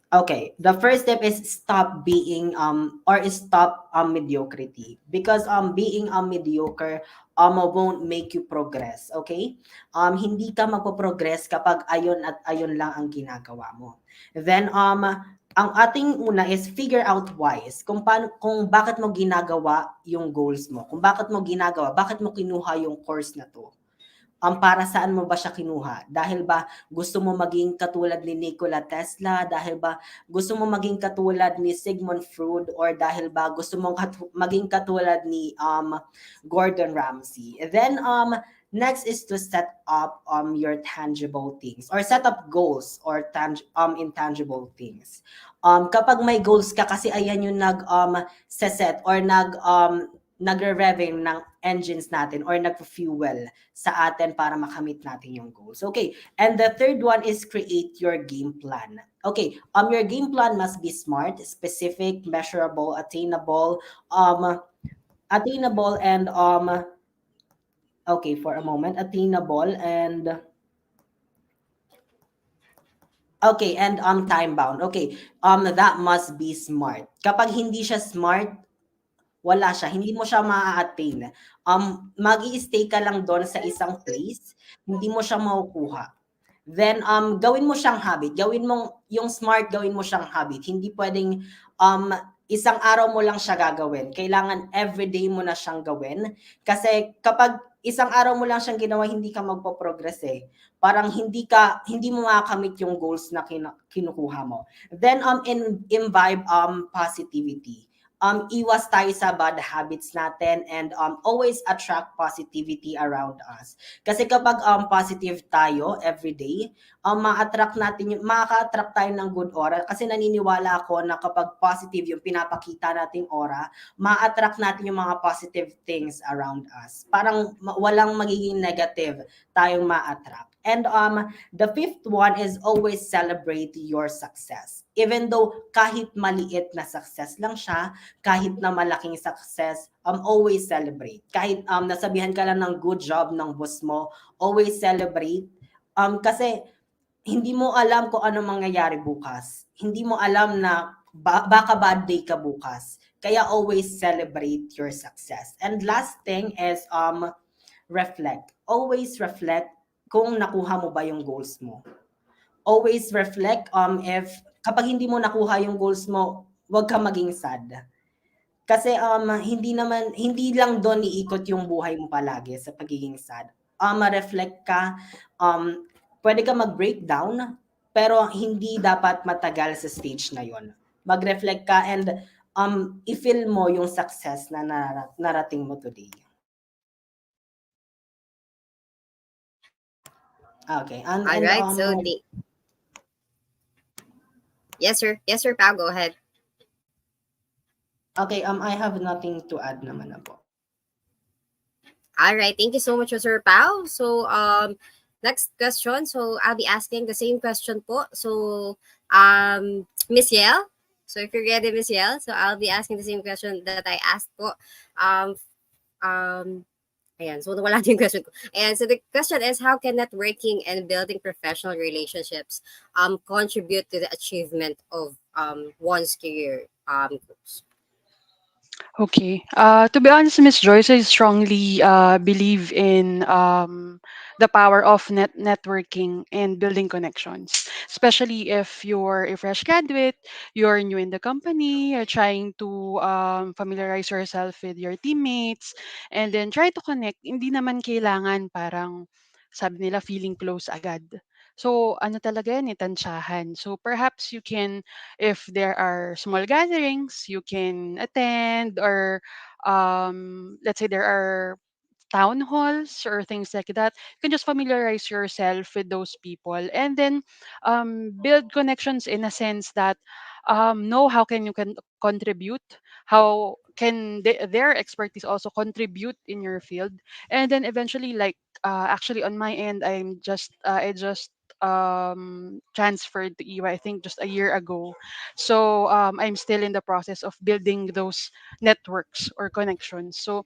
Okay, the first step is stop being or stop mediocrity, because being mediocre won't make you progress, okay? Hindi ka magpo-progress kapag ayon at ayon lang ang ginagawa mo. Then ang ating una is figure out whys, kung paano, kung bakit mo ginagawa yung goals mo, kung bakit mo ginagawa, bakit mo kinuha yung course na to. Para saan mo ba siya kinuha? Dahil ba gusto mo maging katulad ni Nikola Tesla? Dahil ba gusto mo maging katulad ni Sigmund Freud? Or dahil ba gusto mong maging katulad ni Gordon Ramsay? Then next is to set up your tangible things, or set up goals or intangible things. Kapag may goals ka, kasi ayan yung set or nagre-revving ng engines natin or nagpo-fuel sa atin para makamit natin yung goals. Okay, and the third one is create your game plan. Okay, your game plan must be smart, specific, measurable, attainable, and okay, for a moment, attainable and okay, and time bound. Okay, that must be smart. Kapag hindi siya smart, wala siya, hindi mo siya maa-attain. Mag-i-stay ka lang doon sa isang place, hindi mo siya makukuha. Then gawin mo siyang habit. Gawin mong yung smart, gawin mo siyang habit. Hindi pwedeng isang araw mo lang siya gagawin. Kailangan everyday mo na siyang gawin, kasi kapag isang araw mo lang siyang ginawa, hindi ka magpo-progress eh. Parang hindi mo makakamit yung goals na kinukuha mo. Then imbibe positivity. Iwas tayo sa bad habits natin, and always attract positivity around us. Kasi kapag positive tayo every day, makaka-attract tayo ng good aura, kasi naniniwala ako na kapag positive yung pinapakita nating aura, ma-attract natin yung mga positive things around us. Parang walang magiging negative tayong ma-attract. And the fifth one is always celebrate your success. Even though kahit maliit na success lang siya, kahit na malaking success, always celebrate. Kahit nasabihan ka lang ng good job ng boss mo, always celebrate. Kasi hindi mo alam kung ano mangyayari bukas. Hindi mo alam na baka bad day ka bukas. Kaya always celebrate your success. And last thing is reflect. Always reflect kung nakuha mo ba yung goals mo. Always reflect if kapag hindi mo nakuha yung goals mo, huwag ka maging sad. Kasi hindi lang doon iikot yung buhay mo palagi sa pagiging sad. Ma-reflect ka, pwede ka mag-breakdown, pero hindi dapat matagal sa stage na yon. Mag-reflect ka and i-feel mo yung success na narating mo today. Okay, All right. So Yes, sir. Yes, sir, Pao. Go ahead. Okay, I have nothing to add naman na po. All right. Thank you so much, Sir Pao. So, next question. So, I'll be asking the same question po. So, Miss Yel. So, if you're ready, Miss Yel. So, I'll be asking the same question that I asked po. Um, um, Ayan, so wala din yung question ko. And so the question is, how can networking and building professional relationships contribute to the achievement of one's career goals? Okay. To be honest, Miss Joyce, I strongly believe in the power of networking and building connections. Especially if you're a fresh graduate, you're new in the company, you're trying to familiarize yourself with your teammates, and then try to connect. Hindi naman kailangan parang sabi nila feeling close agad. So, ano talaga yan, tansyahan. So, perhaps you can, if there are small gatherings, you can attend, or let's say there are town halls or things like that. You can just familiarize yourself with those people, and then build connections in a sense that know how can you can contribute, how can their expertise also contribute in your field, and then eventually, like actually on my end, I just transferred to EY, I think just a year ago. So I'm still in the process of building those networks or connections. So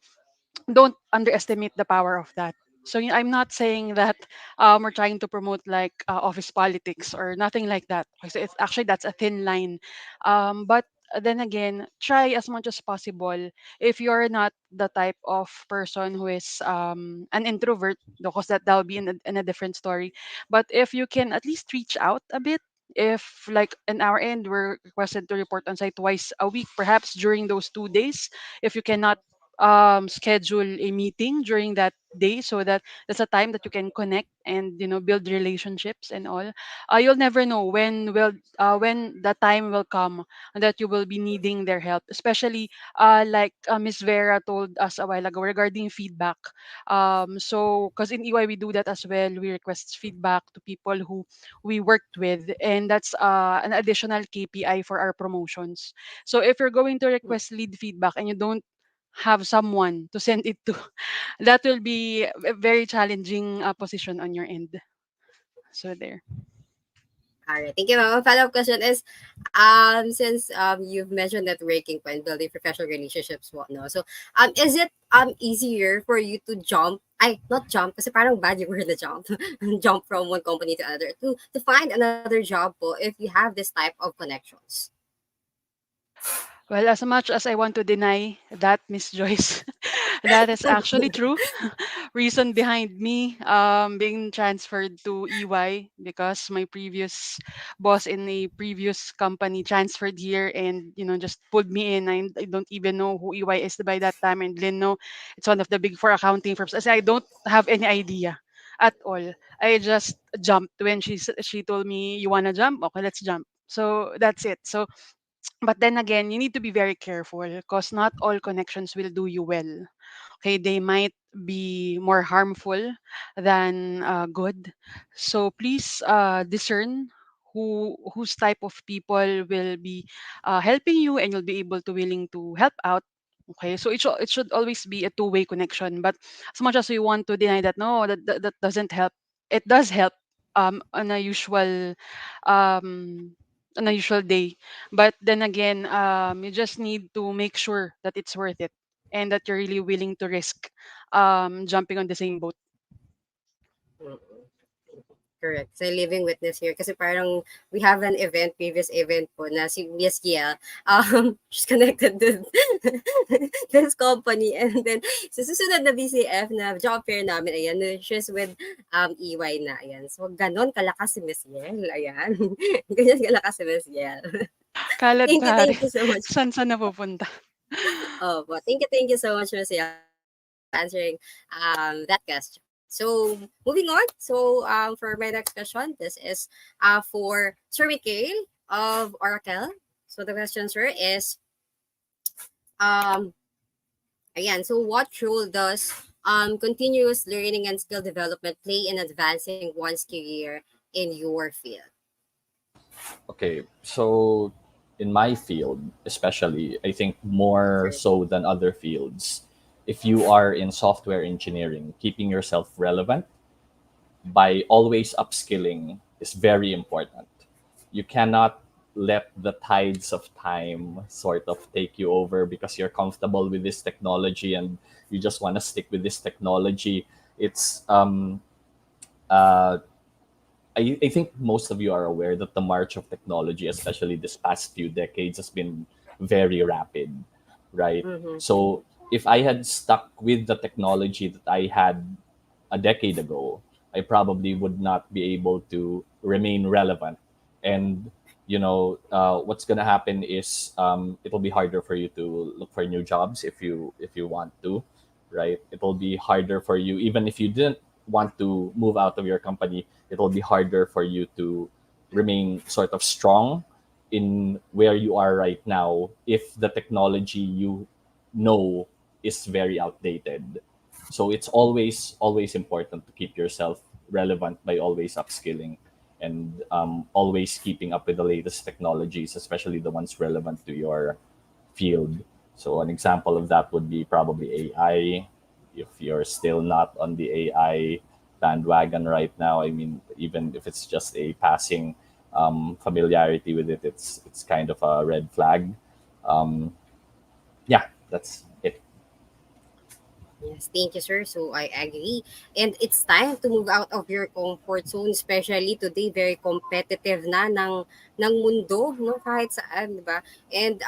don't underestimate the power of that. So I'm not saying that we're trying to promote like office politics or nothing like that. Because it's actually that's a thin line. But then again, try as much as possible. If you're not the type of person who is an introvert, because that'll be in a different story. But if you can at least reach out a bit, if like in our end we're requested to report on site twice a week, perhaps during those 2 days, if you cannot schedule a meeting during that day, so that that's a time that you can connect and build relationships and all. You'll never know when the time will come that you will be needing their help, especially like Miss Vera told us a while ago regarding feedback. So because in EY we do that as well, we request feedback to people who we worked with, and that's an additional KPI for our promotions. So if you're going to request lead feedback and you don't have someone to send it to, that will be a very challenging position on your end. So there. All right. Thank you, ma'am. A follow-up question is, since you've mentioned networking and building professional relationships, whatnot. So, is it easier for you to jump? I not jump kasi parang bad yung word na jump. Jump from one company to another to find another job po if you have this type of connections. Well, as much as I want to deny that, Miss Joyce, that is actually true. Reason behind me being transferred to EY, because my previous boss in a previous company transferred here and just pulled me in. I don't even know who EY is by that time, and didn't know it's one of the big four accounting firms. As I don't have any idea at all. I just jumped when she told me, "You wanna jump? Okay, let's jump." So that's it. So but then again, you need to be very careful because not all connections will do you well. Okay, they might be more harmful than good. So please discern whose type of people will be helping you, and you'll be able to willing to help out. Okay, so it should always be a two-way connection. But as much as we want to deny that, no, that doesn't help. It does help on a usual um day. But then again, you just need to make sure that it's worth it, and that you're really willing to risk jumping on the same boat. Correct. So living witness here kasi parang we have an event, previous event po na si Miss Gia, she's connected to this company, and then sa susunod na BCF na job fair namin, ayan, she's with EY na, ayan. So ganon kalakas si Miss Yel, ayan. Ganyan kalakas si Miss Yel. Kalad pare. Thank you so much. Saan napupunta? Oh, but thank you so much, Miss Yel, answering that question. So moving on. So for my next question, this is for Sir Mikhail of Oracle. So the question, sir, is um again. So what role does continuous learning and skill development play in advancing one's career in your field? Okay, so in my field, especially, I think more Sure. so than other fields, if you are in software engineering, keeping yourself relevant by always upskilling is very important. You cannot let the tides of time sort of take you over because you're comfortable with this technology and you just want to stick with this technology. It's uh, I think most of you are aware that the march of technology, especially this past few decades, has been very rapid, right? Mm-hmm. So if I had stuck with the technology that I had a decade ago, I probably would not be able to remain relevant. And what's gonna happen is it'll be harder for you to look for new jobs if you want to, right? It'll be harder for you even if you didn't want to move out of your company. It'll be harder for you to remain sort of strong in where you are right now if the technology you know is very outdated. So it's always important to keep yourself relevant by always upskilling and always keeping up with the latest technologies, especially the ones relevant to your field. So an example of that would be probably AI. If you're still not on the AI bandwagon right now, I mean, even if it's just a passing familiarity with it, it's kind of a red flag. Um, yeah, that's it. Yes, thank you, sir. So I agree. And it's time to move out of your comfort zone, especially today, very competitive na ng mundo, no? Kahit saan, di ba? And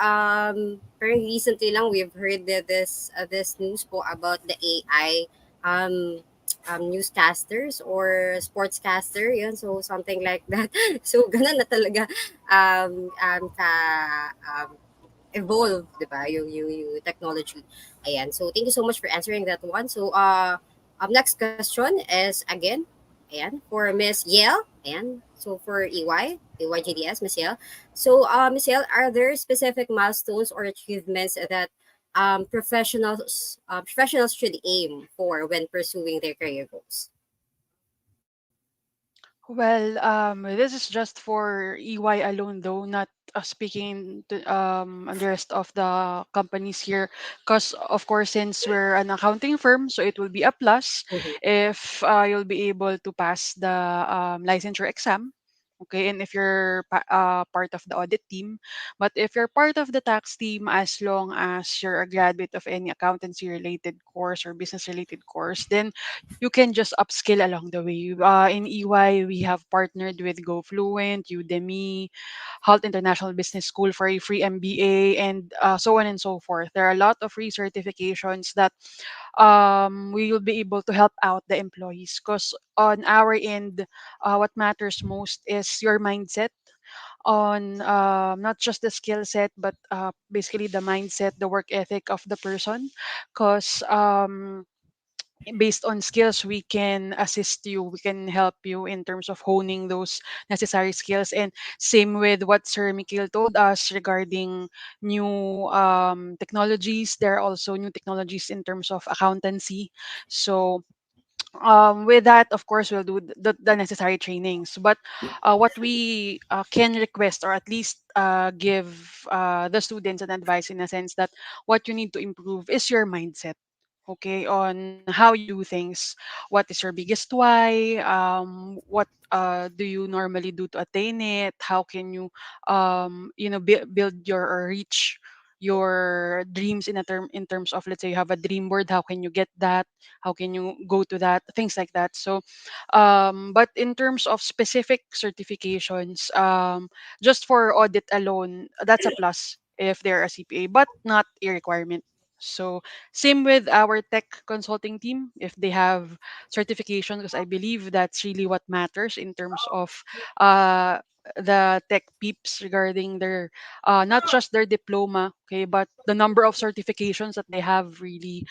very recently lang, we've heard that this news po about the AI um, newscasters or sportscaster, yun. So something like that. So ganun na talaga ka evolve, di ba? Yung technology. Ayan. So, thank you so much for answering that one. So, next question is again, ayan, for Miss Yale. Ayan. So, for EYGDS, Miss Yale. So, Miss Yale, are there specific milestones or achievements that professionals should aim for when pursuing their career goals? Well, this is just for EY alone, though, not speaking to on the rest of the companies here. Because, of course, since we're an accounting firm, so it will be a plus Mhm. if you'll be able to pass the licensure exam. Okay, and if you're part of the audit team, but if you're part of the tax team, as long as you're a graduate of any accountancy related course or business related course, then you can just upskill along the way. In EY, we have partnered with GoFluent, Udemy, Halt International Business School for a free MBA, and so on and so forth. There are a lot of free certifications that we will be able to help out the employees because on our end, what matters most is your mindset on not just the skill set but basically the mindset, the work ethic of the person, because based on skills we can assist you, we can help you in terms of honing those necessary skills. And same with what Sir Mikhail told us regarding new technologies. There are also new technologies in terms of accountancy. So with that, of course, we'll do the necessary trainings. But what we can request, or at least give the students an advice in a sense that what you need to improve is your mindset. Okay, on how you do things. What is your biggest why? What do you normally do to attain it? How can you, build your or reach your dreams in terms of, let's say you have a dream board, how can you get that, how can you go to that, things like that. So but in terms of specific certifications, just for audit alone, that's a plus if they're a CPA, but not a requirement. So same with our tech consulting team, if they have certification, because I believe that's really what matters in terms of uh the tech peeps regarding their not just their diploma, okay, but the number of certifications that they have really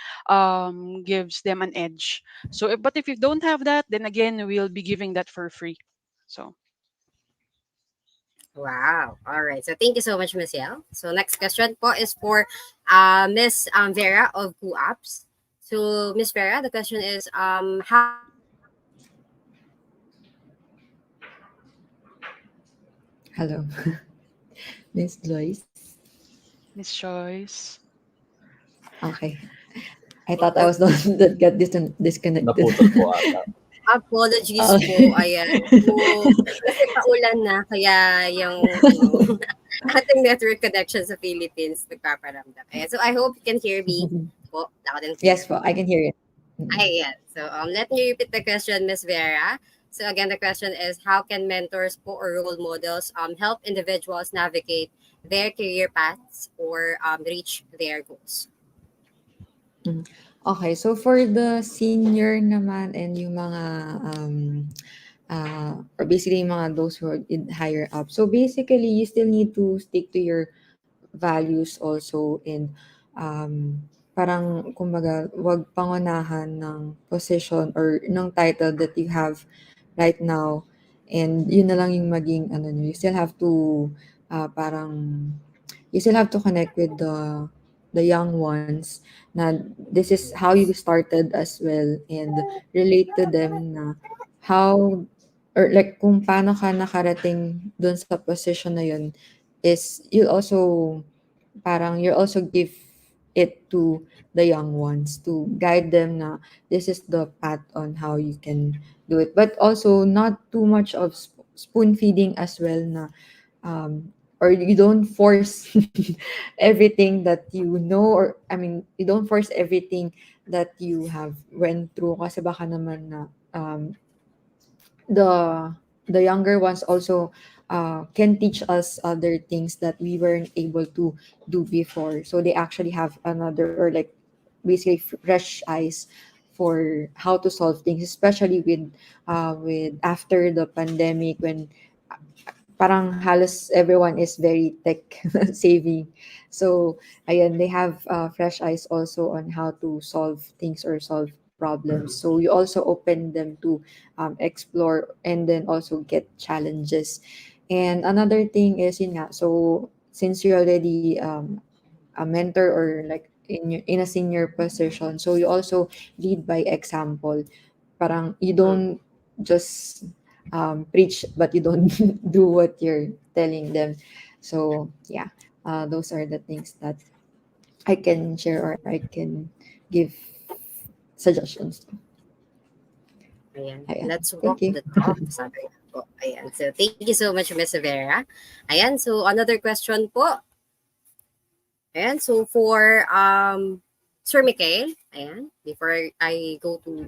gives them an edge. So, but if you don't have that, then again, we'll be giving that for free. So, Wow. All right. So thank you so much, Miss Yel. So next question po is for Miss Vera of Kooapps. So Miss Vera, the question is how Hello, Miss Joyce. Miss Joyce. Okay. I thought I was the one that got disconnected. Naputol po ata. Apologies po, Okay. ayan. So, kasi paulan na, kaya ating network connection sa Philippines nagpaparamdam. Ayan. So, I hope you can hear me po, loud and clear. Yes po, I can hear it. Mm. Ayan. So, let me repeat the question, Miss Vera. So, again, the question is, how can mentors po or role models help individuals navigate their career paths or reach their goals? Mm. Okay, so for the senior naman and yung mga or basically yung mga those who are higher up. So basically, you still need to stick to your values also, and parang kumbaga wag pangunahan ng position or ng title that you have right now, and yun na lang yung maging ano nyo. You still have to parang you still have to connect with the young ones na this is how you started as well, and relate to them na how or like kung paano ka nakarating dun sa position na yun is you also parang you also give it to the young ones to guide them na this is the path on how you can do it, but also not too much of spoon feeding as well na or you don't force everything that you know, or I mean you don't force everything that you have went through kasi baka naman na the younger ones also can teach us other things that we weren't able to do before, so they actually have another or like basically fresh eyes for how to solve things, especially with after the pandemic when parang halos everyone is very tech savvy. So, ayan, they have fresh eyes also on how to solve things or solve problems. So, you also open them to explore and then also get challenges. And another thing is, yun nga, so since you're already a mentor or like in a senior position, so you also lead by example. Parang you don't just preach, but you don't do what you're telling them. So yeah, those are the things that I can share or I can give suggestions. Ayan. Ayan. Let's Thank walk you. the talk. Sabi po. Ayan. So, thank you so much, Miss Vera. Ayan. So, another question po. Ayan. So, for Sir Mikhail. Ayan. Before I go to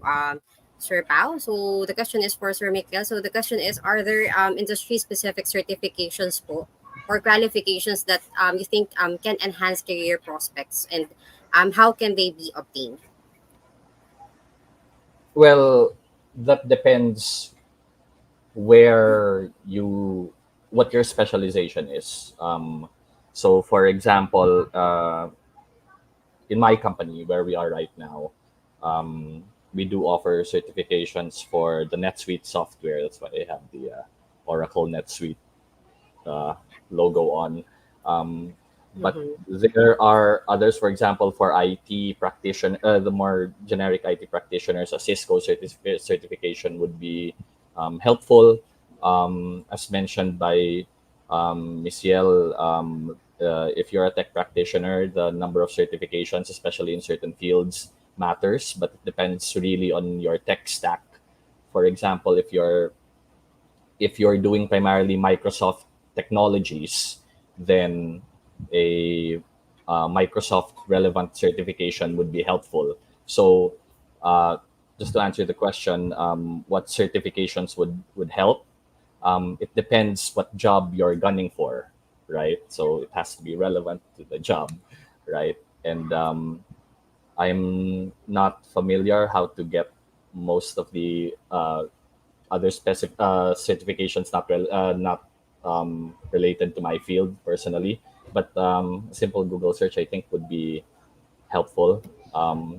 Sir Pao. So, the question is for Sir Mikhail. So, the question is, are there industry-specific certifications po or qualifications that you think can enhance career prospects, and how can they be obtained? Well, that depends where you what your specialization is. So, for example, in my company where we are right now, we do offer certifications for the NetSuite software. That's why I have the Oracle NetSuite uh, logo on. But Mm-hmm. there are others, for example, for IT practitioner, the more generic IT practitioners, a Cisco certification would be helpful. As mentioned by Michelle, if you're a tech practitioner, the number of certifications, especially in certain fields, matters, but it depends really on your tech stack. For example, if you're doing primarily Microsoft technologies, then a Microsoft relevant certification would be helpful. So, uh, just to answer the question, what certifications would help? It depends what job you're gunning for, right? So it has to be relevant to the job, right? And I'm not familiar how to get most of the other specific certifications not related to my field personally. But a simple Google search I think would be helpful.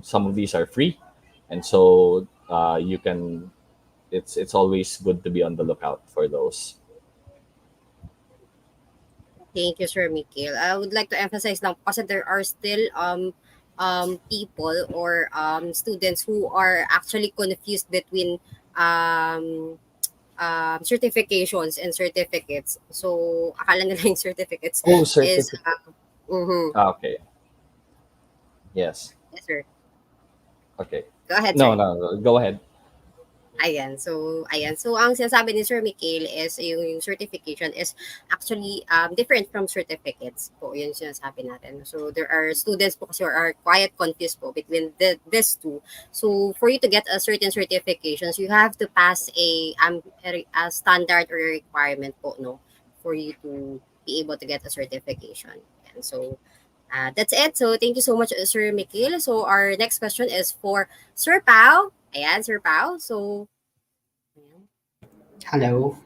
Some of these are free, and so you can. It's always good to be on the lookout for those. Thank you, Sir Mikhail. I would like to emphasize now because there are still people or students who are actually confused between um certifications and certificates. So, akala nila yung certificates Oh, is, certificate. Okay. Yes. yes, sir. Okay. Go ahead, No, sir. no. Go ahead. Ayan. So, ang sinasabi ni Sir Mikhail is yung certification is actually different from certificates po. Yun yung sinasabi natin. So, there are students po kasi who are quite confused po between these two. So, for you to get a certain certifications, you have to pass a standard or a requirement po, no? For you to be able to get a certification. And so, that's it. So, thank you so much, Sir Mikhail. So, our next question is for Sir Pao. Ayan, Sir Pao. So, Hello.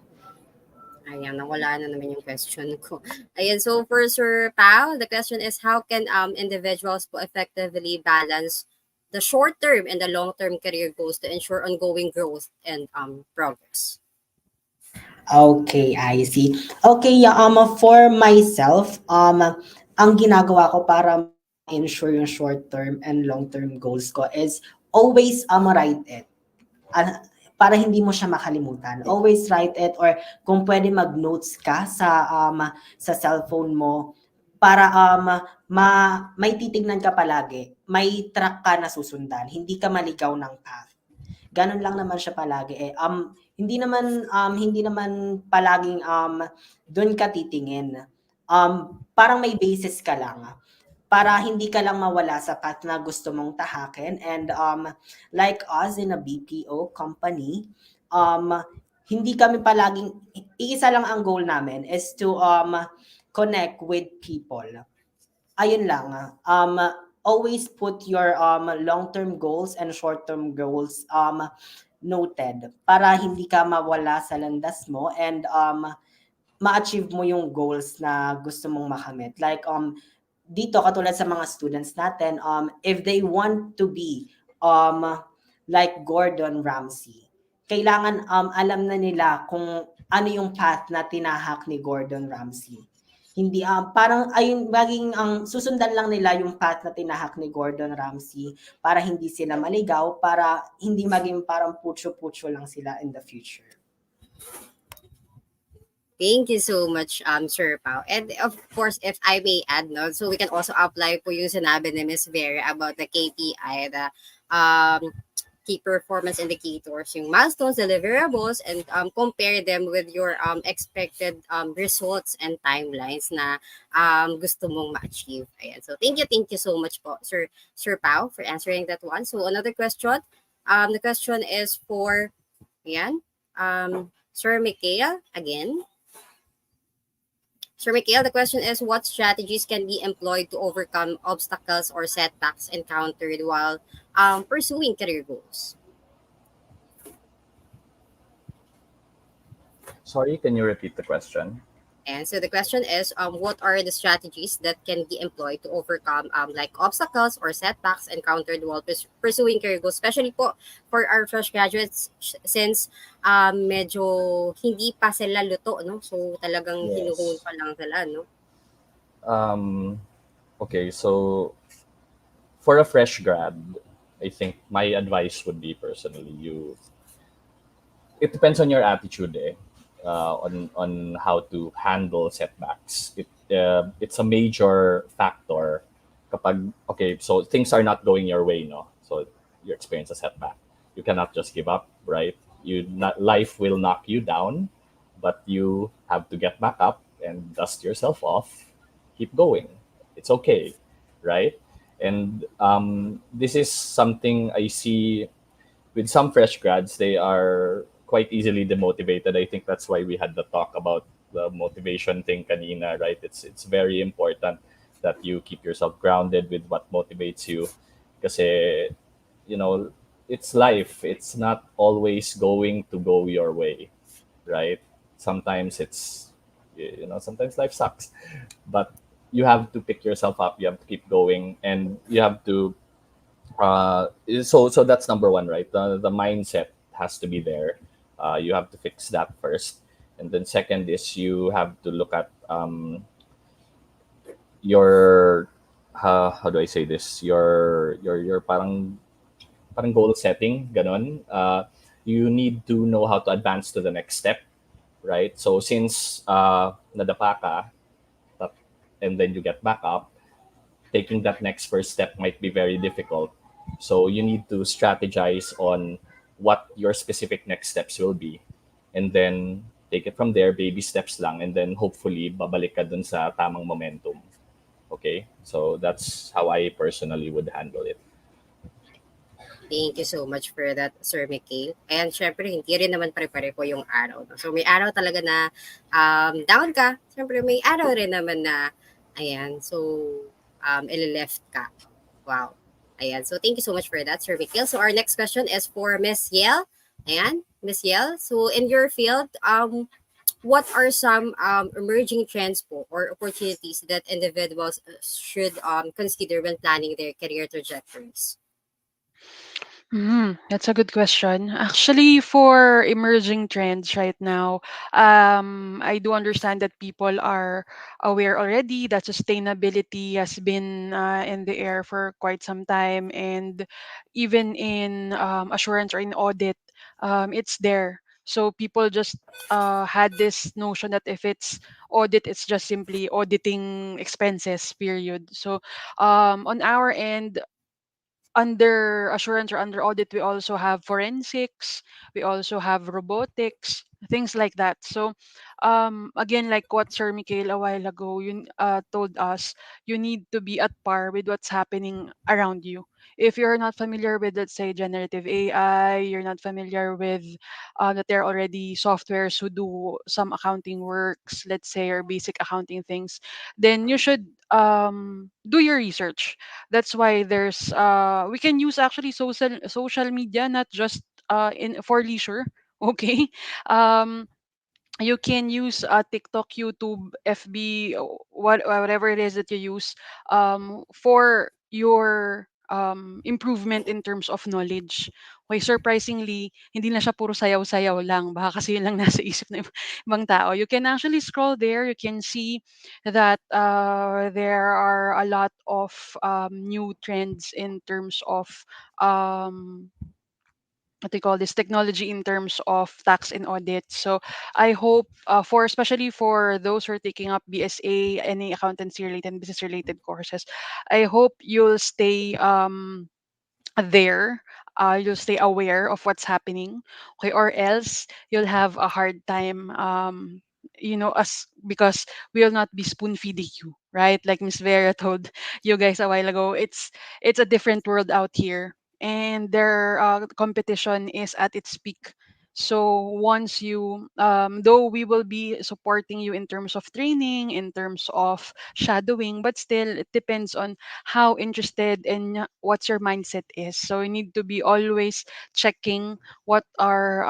ayan, nawala na naman yung question ko. Ayan, so for Sir Pao, the question is how can individuals po effectively balance the short-term and the long-term career goals to ensure ongoing growth and progress? Okay, I see. Okay, yeah, for myself, ang ginagawa ko para ensure yung short-term and long-term goals ko is always write it. Ah, para hindi mo siya makalimutan. Always write it, or kung pwede mag-notes ka sa cellphone mo para may titignan ka palagi. May track ka na susundan. Hindi ka maligaw ng path. Ganun lang naman siya palagi eh. Hindi naman palaging doon ka titingin. Parang may basis ka lang para hindi ka lang mawala sa path na gusto mong tahakin. And like us in a BPO company, hindi kami palaging, iisa lang ang goal namin is to connect with people. Ayun lang. Always put your long-term goals and short-term goals noted para hindi ka mawala sa landas mo, and ma-achieve mo yung goals na gusto mong makamit. Like dito katulad sa mga students natin, if they want to be like Gordon Ramsay, kailangan alam na nila kung ano yung path na tinahak ni Gordon Ramsay. Hindi parang ayun, maging ang susundan lang nila yung path na tinahak ni Gordon Ramsay para hindi sila maligaw, para hindi maging parang putyo-putyo lang sila in the future. Thank you so much, Sir Pao. And of course, if I may add, no, so we can also apply po yung sinabi ni Miss Vera about the KPI, the key performance indicators, yung milestones, deliverables, and compare them with your expected results and timelines na gusto mong ma-achieve. Ayan. So thank you so much po, Sir Pao, for answering that one. So another question. The question is for, ayan, Sir Mikhail again. Sir Mikhail, the question is what strategies can be employed to overcome obstacles or setbacks encountered while pursuing career goals? Sorry, can you repeat the question? And so the question is, what are the strategies that can be employed to overcome like obstacles or setbacks encountered while pursuing career goals, especially po for our fresh graduates since medyo hindi pa sila luto, no? So talagang hinuhon pa lang sila, no? Okay, so for a fresh grad, I think my advice would be personally, it depends on your attitude on how to handle setbacks. It's a major factor kapag, okay, so things are not going your way, no? So you experience a setback. You cannot just give up, right? Life will knock you down, but you have to get back up and dust yourself off, keep going. It's okay, right? And this is something I see with some fresh grads. They are quite easily demotivated. I think that's why we had the talk about the motivation thing kanina, right? It's very important that you keep yourself grounded with what motivates you, kasi it's life. It's not always going to go your way, right? Sometimes sometimes life sucks, but you have to pick yourself up. You have to keep going, and you have to. So that's number one, right? The mindset has to be there. You have to fix that first, and then second is you have to look at your how do I say this? Your parang goal setting, ganon. you need to know how to advance to the next step, right? So since nadapa ka, tap- and then you get back up, taking that next first step might be very difficult. So you need to strategize on what your specific next steps will be, and then take it from there, baby steps lang, and then hopefully babalik ka dun sa tamang momentum. Okay? So that's how I personally would handle it. Thank you so much for that, Sir Mikhail. And syempre, hindi rin naman pare-pareho yung araw. No? So may araw talaga na down ka. Syempre, may araw rin naman na, ayan, so left ka. Wow. Ayan. So thank you so much for that, Sir Mikhail. So our next question is for Miss Yel. Ayan, Miss Yel. So in your field, what are some emerging trends po or opportunities that individuals should consider when planning their career trajectories? That's a good question. Actually, for emerging trends right now, I do understand that people are aware already that sustainability has been in the air for quite some time, and even in assurance or in audit, it's there. So people just had this notion that if it's audit, it's just simply auditing expenses, period. So on our end, under assurance or under audit, we also have forensics, we also have robotics, things like that. So again, like what Sir Mikhail a while ago told us, you need to be at par with what's happening around you. If you're not familiar with, let's say, generative AI, you're not familiar with that there are already softwares who do some accounting works, let's say, or basic accounting things, then you should do your research. That's why there's we can use actually social media, not just in for leisure. Okay. um you can use TikTok, YouTube, FB, whatever it is that you use for your improvement in terms of knowledge. Okay, surprisingly, hindi na siya puro sayaw-sayaw lang. Baka kasi yun lang nasa isip ng ibang tao. You can actually scroll there. You can see that there are a lot of new trends in terms of um, what they call this technology in terms of tax and audit. So I hope for especially for those who are taking up BSA, any accountancy related and business related courses, I hope you'll stay there. You'll stay aware of what's happening, okay, or else you'll have a hard time us, because we'll not be spoon feeding you, right? Like Miss Vera told you guys a while ago, it's a different world out here, and their competition is at its peak. So once you though we will be supporting you in terms of training, in terms of shadowing, but still it depends on how interested and what's your mindset is. So you need to be always checking what are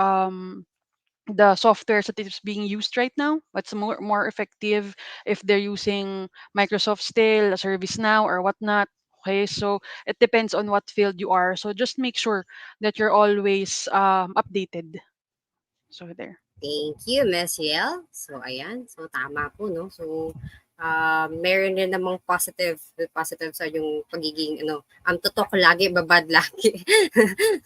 the softwares that is being used right now, what's more effective, if they're using Microsoft still, ServiceNow or whatnot. Okay, so it depends on what field you are. So just make sure that you're always updated. So there. Thank you, Miss Yel. So, ayan. So, tama po, no? So, meron din namang positive sa yung pagiging, tutok lagi, babad lagi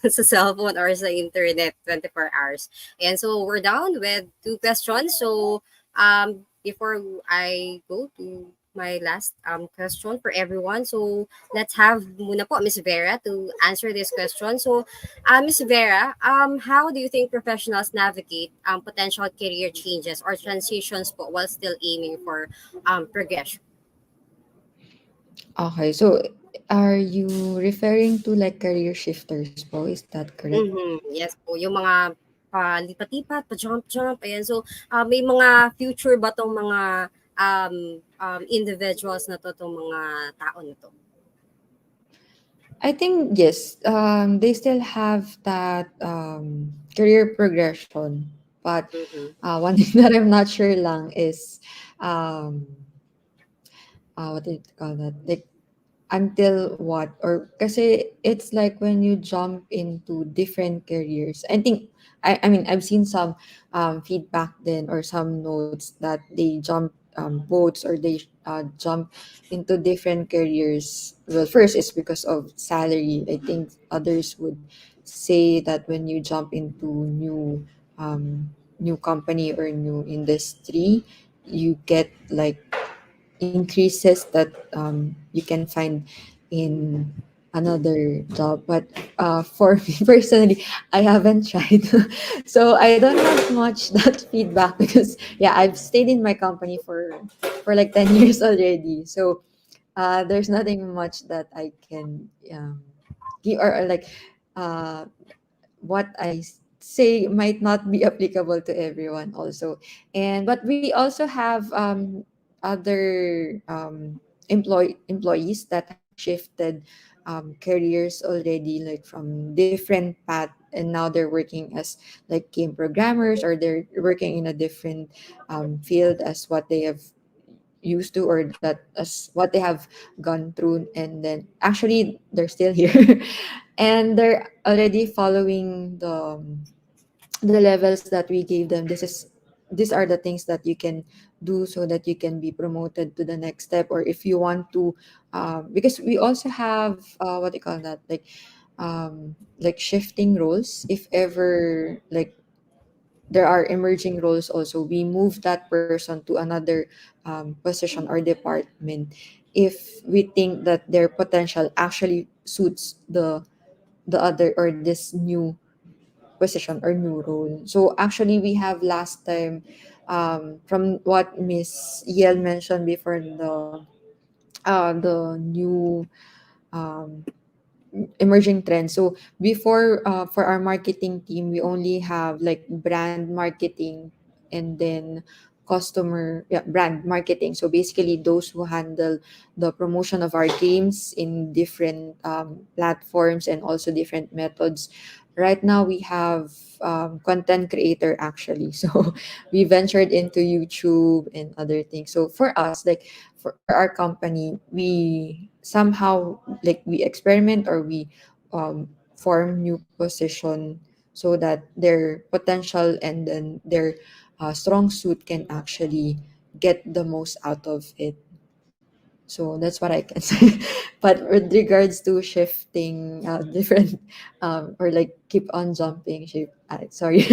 sa cellphone or sa internet 24 hours. And so, we're down with two questions. So, before I go to my last question for everyone, so let's have muna po Miss Vera to answer this question. So, Miss Vera, how do you think professionals navigate potential career changes or transitions po while still aiming for progression? Okay, so are you referring to like career shifters po? Is that correct? Yes po, yung mga palipat-lipat, pa-jump-jump, ayan. So, may mga future ba tong mga individuals na to, tong mga tao na to? I think yes, they still have that career progression, but Mm-hmm. one thing that I'm not sure lang is um, what do you call that? Like until what? Or kasi it's like when you jump into different careers. I mean I've seen some feedback then or some notes that they jump boats or they jump into different careers. Well, first it's because of salary. I think others would say that when you jump into new company or new industry, you get like increases that you can find in another job. But for me personally, I haven't tried. So I don't have much that feedback because yeah, I've stayed in my company for like 10 years already. So there's nothing much that I can give, or like uh, what say might not be applicable to everyone also. And but we also have other employees that have shifted careers already, like from different path, and now they're working as like game programmers, or they're working in a different field as what they have used to, or that as what they have gone through, and then actually they're still here. And they're already following the levels that we gave them. These are the things that you can do so that you can be promoted to the next step. Or if you want to because we also have what do you call that, like shifting roles. If ever like there are emerging roles also, we move that person to another position or department if we think that their potential actually suits the other or this new position or new role. So actually we have last time, from what Miss Yel mentioned before, the new um, emerging trends. So before, for our marketing team, we only have like brand marketing, and then brand marketing. So basically those who handle the promotion of our games in different platforms and also different methods. Right now we have content creator actually. So we ventured into YouTube and other things. So for us, like for our company, we somehow like we experiment, or we form new position so that their potential and then their strong suit can actually get the most out of it. So that's what I can say. But with regards to shifting different or like keep on jumping shape, sorry,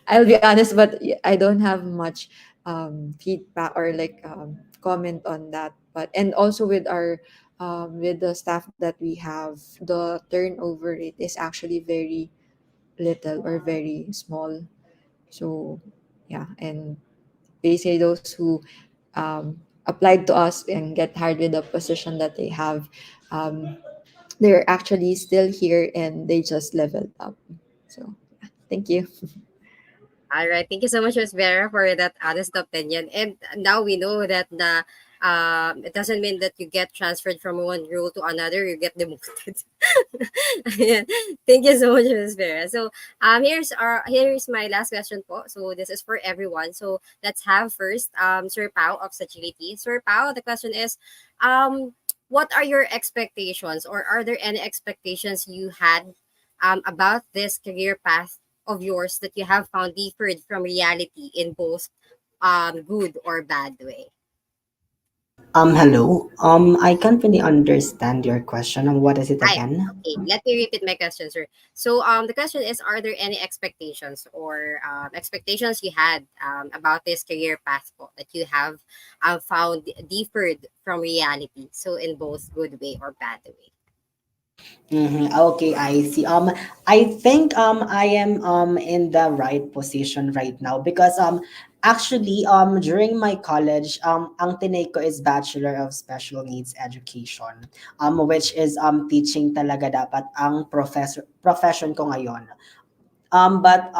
I'll be honest, but I don't have much feedback or like comment on that. But and also with the staff that we have, the turnover rate is actually very little or very small. So yeah, and basically those who applied to us and get hired with the position that they have, um, they're actually still here and they just leveled up. So yeah, thank you. All right. Thank you so much, Miss Vera, for that honest opinion. And now we know that it doesn't mean that you get transferred from one role to another. You get demoted. Ayan. Thank you so much, Miss Vera. So here's my last question po. So this is for everyone. So let's have first Sir Pao of Sagility. Sir Pao, the question is, what are your expectations, or are there any expectations you had about this career path of yours that you have found differed from reality in both good or bad way? Hello. I can't really understand your question. What is it I again? Okay, let me repeat my question, sir. So the question is, are there any expectations or expectations you had about this career path po that you have found differed from reality? So in both good way or bad way. Okay, I see. I think I am in the right position right now because actually during my college ang tinake ko is Bachelor of Special Needs Education, which is teaching talaga dapat ang profession ko ngayon. But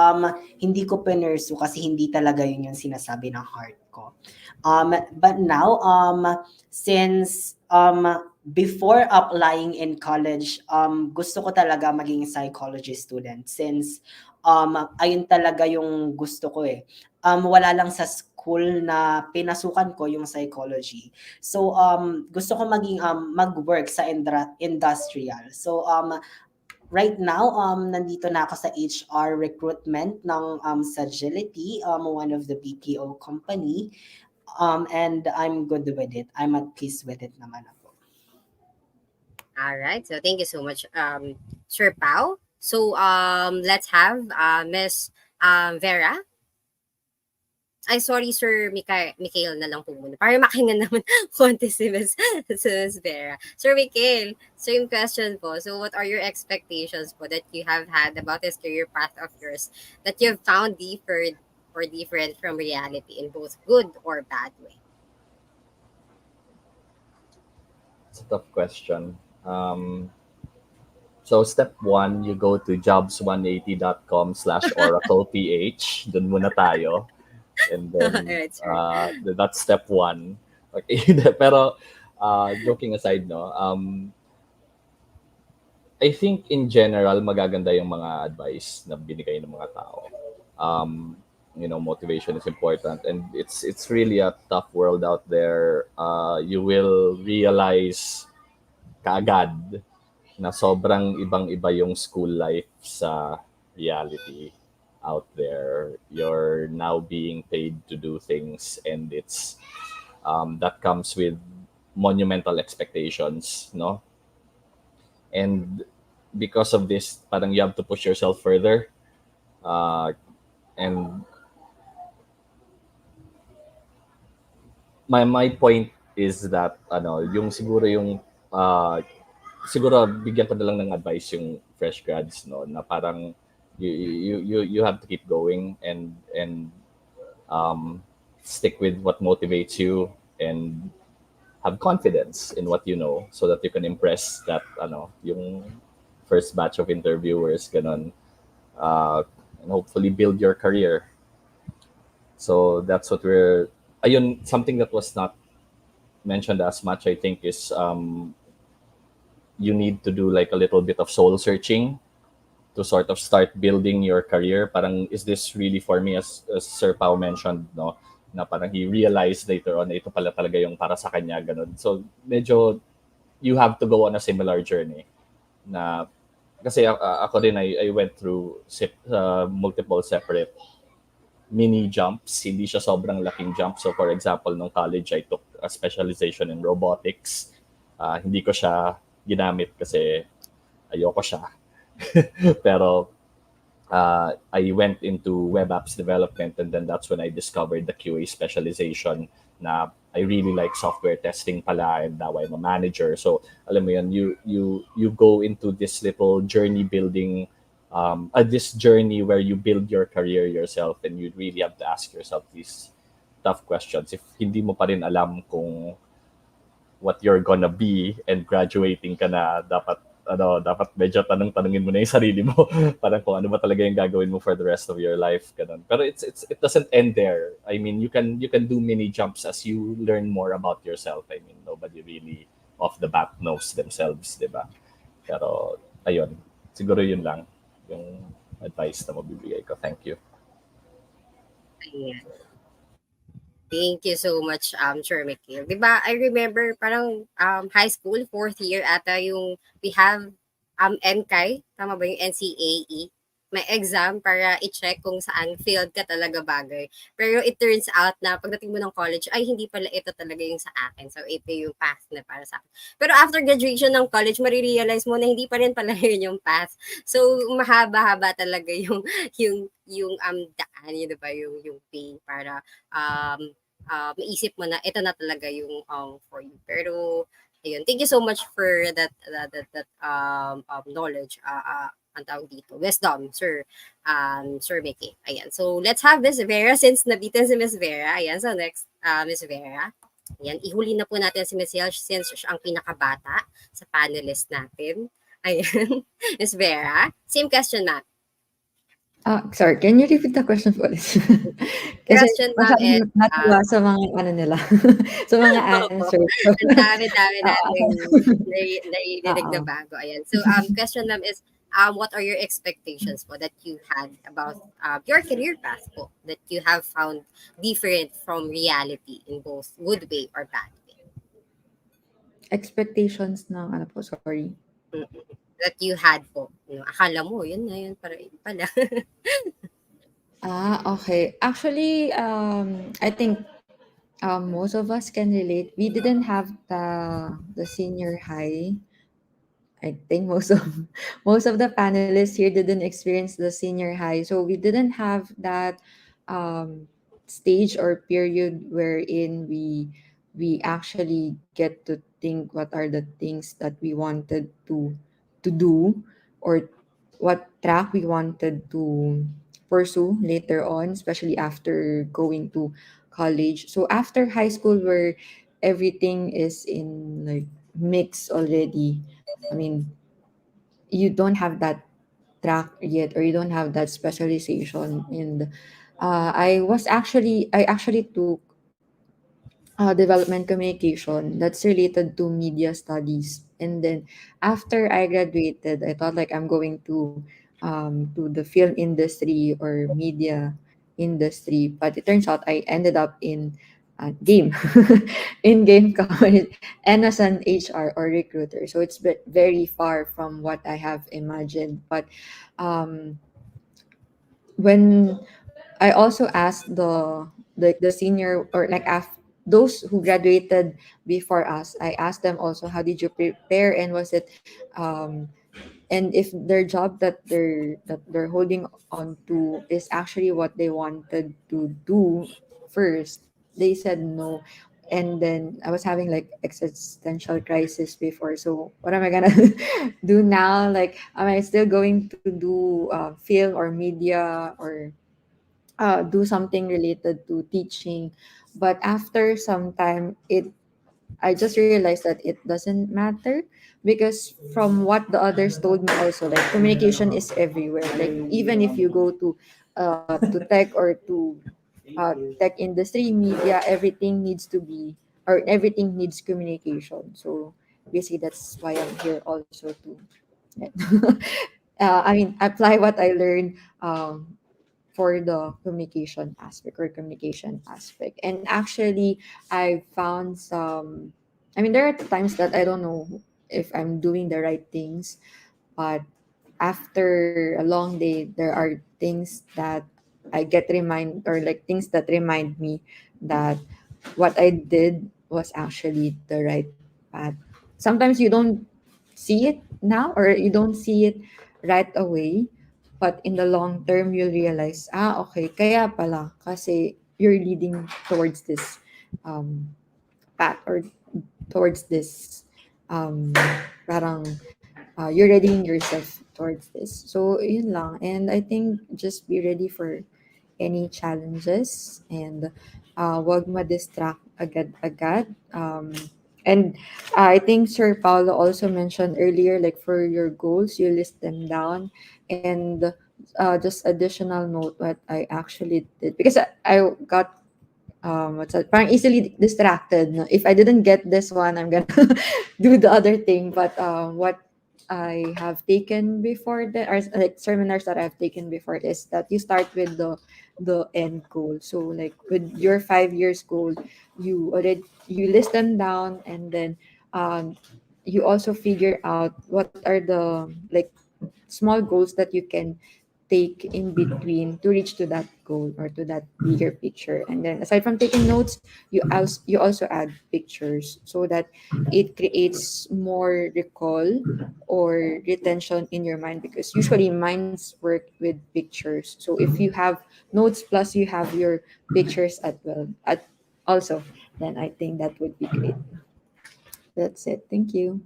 hindi ko pinursu kasi hindi talaga yun yung sinasabi ng heart ko. But now, since before applying in college, gusto ko talaga maging psychology student since ayun talaga yung gusto ko eh. Wala lang sa school na pinasukan ko yung psychology. So gusto ko maging mag-work sa industrial. So right now, nandito na ako sa HR recruitment ng Sagility, one of the BPO company. And I'm good with it. I'm at peace with it naman ako. All right. So thank you so much, Sir Pao. So let's have Miss Vera. Ay, sorry, Sir Mikhail na lang po muna. Para makahinga naman konti si Miss Vera. Sir Mikhail, same question po. So, what are your expectations po that you have had about this career path of yours that you've found different from reality in both good or bad way? It's a tough question. So step one, you go to jobs180.com/oracleph. Dun muna tayo. And then Alright, sir. that's step one. Okay. Pero joking aside, no, I think in general, magaganda yung mga advice na binigay ng mga tao. Motivation is important, and it's really a tough world out there. You will realize kaagad na sobrang ibang-iba yung school life sa reality out there. You're now being paid to do things, and it's that comes with monumental expectations, no? And because of this, parang you have to push yourself further. And my point is that yung siguro bigyan ko na lang ng advice yung fresh grads, no, na parang you have to keep going and stick with what motivates you, and have confidence in what you know, so that you can impress that yung first batch of interviewers, ganon, and hopefully build your career. So that's what we're ayun, something that was not mentioned as much, I think, is you need to do like a little bit of soul searching to sort of start building your career. Parang, is this really for me, as Sir Pao mentioned, no, na parang he realized later on na ito pala talaga yung para sa kanya, ganun. So medyo you have to go on a similar journey na kasi ako din, I went through multiple separate mini jumps. Hindi siya sobrang laking jump. So for example, nung college, I took a specialization in robotics. Hindi ko siya ginamit kasi ayoko siya. Pero I went into web apps development, and then that's when I discovered the QA specialization na I really like software testing pala, and now I'm a manager. So alam mo yun, you go into this little journey building, this journey where you build your career yourself, and you really have to ask yourself these tough questions. If hindi mo pa rin alam kung what you're gonna be and graduating ka na, dapat medyo tanungin mo na yung sarili mo parang kung ano ba talaga yung gagawin mo for the rest of your life, ganun. Pero it doesn't end there. I mean, you can do mini jumps as you learn more about yourself. I mean, nobody really off the bat knows themselves, di ba? Pero ayun, siguro yun lang yung advice na mabibigay ko. Thank you. Ayan. Thank you so much, Sir Mikhail. Diba, I remember parang high school, 4th year ata yung we have NCAI, tama ba yung NCAE? May exam para i-check kung saan field ka talaga bagay. Pero it turns out na pagdating mo ng college, ay hindi pala ito talaga yung sa akin. So ito yung path na para sa akin. Pero after graduation ng college, marirealize mo na hindi pa rin pala yun yung path. So mahaba-haba talaga yung daan, yun ba, yung pay para maisip mo na ito na talaga yung for you. Pero ayun, thank you so much for that knowledge, ang tawag dito, wisdom, Sir Mickey. Ayan, so let's have Miss Vera, since nabitin si Miss Vera. Ayan, so next, Miss Vera. Ayan, ihuli na po natin si Miss Hill since siya ang pinakabata sa panelist natin. Ayan, Miss Vera, same question, ma'am. Sorry, can you repeat the question po? Kasi Question, ma'am, masyadong is, natuwa sa mga ano nila, sa mga answers. So, ang dami-dami natin narinig na oo. bago. Ayan. So, question, ma'am, is, what are your expectations po that you had about your career path po that you have found different from reality in both good way or bad way? Expectations ng ano po, sorry. That you had po. Akala mo, yun na yun, para yun pala. Okay. Actually, I think most of us can relate. We didn't have the senior high I think most of most of the panelists here didn't experience the senior high, so we didn't have that um, stage or period wherein we actually get to think what are the things that we wanted to do, or what track we wanted to pursue later on, especially after going to college. So after high school, where everything is in like mix already. I mean, you don't have that track yet, or you don't have that specialization. And I actually took development communication that's related to media studies. And then after I graduated, I thought like I'm going to the film industry or media industry, but it turns out I ended up in game in game company and as an HR or recruiter. So it's very far from what I have imagined. But um, when I also asked the senior, or like those who graduated before us, I asked them also, how did you prepare, and was it um and if their job that they're holding on to is actually what they wanted to do first. They said no. And then I was having like existential crisis before. So what am I gonna do now? Like, am I still going to do film or media, or do something related to teaching? But after some time, it I just realized that it doesn't matter, because from what the others told me also, like communication is everywhere. Like even if you go to tech or to tech industry, media, everything needs to be, or everything needs communication. So basically, that's why I'm here also to, I mean, apply what I learned for the communication aspect or communication aspect. And actually, I found some. I mean, there are times that I don't know if I'm doing the right things, but after a long day, there are things that I get remind, or like things that remind me that what I did was actually the right path. Sometimes you don't see it now, or you don't see it right away, but in the long term you'll realize, okay, kaya pala kasi you're leading towards this um path, or towards this um parang you're readying yourself towards this. So yun lang. And I think just be ready for any challenges, and wag ma-distract agad-agad. And I think Sir Paolo also mentioned earlier, like for your goals, you list them down. And just additional note, what I actually did, because I got what's that? Parang easily distracted. No? If I didn't get this one, I'm gonna do the other thing. But what I have taken before, the or like seminars that I've taken before, is that you start with the end goal. So like with your 5 years goal, you list them down, and then um you also figure out what are the like small goals that you can take in between to reach to that goal, or to that bigger picture. And then aside from taking notes, you also add pictures, so that it creates more recall or retention in your mind, because usually minds work with pictures. So if you have notes plus you have your pictures also, then I think that would be great. That's it. Thank you.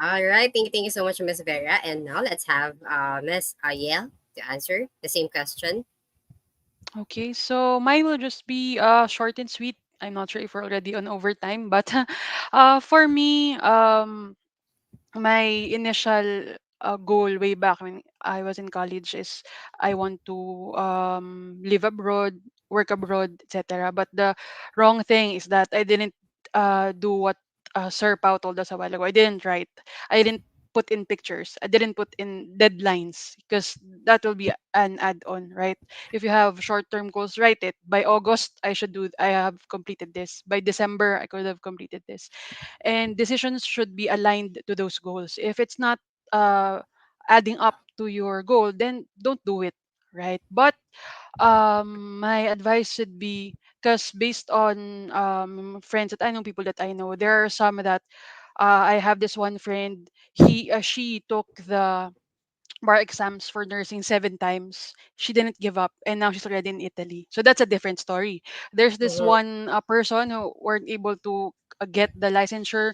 All right. Thank you so much, Miss Vera. And now let's have Miss Ayel to answer the same question. Okay, so mine will just be short and sweet. I'm not sure if we're already on overtime, but for me, my initial goal way back when I was in college is I want to live abroad, work abroad, etc. But the wrong thing is that I didn't do what Sir Pao told us a while ago. I didn't write. I didn't put in pictures. I didn't put in deadlines, because that will be an add-on, right? If you have short-term goals, write it. By August, I have completed this. By December, I could have completed this, and decisions should be aligned to those goals. If it's not uh, adding up to your goal, then don't do it, right? But my advice should be, because based on friends that I know, people that I know, there are some that I have this one friend. She took the bar exams for nursing 7 times. She didn't give up, and now she's already in Italy. So that's a different story. There's this Mhm. one person who weren't able to get the licensure,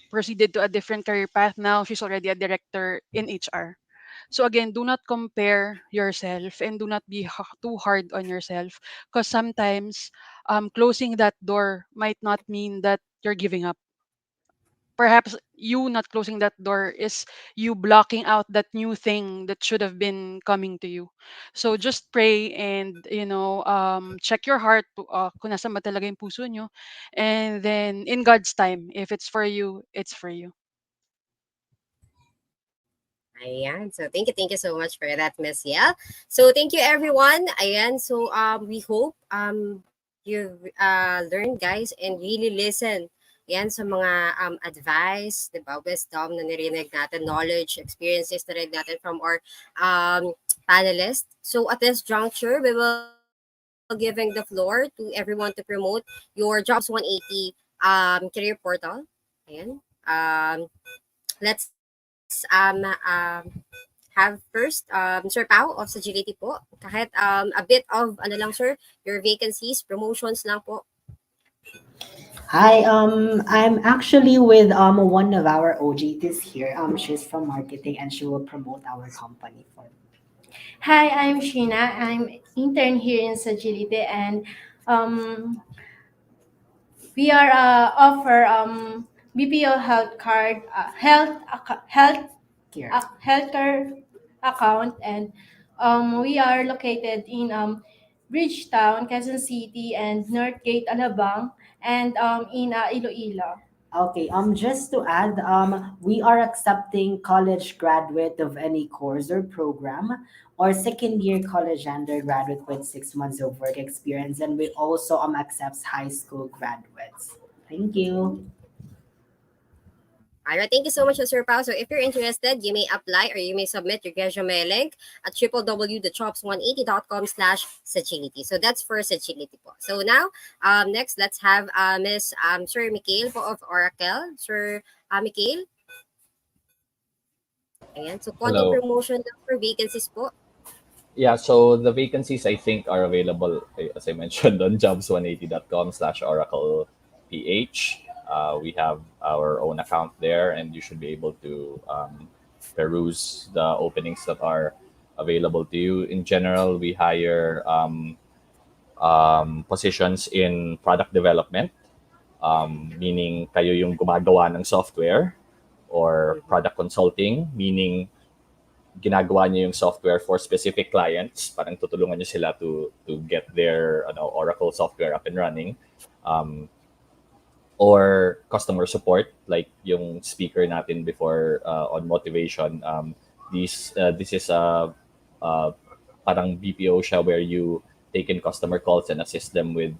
proceeded to a different career path. Now she's already a director in HR. So again, do not compare yourself and do not be too hard on yourself, because sometimes closing that door might not mean that you're giving up. Perhaps you not closing that door is you blocking out that new thing that should have been coming to you. So just pray and check your heart, kung nasa ba talaga yung puso nyo, and then in God's time, if it's for you, it's for you. Ayan. So thank you so much for that, Miss Yel. So thank you everyone. Ayan. So we hope you learn guys and really listen. Yan sa mga advice, 'di ba? Wisdom na narinig natin, knowledge, experiences na narinig natin from our panelists. So at this juncture, we will giving the floor to everyone to promote your Jobs 180 career portal. Ayan. Let's have first Sir Pao of Sagility po. Kahit a bit of ano lang sir, your vacancies, promotions lang po. Hi, I'm actually with one of our OJTs here. She's from marketing and she will promote our company for. Hi, I'm Sheena. I'm intern here in Sagility, and um, we are offer BPO health card, Here. healthcare account, and we are located in Bridgetown, Quezon City, and Northgate, Alabang, and in Iloilo. Okay, just to add, we are accepting college graduate of any course or program or second year college undergraduate with 6 months of work experience, and we also accepts high school graduates. Thank you. Alright, thank you so much, Sir Pao. So if you're interested, you may apply or you may submit your resume link at www.thechops180.com/sagility. So that's for Sagility po. So now, next, let's have Miss Sir Mikhail po of Oracle. Sir Mikhail. Ayan, so konting Hello. promotion lang for vacancies po. Yeah, so the vacancies I think are available, as I mentioned, on jobs180.com/Oracle PH. We have our own account there, and you should be able to peruse the openings that are available to you. In general, we hire positions in product development, meaning kayo yung gumagawa ng software, or product consulting, meaning ginagawa niyo yung software for specific clients, parang tutulungan niyo sila to get their Oracle software up and running, or customer support like yung speaker natin before on motivation. This is a parang BPO siya where you take in customer calls and assist them with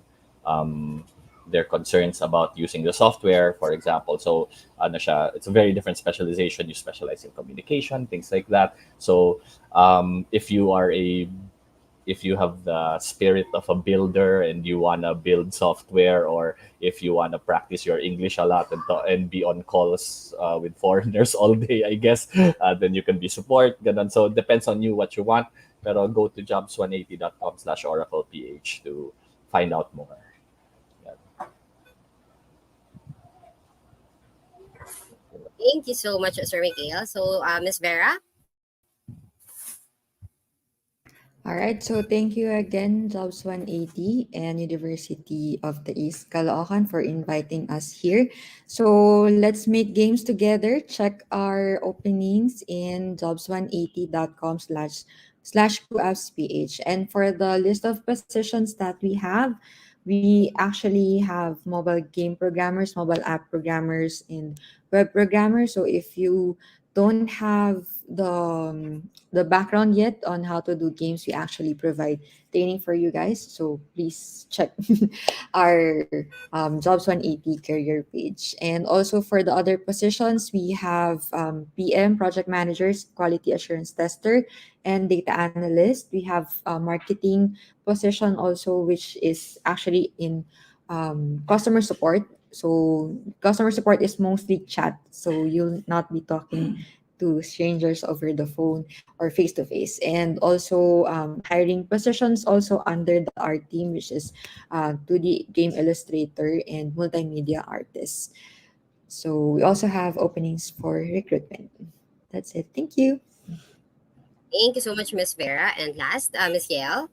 um, their concerns about using the software, for example. So ano siya, it's a very different specialization. You specialize in communication, things like that. So if you have the spirit of a builder and you want to build software, or if you want to practice your English a lot and be on calls with foreigners all day, I guess, then you can be support. Ganun. So it depends on you what you want. Pero go to jobs180.com/OraclePH to find out more. Yeah. Thank you so much, Sir Mikhail. So, Miss Vera. All right, so thank you again, Jobs 180 and University of the East Caloocan for inviting us here. So let's make games together. Check our openings in jobs180.com/slash Kooapps. And for the list of positions that we have, we actually have mobile game programmers, mobile app programmers, and web programmers. So if you don't have the background yet on how to do games, we actually provide training for you guys. So please check our Jobs 180 career page. And also for the other positions, we have PM, project managers, quality assurance tester, and data analyst. We have a marketing position also, which is actually in customer support. So customer support is mostly chat. So you'll not be talking to strangers over the phone or face to face. And also hiring positions also under the art team, which is 2D game illustrator and multimedia artist. So we also have openings for recruitment. That's it. Thank you. Thank you so much, Miss Vera. And last, Miss Yael.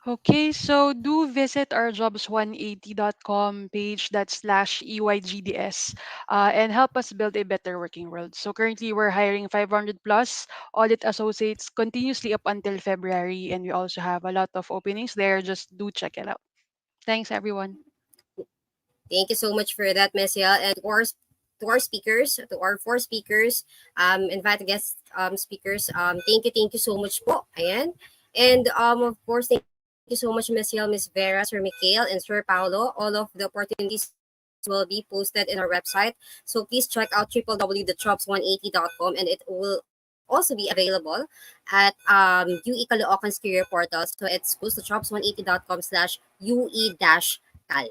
Okay, so do visit our jobs180.com page, that's slash EYGDS, and help us build a better working world. So currently we're hiring 500 plus audit associates continuously up until February, and we also have a lot of openings there. Just do check it out. Thanks, everyone. Thank you so much for that, Miss Yael. And to our four speakers, invited guest speakers, thank you so much po. Ayan. And of course, thank you so much, Miss Yael, Miss Vera, Sir Mikhail, and Sir Paolo. All of the opportunities will be posted in our website. So please check out www.jobs180.com, and it will also be available at UE Caloocan's career portal. So it's goes to jobs180.com/UE-cal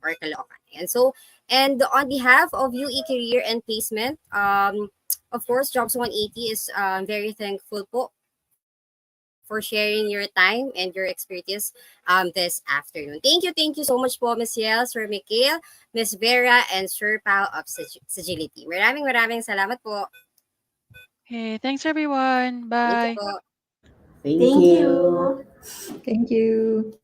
or Caloocan. And so, and on behalf of UE Career and Placement, of course, Jobs 180 is very thankful po for sharing your time and your expertise this afternoon. Thank you so much po, Ms. Yel, Sir Mikhail, Ms. Vera, and Sir Pao of Sagility. Maraming salamat po. Okay, thanks, everyone. Thank you Bye. po. Thank Thank you. you. Thank you.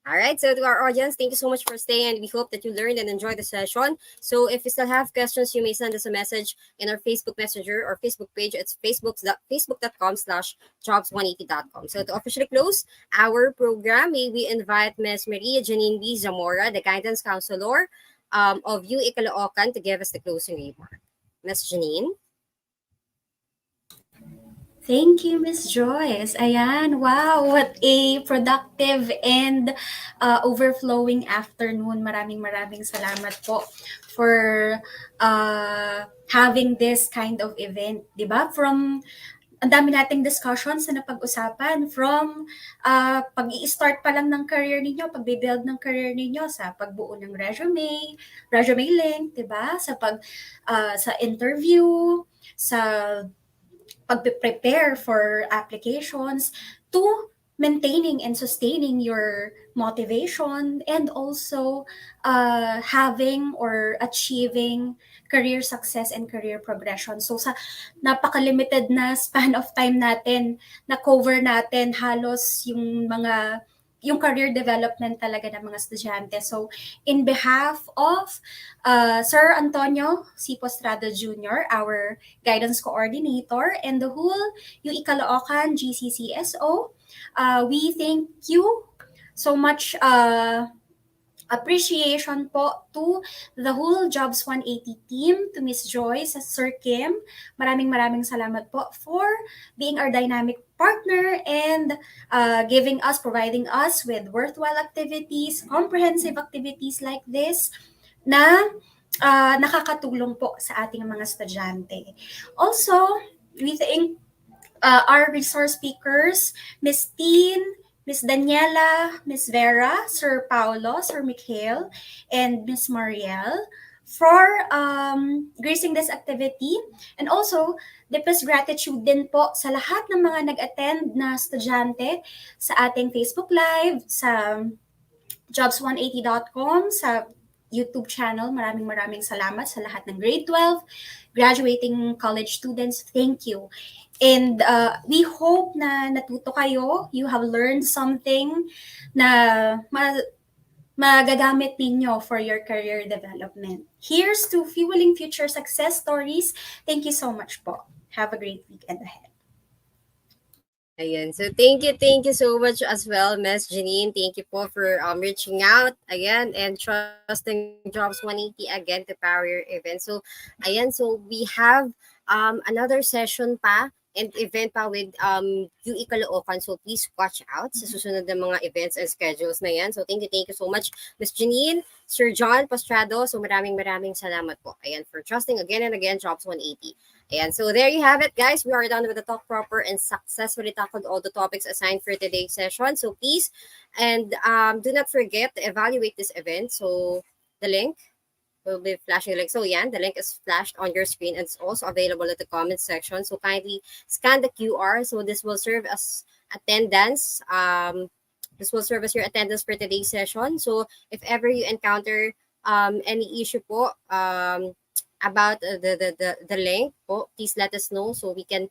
All right, so to our audience, thank you so much for staying, and we hope that you learned and enjoyed the session. So if you still have questions, you may send us a message in our Facebook Messenger or Facebook page. It's facebook.com/jobs180.com. So to officially close our program, may we invite Ms. Maria Janine B. Zamora, the guidance counselor of UE Caloocan, to give us the closing remark. Ms. Janine? Thank you, Miss Joyce. Ayan, wow, what a productive and overflowing afternoon. Maraming salamat po for having this kind of event, 'di ba? From ang dami nating discussions na napag-usapan from pag-i-start pa lang ng career ninyo, pagbe-build ng career ninyo sa pagbuo ng resume link, 'di ba? Sa interview, sa pag-prepare for applications, to maintaining and sustaining your motivation, and also having or achieving career success and career progression. So sa napaka-limited na span of time natin, na cover natin halos yung career development talaga ng mga estudyante. So in behalf of Sir Antonio C. Postrado Jr., our guidance coordinator, and the whole UE Caloocan GCCSO, we thank you so much. Appreciation po to the whole Jobs 180 team, to Miss Joyce, Sir Kim. Maraming salamat po for being our dynamic partner and providing us with worthwhile activities, comprehensive activities like this na nakakatulong po sa ating mga estudyante. Also, we thank our resource speakers, Miss Teen, Miss Daniela, Miss Vera, Sir Paolo, Sir Mikhail, and Miss Mariel for gracing this activity. And also, deepest gratitude din po sa lahat ng mga nag-attend na estudyante sa ating Facebook Live, sa jobs180.com, sa YouTube channel. Maraming salamat sa lahat ng grade 12, graduating college students. Thank you. And we hope na natuto kayo. You have learned something na magagamit ninyo for your career development. Here's to fueling future success stories. Thank you so much po. Have a great weekend ahead. Ayan. So thank you so much as well, Ms. Janine. Thank you po for reaching out again and trusting Jobs 180 again to power your event. So ayan, so we have another session pa and event pa with UE Caloocan. So please watch out sa susunod na mga events and schedules na yan. So thank you so much, Miss Janine, Sir John Pastrado. So maraming salamat po. Ayan, for trusting again and again Jobs 180. Ayan, so there you have it, guys. We are done with the talk proper and successfully tackled all the topics assigned for today's session. So please, and do not forget to evaluate this event. So the link will be flashing, like so. Yeah, the link is flashed on your screen and it's also available at the comment section. So kindly scan the QR. So this will serve as attendance. This will serve as your attendance for today's session. So if ever you encounter any issue po about the link po, please let us know so we can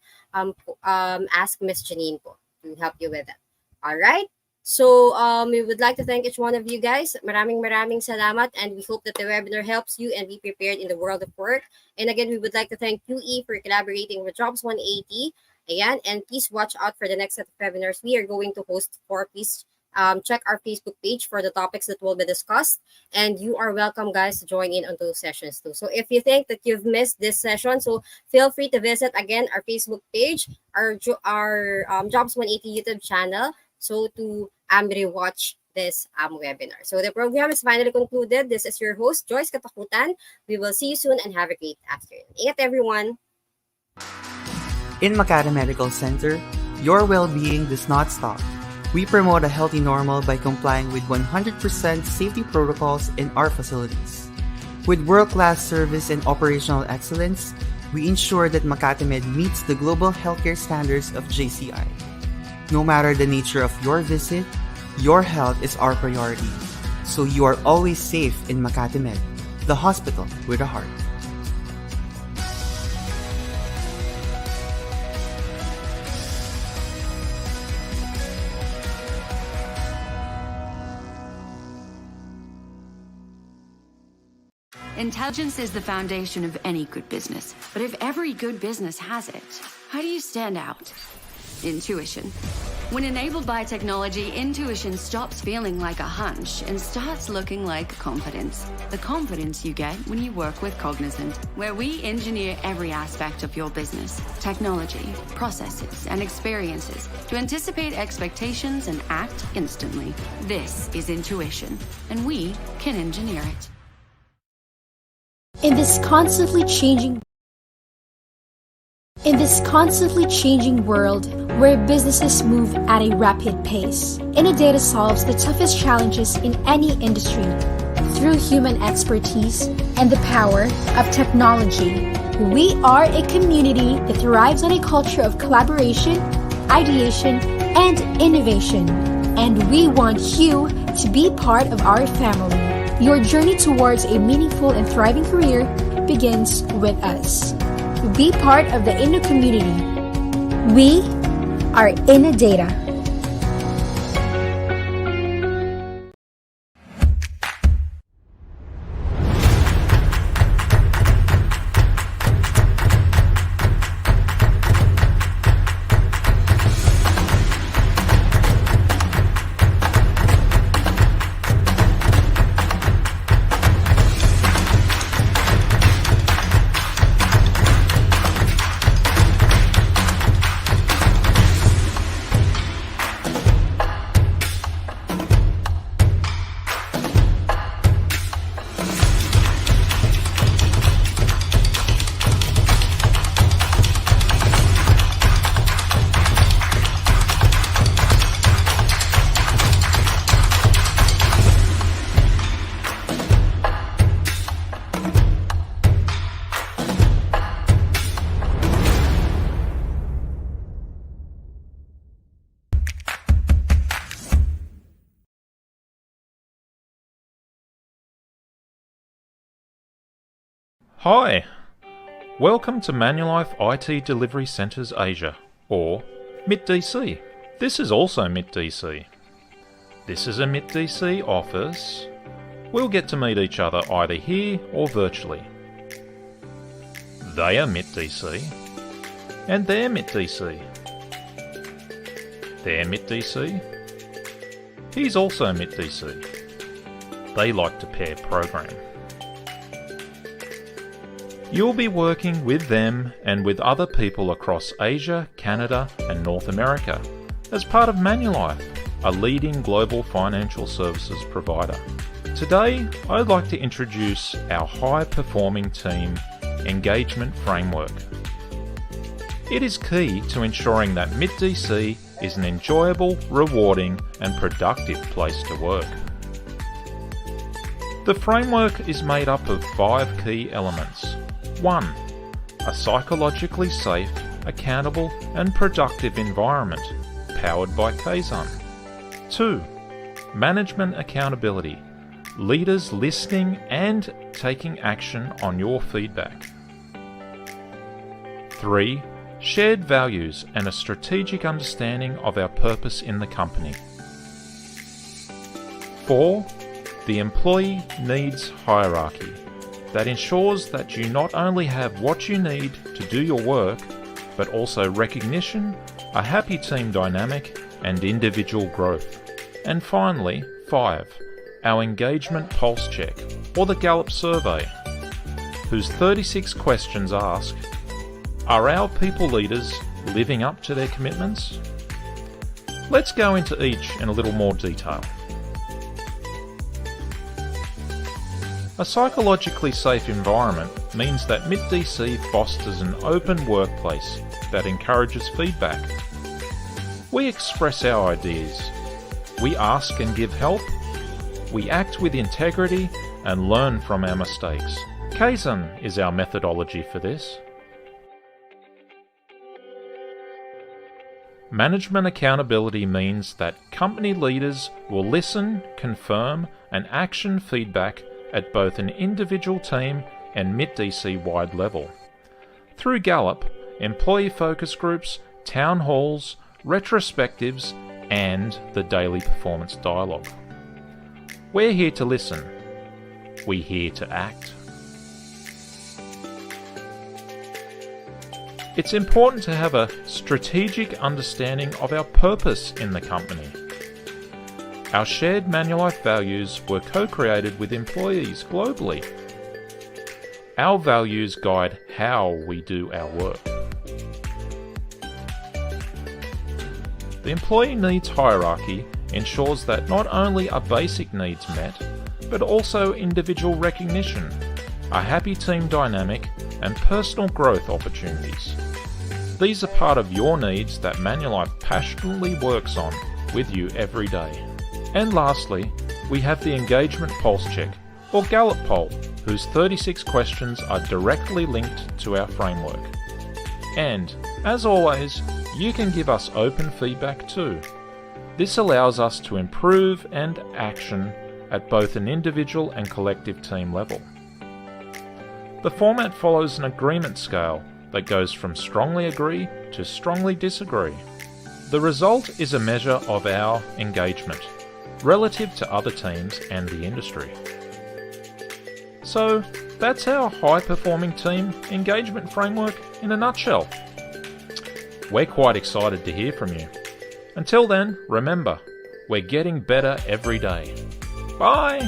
ask Miss Janine po to help you with that. All right. So we would like to thank each one of you guys. Maraming salamat, and we hope that the webinar helps you and be prepared in the world of work. And again, we would like to thank UE for collaborating with Jobs 180. Ayan, and please watch out for the next set of webinars we are going to host for. Please check our Facebook page for the topics that will be discussed. And you are welcome, guys, to join in on those sessions too. So if you think that you've missed this session, so feel free to visit again our Facebook page, our Jobs 180 YouTube channel, so to rewatch this webinar. So the program is finally concluded. This is your host, Joyce Katakutan. We will see you soon and have a great afternoon. Ingat, everyone. In Makati Medical Center, your well-being does not stop. We promote a healthy normal by complying with 100% safety protocols in our facilities. With world-class service and operational excellence, we ensure that Makati Med meets the global healthcare standards of JCI. No matter the nature of your visit, your health is our priority. So you are always safe in Makati Med, the hospital with a heart. Intelligence is the foundation of any good business. But if every good business has it, how do you stand out? Intuition. When enabled by technology, intuition stops feeling like a hunch and starts looking like confidence. The confidence you get when you work with Cognizant, where we engineer every aspect of your business, technology, processes, and experiences to anticipate expectations and act instantly. This is intuition, and we can engineer it. In this constantly changing world where businesses move at a rapid pace, Innodata solves the toughest challenges in any industry through human expertise and the power of technology. We are a community that thrives on a culture of collaboration, ideation, and innovation. And we want you to be part of our family. Your journey towards a meaningful and thriving career begins with us. Be part of the Inno community. We are Innodata. Hi! Welcome to Manulife IT Delivery Centres Asia, or MIT-DC. This is also MIT-DC. This is a MIT-DC office. We'll get to meet each other either here or virtually. They are MIT-DC, and they're MIT-DC. They're MIT-DC. He's also MIT-DC. They like to pair program. You'll be working with them and with other people across Asia, Canada and North America as part of Manulife, a leading global financial services provider. Today, I'd like to introduce our high-performing team engagement framework. It is key to ensuring that MIT-DC is an enjoyable, rewarding and productive place to work. The framework is made up of 5 key elements. 1. A psychologically safe, accountable and productive environment, powered by Kaizen. 2. Management accountability, leaders listening and taking action on your feedback. 3. Shared values and a strategic understanding of our purpose in the company. 4. The employee needs hierarchy that ensures that you not only have what you need to do your work, but also recognition, a happy team dynamic, and individual growth. And finally, 5. Our engagement pulse check, or the Gallup survey, whose 36 questions ask, are our people leaders living up to their commitments? Let's go into each in a little more detail. A psychologically safe environment means that MIT-DC fosters an open workplace that encourages feedback. We express our ideas. We ask and give help. We act with integrity and learn from our mistakes. Kaizen is our methodology for this. Management accountability means that company leaders will listen, confirm, and action feedback at both an individual team and MIT-DC-wide level. Through Gallup, employee focus groups, town halls, retrospectives, and the daily performance dialogue. We're here to listen. We're here to act. It's important to have a strategic understanding of our purpose in the company. Our shared Manulife values were co-created with employees globally. Our values guide how we do our work. The employee needs hierarchy ensures that not only are basic needs met, but also individual recognition, a happy team dynamic, and personal growth opportunities. These are part of your needs that Manulife passionately works on with you every day. And lastly, we have the Engagement Pulse Check, or Gallup Poll, whose 36 questions are directly linked to our framework. And, as always, you can give us open feedback too. This allows us to improve and action at both an individual and collective team level. The format follows an agreement scale that goes from strongly agree to strongly disagree. The result is a measure of our engagement relative to other teams and the industry. So that's our high-performing team engagement framework in a nutshell. We're quite excited to hear from you. Until then, remember, we're getting better every day. Bye!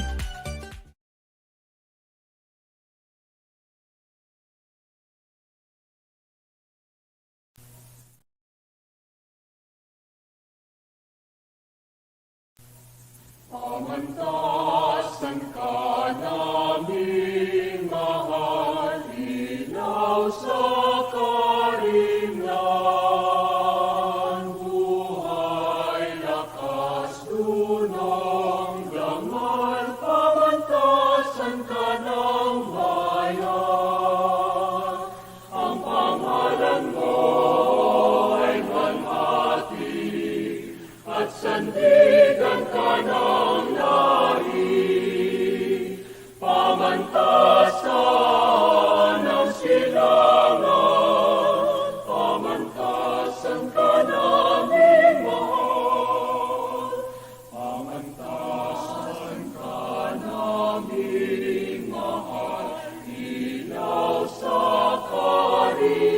Pamantasan ka namin mahal, ilaw sa karimlan, buhay, lakas, dunong, dangal, pamantasan ka ng bayan. Ang pangalan mo ay manhati at sandigan ka ng pamantasan ng silangan, pamantasan ka naming mahal, pamantasan ka naming mahal, ilaw sa karimlan.